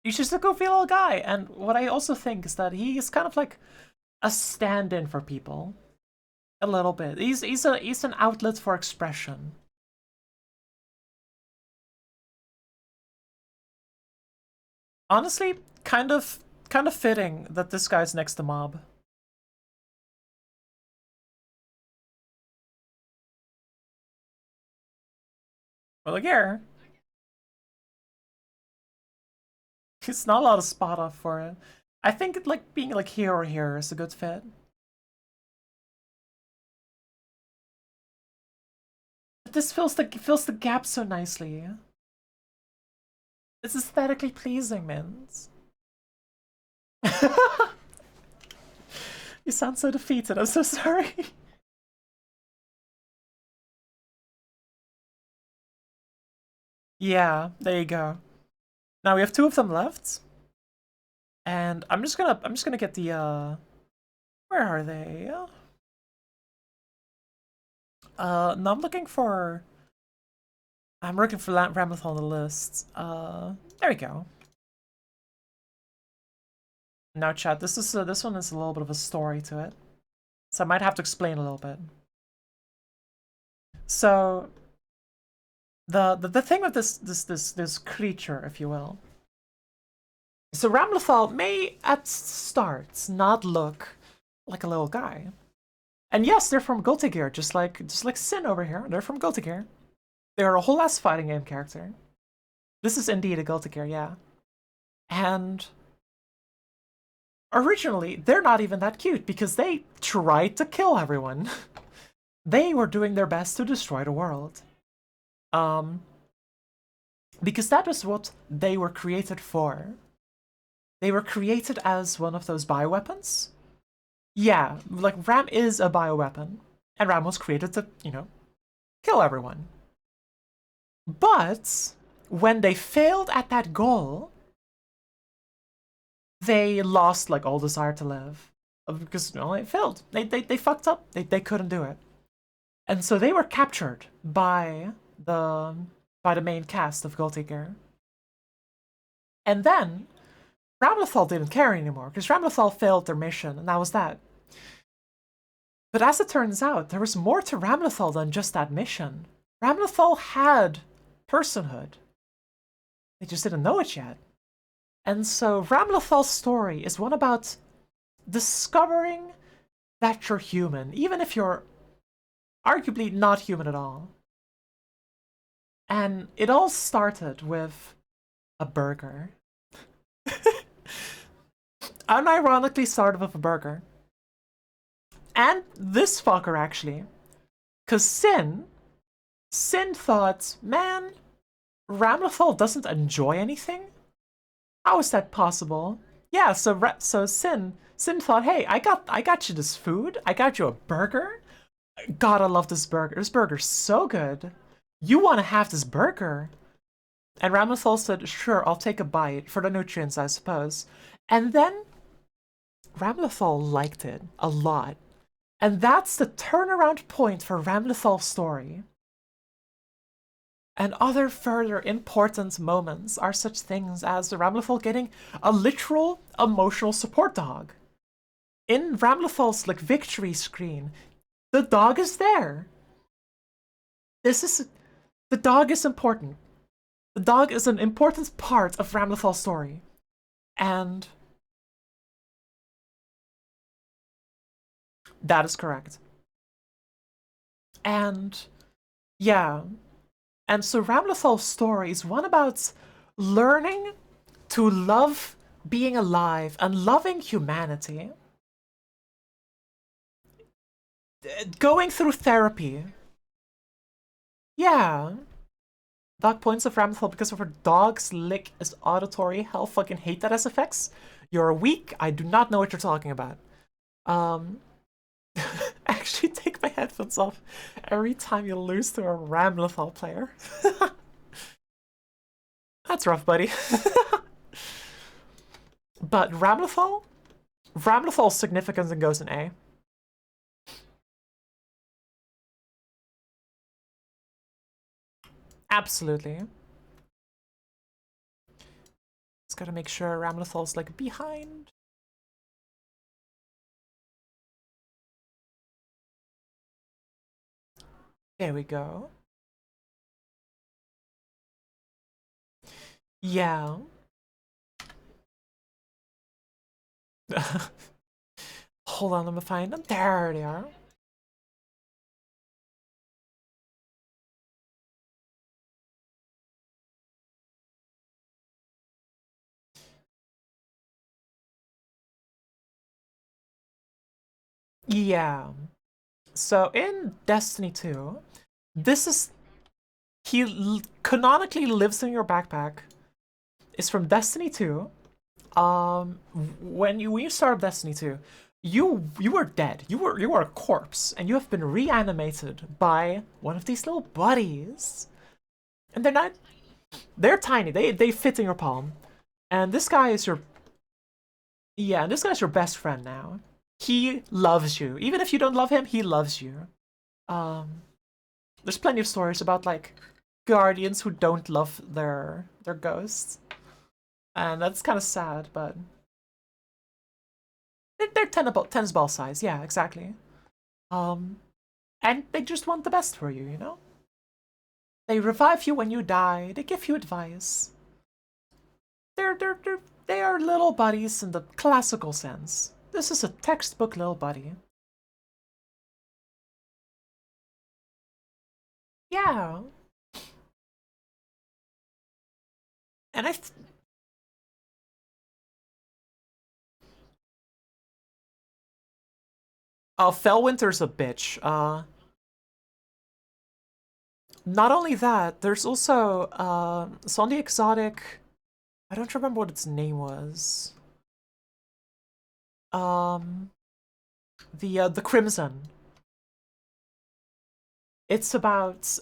he's just a goofy little guy. And what I also think is that he is kind of like a stand-in for people. A little bit. He's an outlet for expression. Honestly, kind of fitting that this guy's next to Mob. Well, like here, it's not a lot of spot off for it. I think like being like here or here is a good fit. But this fills the gap so nicely. It's aesthetically pleasing, man. You sound so defeated. I'm so sorry. Yeah, there you go. Now we have two of them left, and I'm just gonna get the where are they? No, I'm looking for Rambleth on the list. There we go. Now, chat. This one is a little bit of a story to it, so I might have to explain a little bit. So the thing with this creature, if you will. So Ramlethal may at start not look like a little guy. And yes, they're from Guilty Gear, just like Sin over here. They're from Guilty Gear. They're a whole ass fighting game character. This is indeed a Guilty Gear, yeah. And originally, they're not even that cute because they tried to kill everyone. They were doing their best to destroy the world. Um, because that is what they were created for. They were created as one of those bioweapons. Yeah, like Ram is a bioweapon, and Ram was created to, kill everyone. But when they failed at that goal, they lost like all desire to live because they failed. They fucked up. They couldn't do it, and so they were captured the by the main cast of Guilty Gear. And then Ramlethal didn't care anymore because Ramlethal failed their mission, and that was that. But as it turns out, there was more to Ramlethal than just that mission. Ramlethal had personhood. They just didn't know it yet. And so Ramlethal's story is one about discovering that you're human, even if you're arguably not human at all. And it all started with a burger. Unironically started with a burger. And this fucker, actually. Because Sin thought, man, Ramlethal doesn't enjoy anything? How is that possible? Yeah, so Sin thought, hey, I got you this food. I got you a burger. God, I love this burger. This burger's so good. You want to have this burger? And Ramlethal said, sure, I'll take a bite for the nutrients, I suppose. And then Ramlethal liked it a lot. And that's the turnaround point for Ramlethal's story. And other further important moments are such things as the Ramlethal getting a literal emotional support dog. In Ramlethal's like victory screen, the dog is there. The dog is important. The dog is an important part of Ramlethal's story. And that is correct. And yeah. And so Ramlethal's story is one about learning to love being alive and loving humanity. Going through therapy. Yeah. Dog points of Ramlethal because of her dog's lick is auditory. Hell fucking hate that as effects. You're weak. I do not know what you're talking about. Um, actually take my headphones off every time you lose to a Ramlethal player. That's rough, buddy. But Ramlethal's significance goes in A. Absolutely. Just gotta make sure Ramlethal's like behind. There we go. Yeah. Hold on, let me find them. There they are. Yeah. So in Destiny 2, this is canonically lives in your backpack. It's from Destiny 2. When you start Destiny 2, you were dead. You were a corpse, and you have been reanimated by one of these little buddies. And they're tiny. They fit in your palm. And this guy is your yeah, and this guy's your best friend now. He loves you. Even if you don't love him, he loves you. Um there's plenty of stories about like guardians who don't love their ghosts. And that's kind of sad, but they're tennis ball size. Yeah, exactly. Um, and they just want the best for you, you know? They revive you when you die. They give you advice. They are little buddies in the classical sense. This is a textbook little buddy. Yeah. And Fellwinter's a bitch. Not only that, there's also so on the exotic. I don't remember what its name was. Um, the Crimson. It's about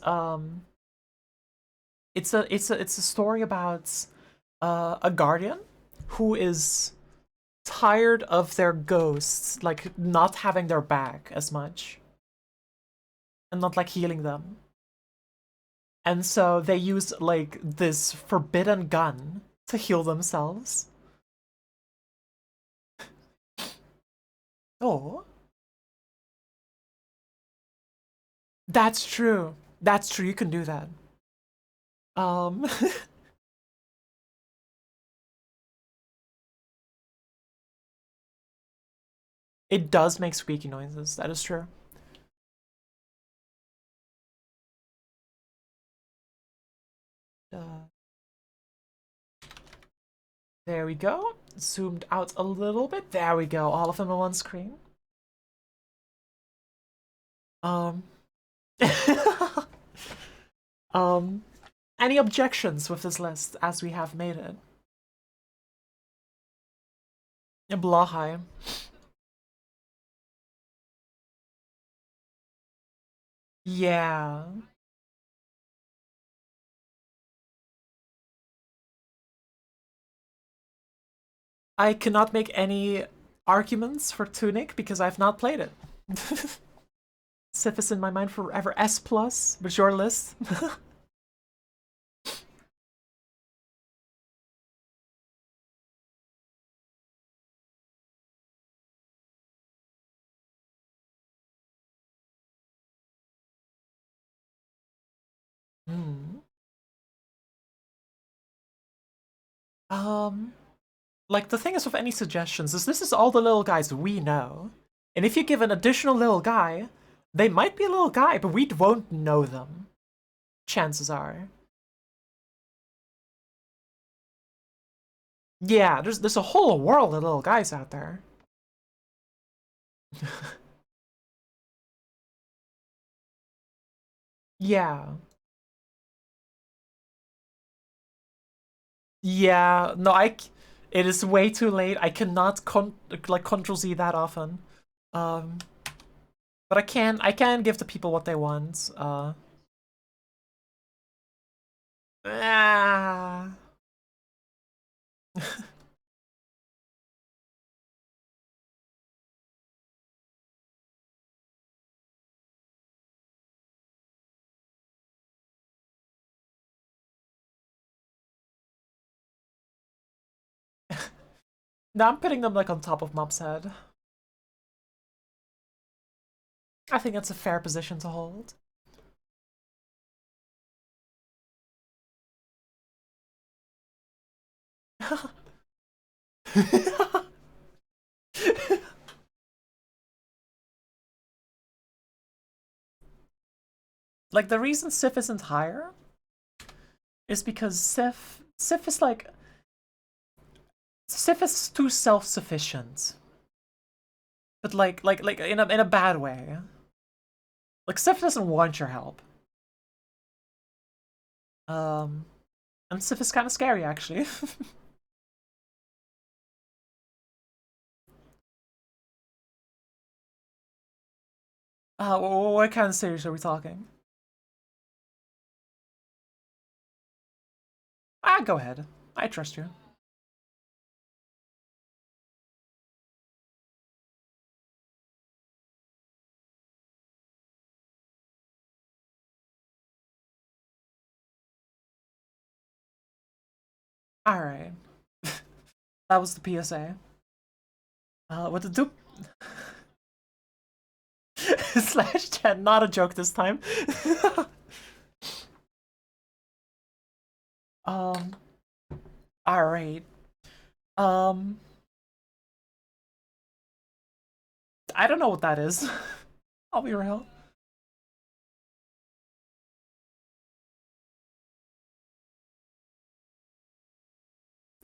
it's a story about a guardian who is tired of their ghosts like not having their back as much and not like healing them. And so they use like this forbidden gun to heal themselves. Oh, that's true. That's true. You can do that. Um, it does make squeaky noises. That is true. Uh, there we go. Zoomed out a little bit. There we go. All of them on one screen. Um, um, any objections with this list as we have made it? Blahai. Yeah. I cannot make any arguments for Tunic because I've not played it. Sif is in my mind forever. S plus, but your list. Hmm. Um, like the thing is with any suggestions is this is all the little guys we know, and if you give an additional little guy, they might be a little guy, but we won't know them. Chances are. Yeah, there's a whole world of little guys out there. Yeah. Yeah, no, it is way too late. I cannot like Control Z that often. Um, but I can give the people what they want. Ah. Now I'm putting them like on top of Mop's head. I think that's a fair position to hold. Like the reason Sif isn't higher is because Sif is like Sif is too self-sufficient. But like in a bad way. Like Sif doesn't want your help. Um and Sif is kind of scary actually. What kind of series are we talking? Ah, go ahead. I trust you. All right. That was the PSA. What the dupe slash chat? Not a joke this time. um. All right. Um. I don't know what that is. I'll be real.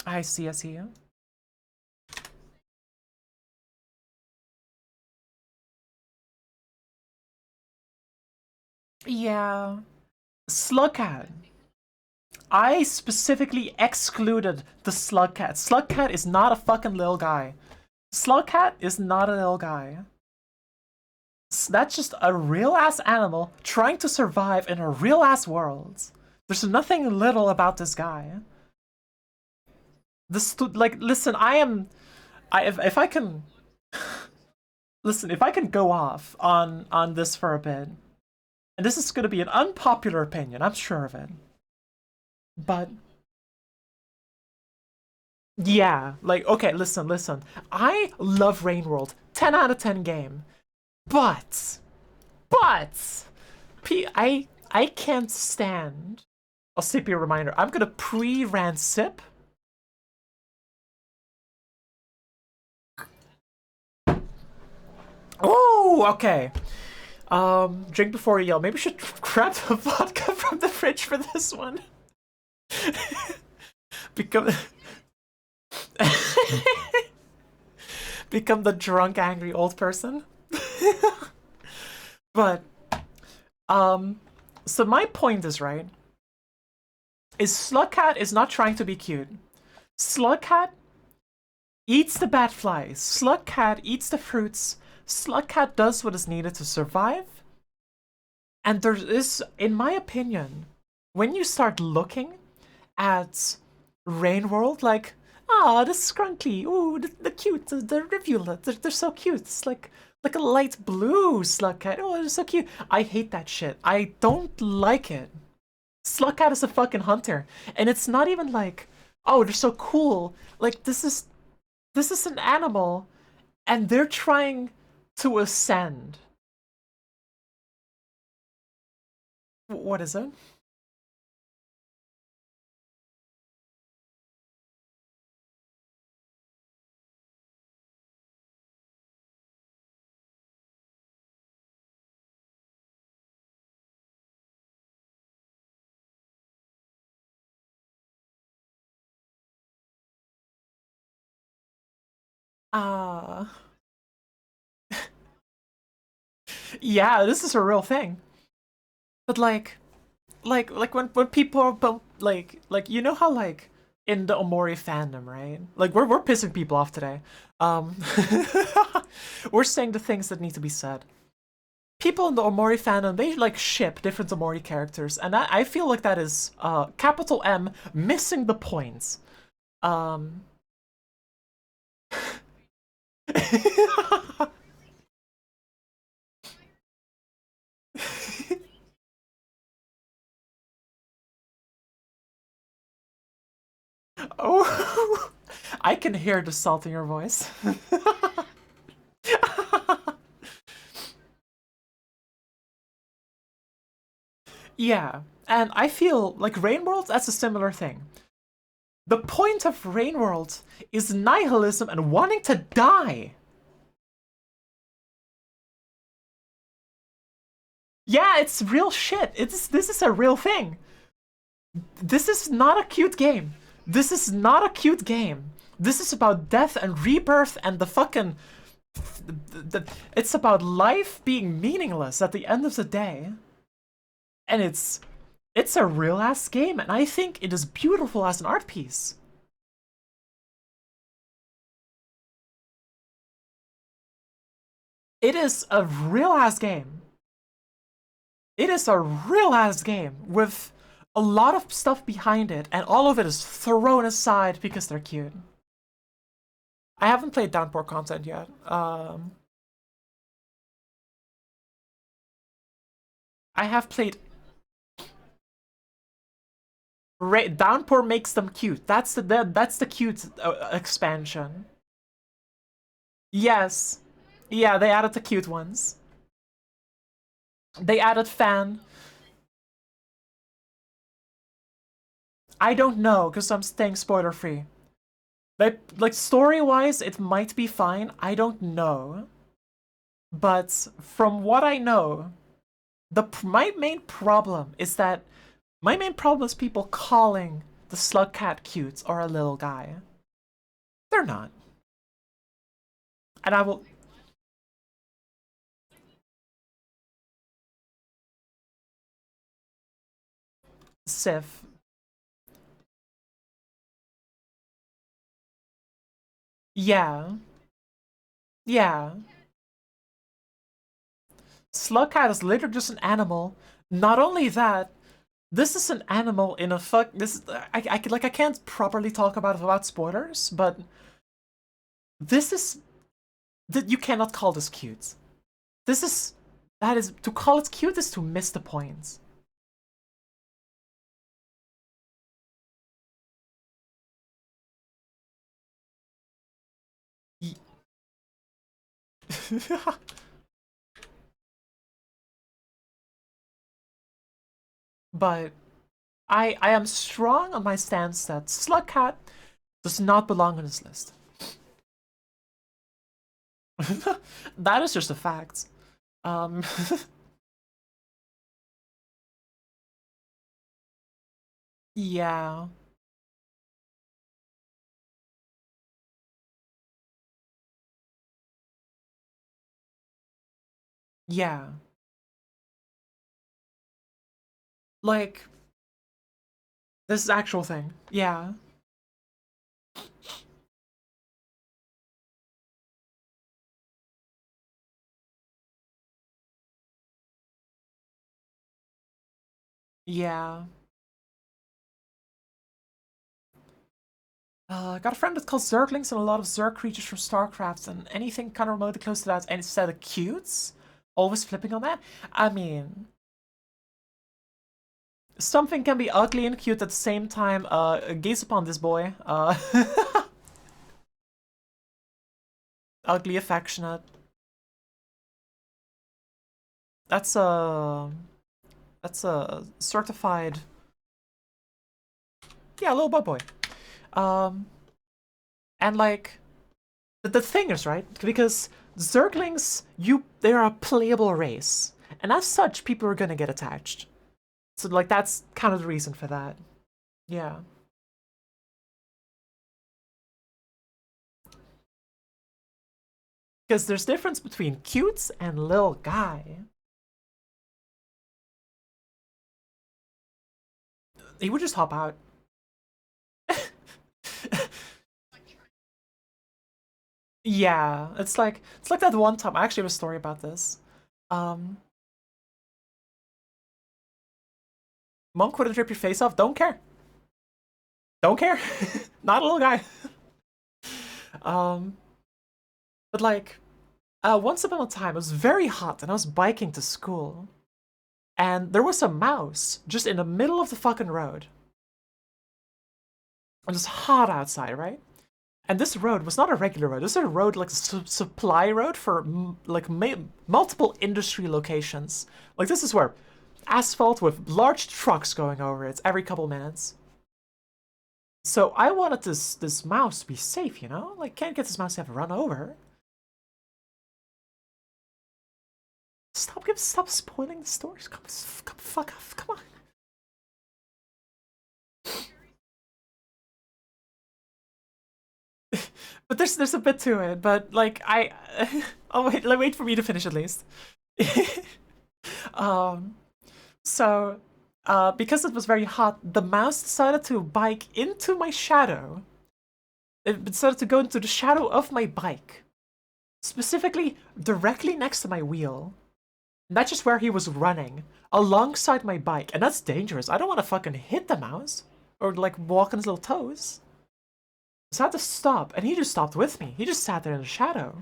I see. I see you. Yeah. Slugcat. I specifically excluded the Slugcat. Slugcat is not a fucking little guy. Slugcat is not a little guy. That's just a real ass animal trying to survive in a real ass world. There's nothing little about this guy. This like listen, I am I if I can listen, if I can go off on this for a bit, and this is going to be an unpopular opinion, I'm sure of it. But yeah, like okay, listen. I love Rain World. 10 out of 10 game. But I can't stand. I'll sip you a reminder. I'm gonna pre-ran sip. Oh, okay. Drink before you yell. Maybe we should grab the vodka from the fridge for this one. Become become the drunk, angry old person. But so my point is right. Is Slugcat is not trying to be cute. Slugcat eats the bad flies. Slugcat eats the fruits. Slugcat does what is needed to survive. And there is, in my opinion, when you start looking at Rain World, like, ah, the Scrunkly, ooh, the cute, the Rivulet, they're so cute. It's like a light blue Slugcat. Oh, they're so cute. I hate that shit. I don't like it. Slugcat is a fucking hunter, and it's not even like, oh, they're so cool. Like this is an animal, and they're trying to ascend. What is it? Uh yeah, this is a real thing. But like when people are like you know how like in the Omori fandom, right? Like we're pissing people off today. Um we're saying the things that need to be said. People in the Omori fandom, they like ship different Omori characters, and I feel like that is capital M missing the points. Um Oh, I can hear the salt in your voice. Yeah, and I feel like Rain World, that's a similar thing. The point of Rain World is nihilism and wanting to die. Yeah, it's real shit. This is a real thing. This is not a cute game. This is not a cute game. This is about death and rebirth and the fucking it's about life being meaningless at the end of the day. And it's a real ass game, and I think it is beautiful as an art piece. It is a real ass game. It is a real ass game with a lot of stuff behind it, and all of it is thrown aside because they're cute. I haven't played Downpour content yet. I have played Downpour makes them cute. That's the cute expansion. Yes, yeah, they added the cute ones. They added fan. I don't know because I'm staying spoiler free. Like story wise, it might be fine. I don't know, but from what I know, my main problem is that my main problem is people calling the slug cat cute or a little guy. They're not, and I will. Sif. Yeah. Yeah. Slugcat is literally just an animal. Not only that, this is an animal in a fuck. This I can't properly talk about it without spoilers, but this is that you cannot call this cute. This is that is to call it cute is to miss the point. But I am strong on my stance that Slugcat does not belong on this list. That is just a fact. Um, yeah, yeah. Like this is actual thing. Yeah, yeah. Got a friend that calls Zerglings and a lot of Zerg creatures from StarCraft and anything kind of remotely close to that. And instead of cutes, always flipping on that. I mean, something can be ugly and cute at the same time. Gaze upon this boy. Ugly, affectionate. That's a certified, yeah, little butt boy. Um, and like the thing is right because Zerglings, they are a playable race, and as such, people are gonna get attached. So like that's kind of the reason for that. Yeah, because there's difference between cutes and Lil Guy. He would just hop out. Yeah, it's like that one time. I actually have a story about this. Um, Monk wouldn't rip your face off. Don't care. Don't care. Not a little guy. Um, but like, once upon a time, it was very hot, and I was biking to school, and there was a mouse just in the middle of the fucking road. It was hot outside, right? And this road was not a regular road. This is a road like a supply road for like multiple industry locations. Like this is where asphalt with large trucks going over it every couple minutes. So I wanted this mouse to be safe, you know? Like can't get this mouse to have run over. Stop spoiling the stories. Come fuck off. Come on. But there's a bit to it. But like oh wait, wait for me to finish at least. um, so because it was very hot, the mouse decided to bike into my shadow. It decided to go into the shadow of my bike, specifically directly next to my wheel. And that's just where he was running alongside my bike, and that's dangerous. I don't want to fucking hit the mouse or like walk on his little toes. So I had to stop, and he just stopped with me. He just sat there in the shadow.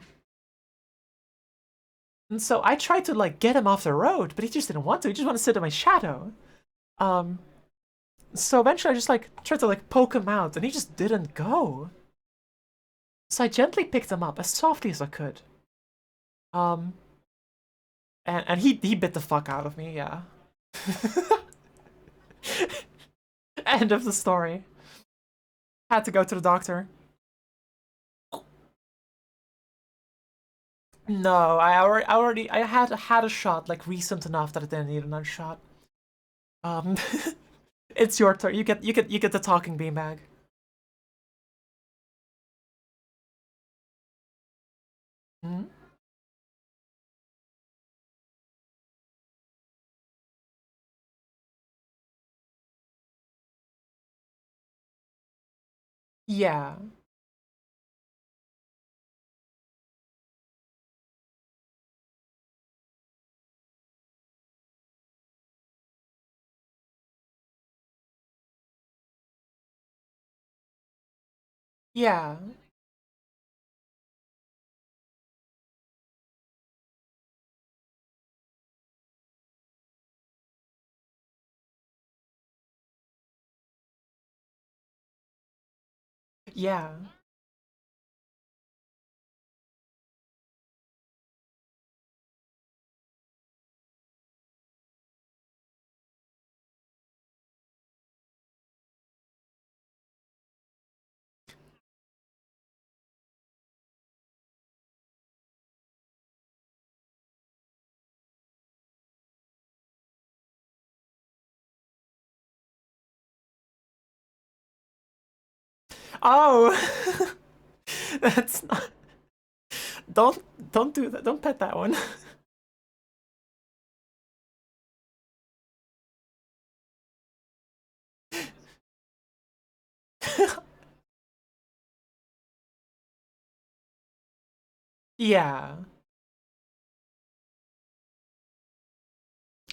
And so I tried to like get him off the road, but he just didn't want to. He just wanted to sit in my shadow. Um, so eventually I just like tried to like poke him out, and he just didn't go. So I gently picked him up as softly as I could. Um, and he bit the fuck out of me. Yeah. End of the story. Had to go to the doctor. No, I had a shot like recent enough that I didn't need another shot. Um, it's your turn. You get the talking beanbag. Hmm? Yeah. Yeah. Yeah. Oh, that's not. Don't do that. Don't pet that one. Yeah,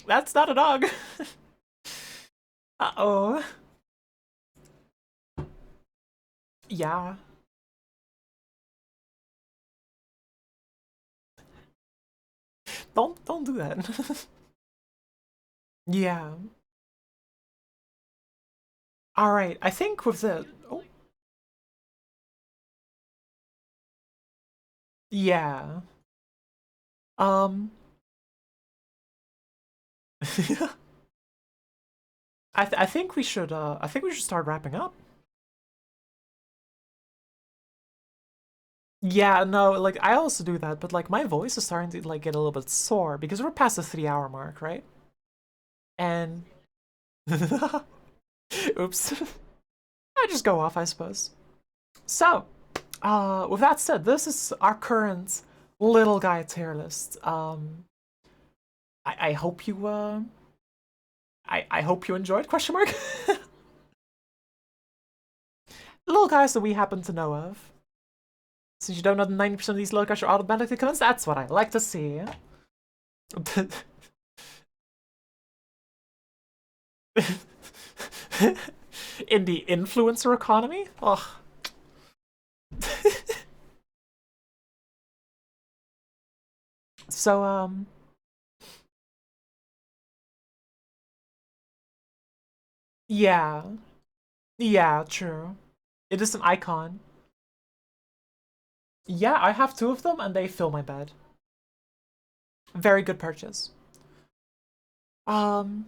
that's not a dog. Uh-oh. Yeah. Don't do that. Yeah. All right. I think with the oh yeah. Um. I think we should I think we should start wrapping up. Yeah, no, like I also do that, but like my voice is starting to like get a little bit sore because we're past the 3 hour mark, right? And oops. I just go off, I suppose. So, with that said, this is our current little guy tier list. I hope you I hope you enjoyed question mark. Little guys that we happen to know of. Since you don't know that 90% of these little guys are automatically comments, that's what I like to see. In the influencer economy? Ugh. So, yeah. Yeah, true. It is an icon. Yeah, I have two of them and they fill my bed. Very good purchase. Um,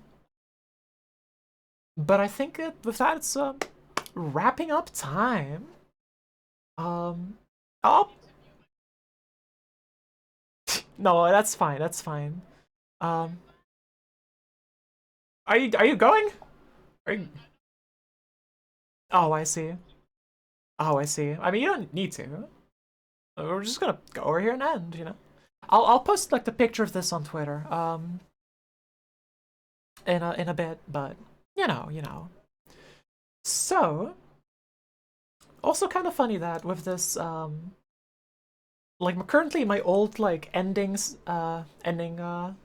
but I think with that, it's wrapping up time. Um, oh, no, that's fine. That's fine. Um, are you going? Are you... Oh, I see. Oh, I see. I mean, you don't need to. We're just gonna go over here and end, you know. I'll post like the picture of this on Twitter. In a bit, but you know. So, also kind of funny that with this like currently my old like ending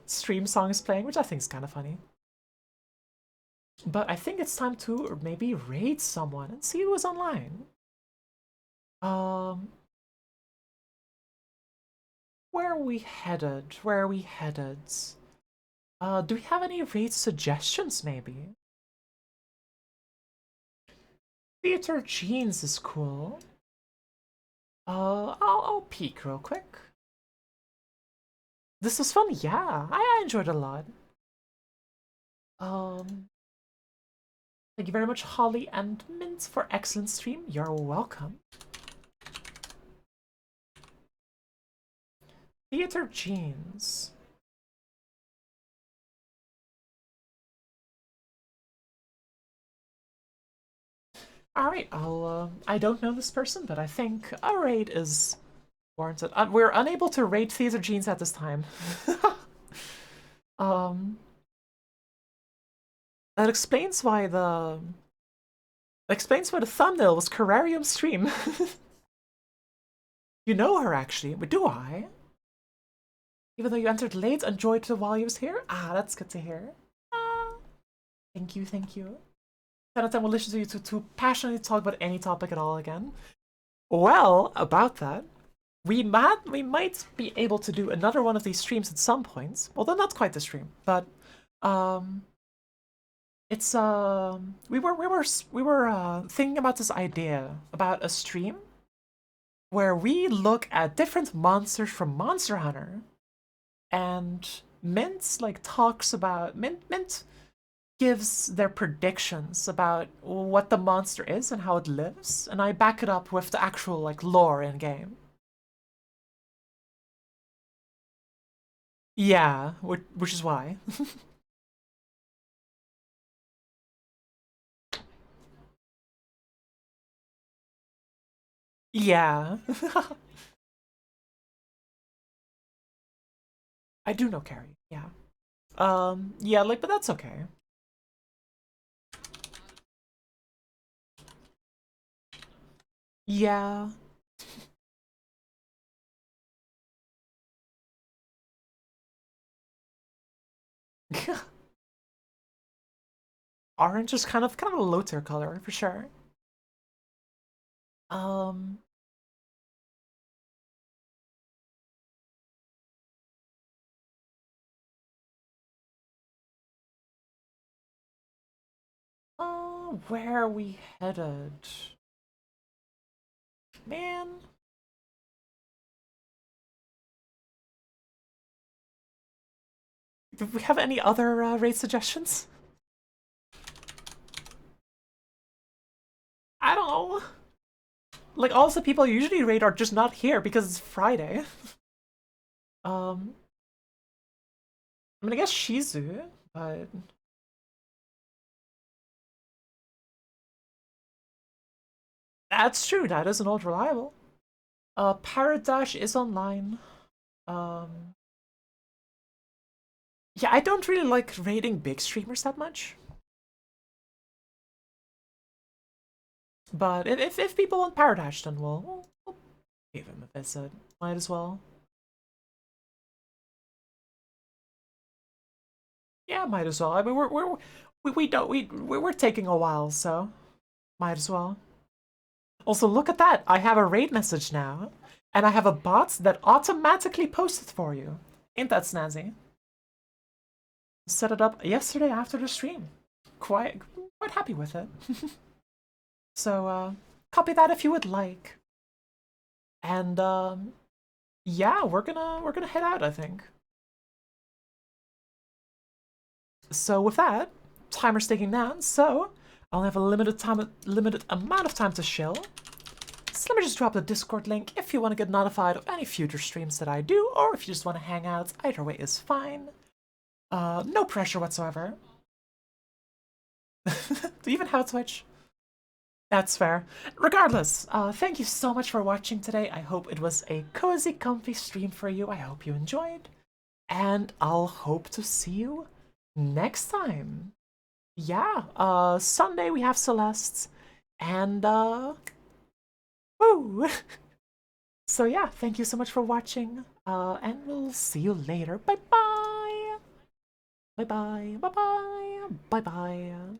stream song is playing, which I think is kind of funny. But I think it's time to maybe raid someone and see who's online. Um, where are we headed? Where are we headed? Do we have any raid suggestions maybe? Theater Jeans is cool. I'll peek real quick. This was fun, yeah. I enjoyed it a lot. Um, Thank you very much, Holly and Mint, for excellent stream. You're welcome. Theater Jeans. All right, I don't know this person, but I think a raid is warranted. We're unable to raid Theater Jeans at this time. um, that explains why Explains why the thumbnail was Carrarium stream. You know her, actually, but do I? Even though you entered late, enjoyed it while you was here? Ah, that's good to hear. Ah, thank you, thank you. 10 out of 10 will listen to you to passionately talk about any topic at all again. Well, about that, we might be able to do another one of these streams at some point. Although not quite the stream, but um, it's we were thinking about this idea about a stream where we look at different monsters from Monster Hunter, and Mint like talks about Mint gives their predictions about what the monster is and how it lives, and I back it up with the actual like lore in game. Yeah, which is why. Yeah. I do know Carrie. Yeah. Yeah, like, but that's okay. Yeah. Orange is kind of a low tier color for sure. Um, where are we headed? Man. Do we have any other raid suggestions? I don't know. Like, all the people I usually raid are just not here because it's Friday. um, I mean, I guess Shizu, but that's true. That is an old reliable. Paradash is online. Um, yeah, I don't really like raiding big streamers that much. But if people want Paradash, then we'll give him a visit. Might as well. Yeah, might as well. I mean, we don't we're taking a while, so might as well. Also, look at that! I have a raid message now, and I have a bot that automatically posted for you. Ain't that snazzy? Set it up yesterday after the stream. Quite happy with it. So copy that if you would like. And yeah, we're gonna head out, I think. So with that, timer's ticking down. So I'll have a limited amount of time to chill. So let me just drop the Discord link if you want to get notified of any future streams that I do, or if you just want to hang out. Either way is fine. No pressure whatsoever. Do you even have a Twitch? That's fair. Regardless, thank you so much for watching today. I hope it was a cozy, comfy stream for you. I hope you enjoyed. And I'll hope to see you next time. Yeah, Sunday we have Celeste's. And, woo! So yeah, thank you so much for watching. And we'll see you later. Bye-bye! Bye-bye, bye-bye, bye-bye.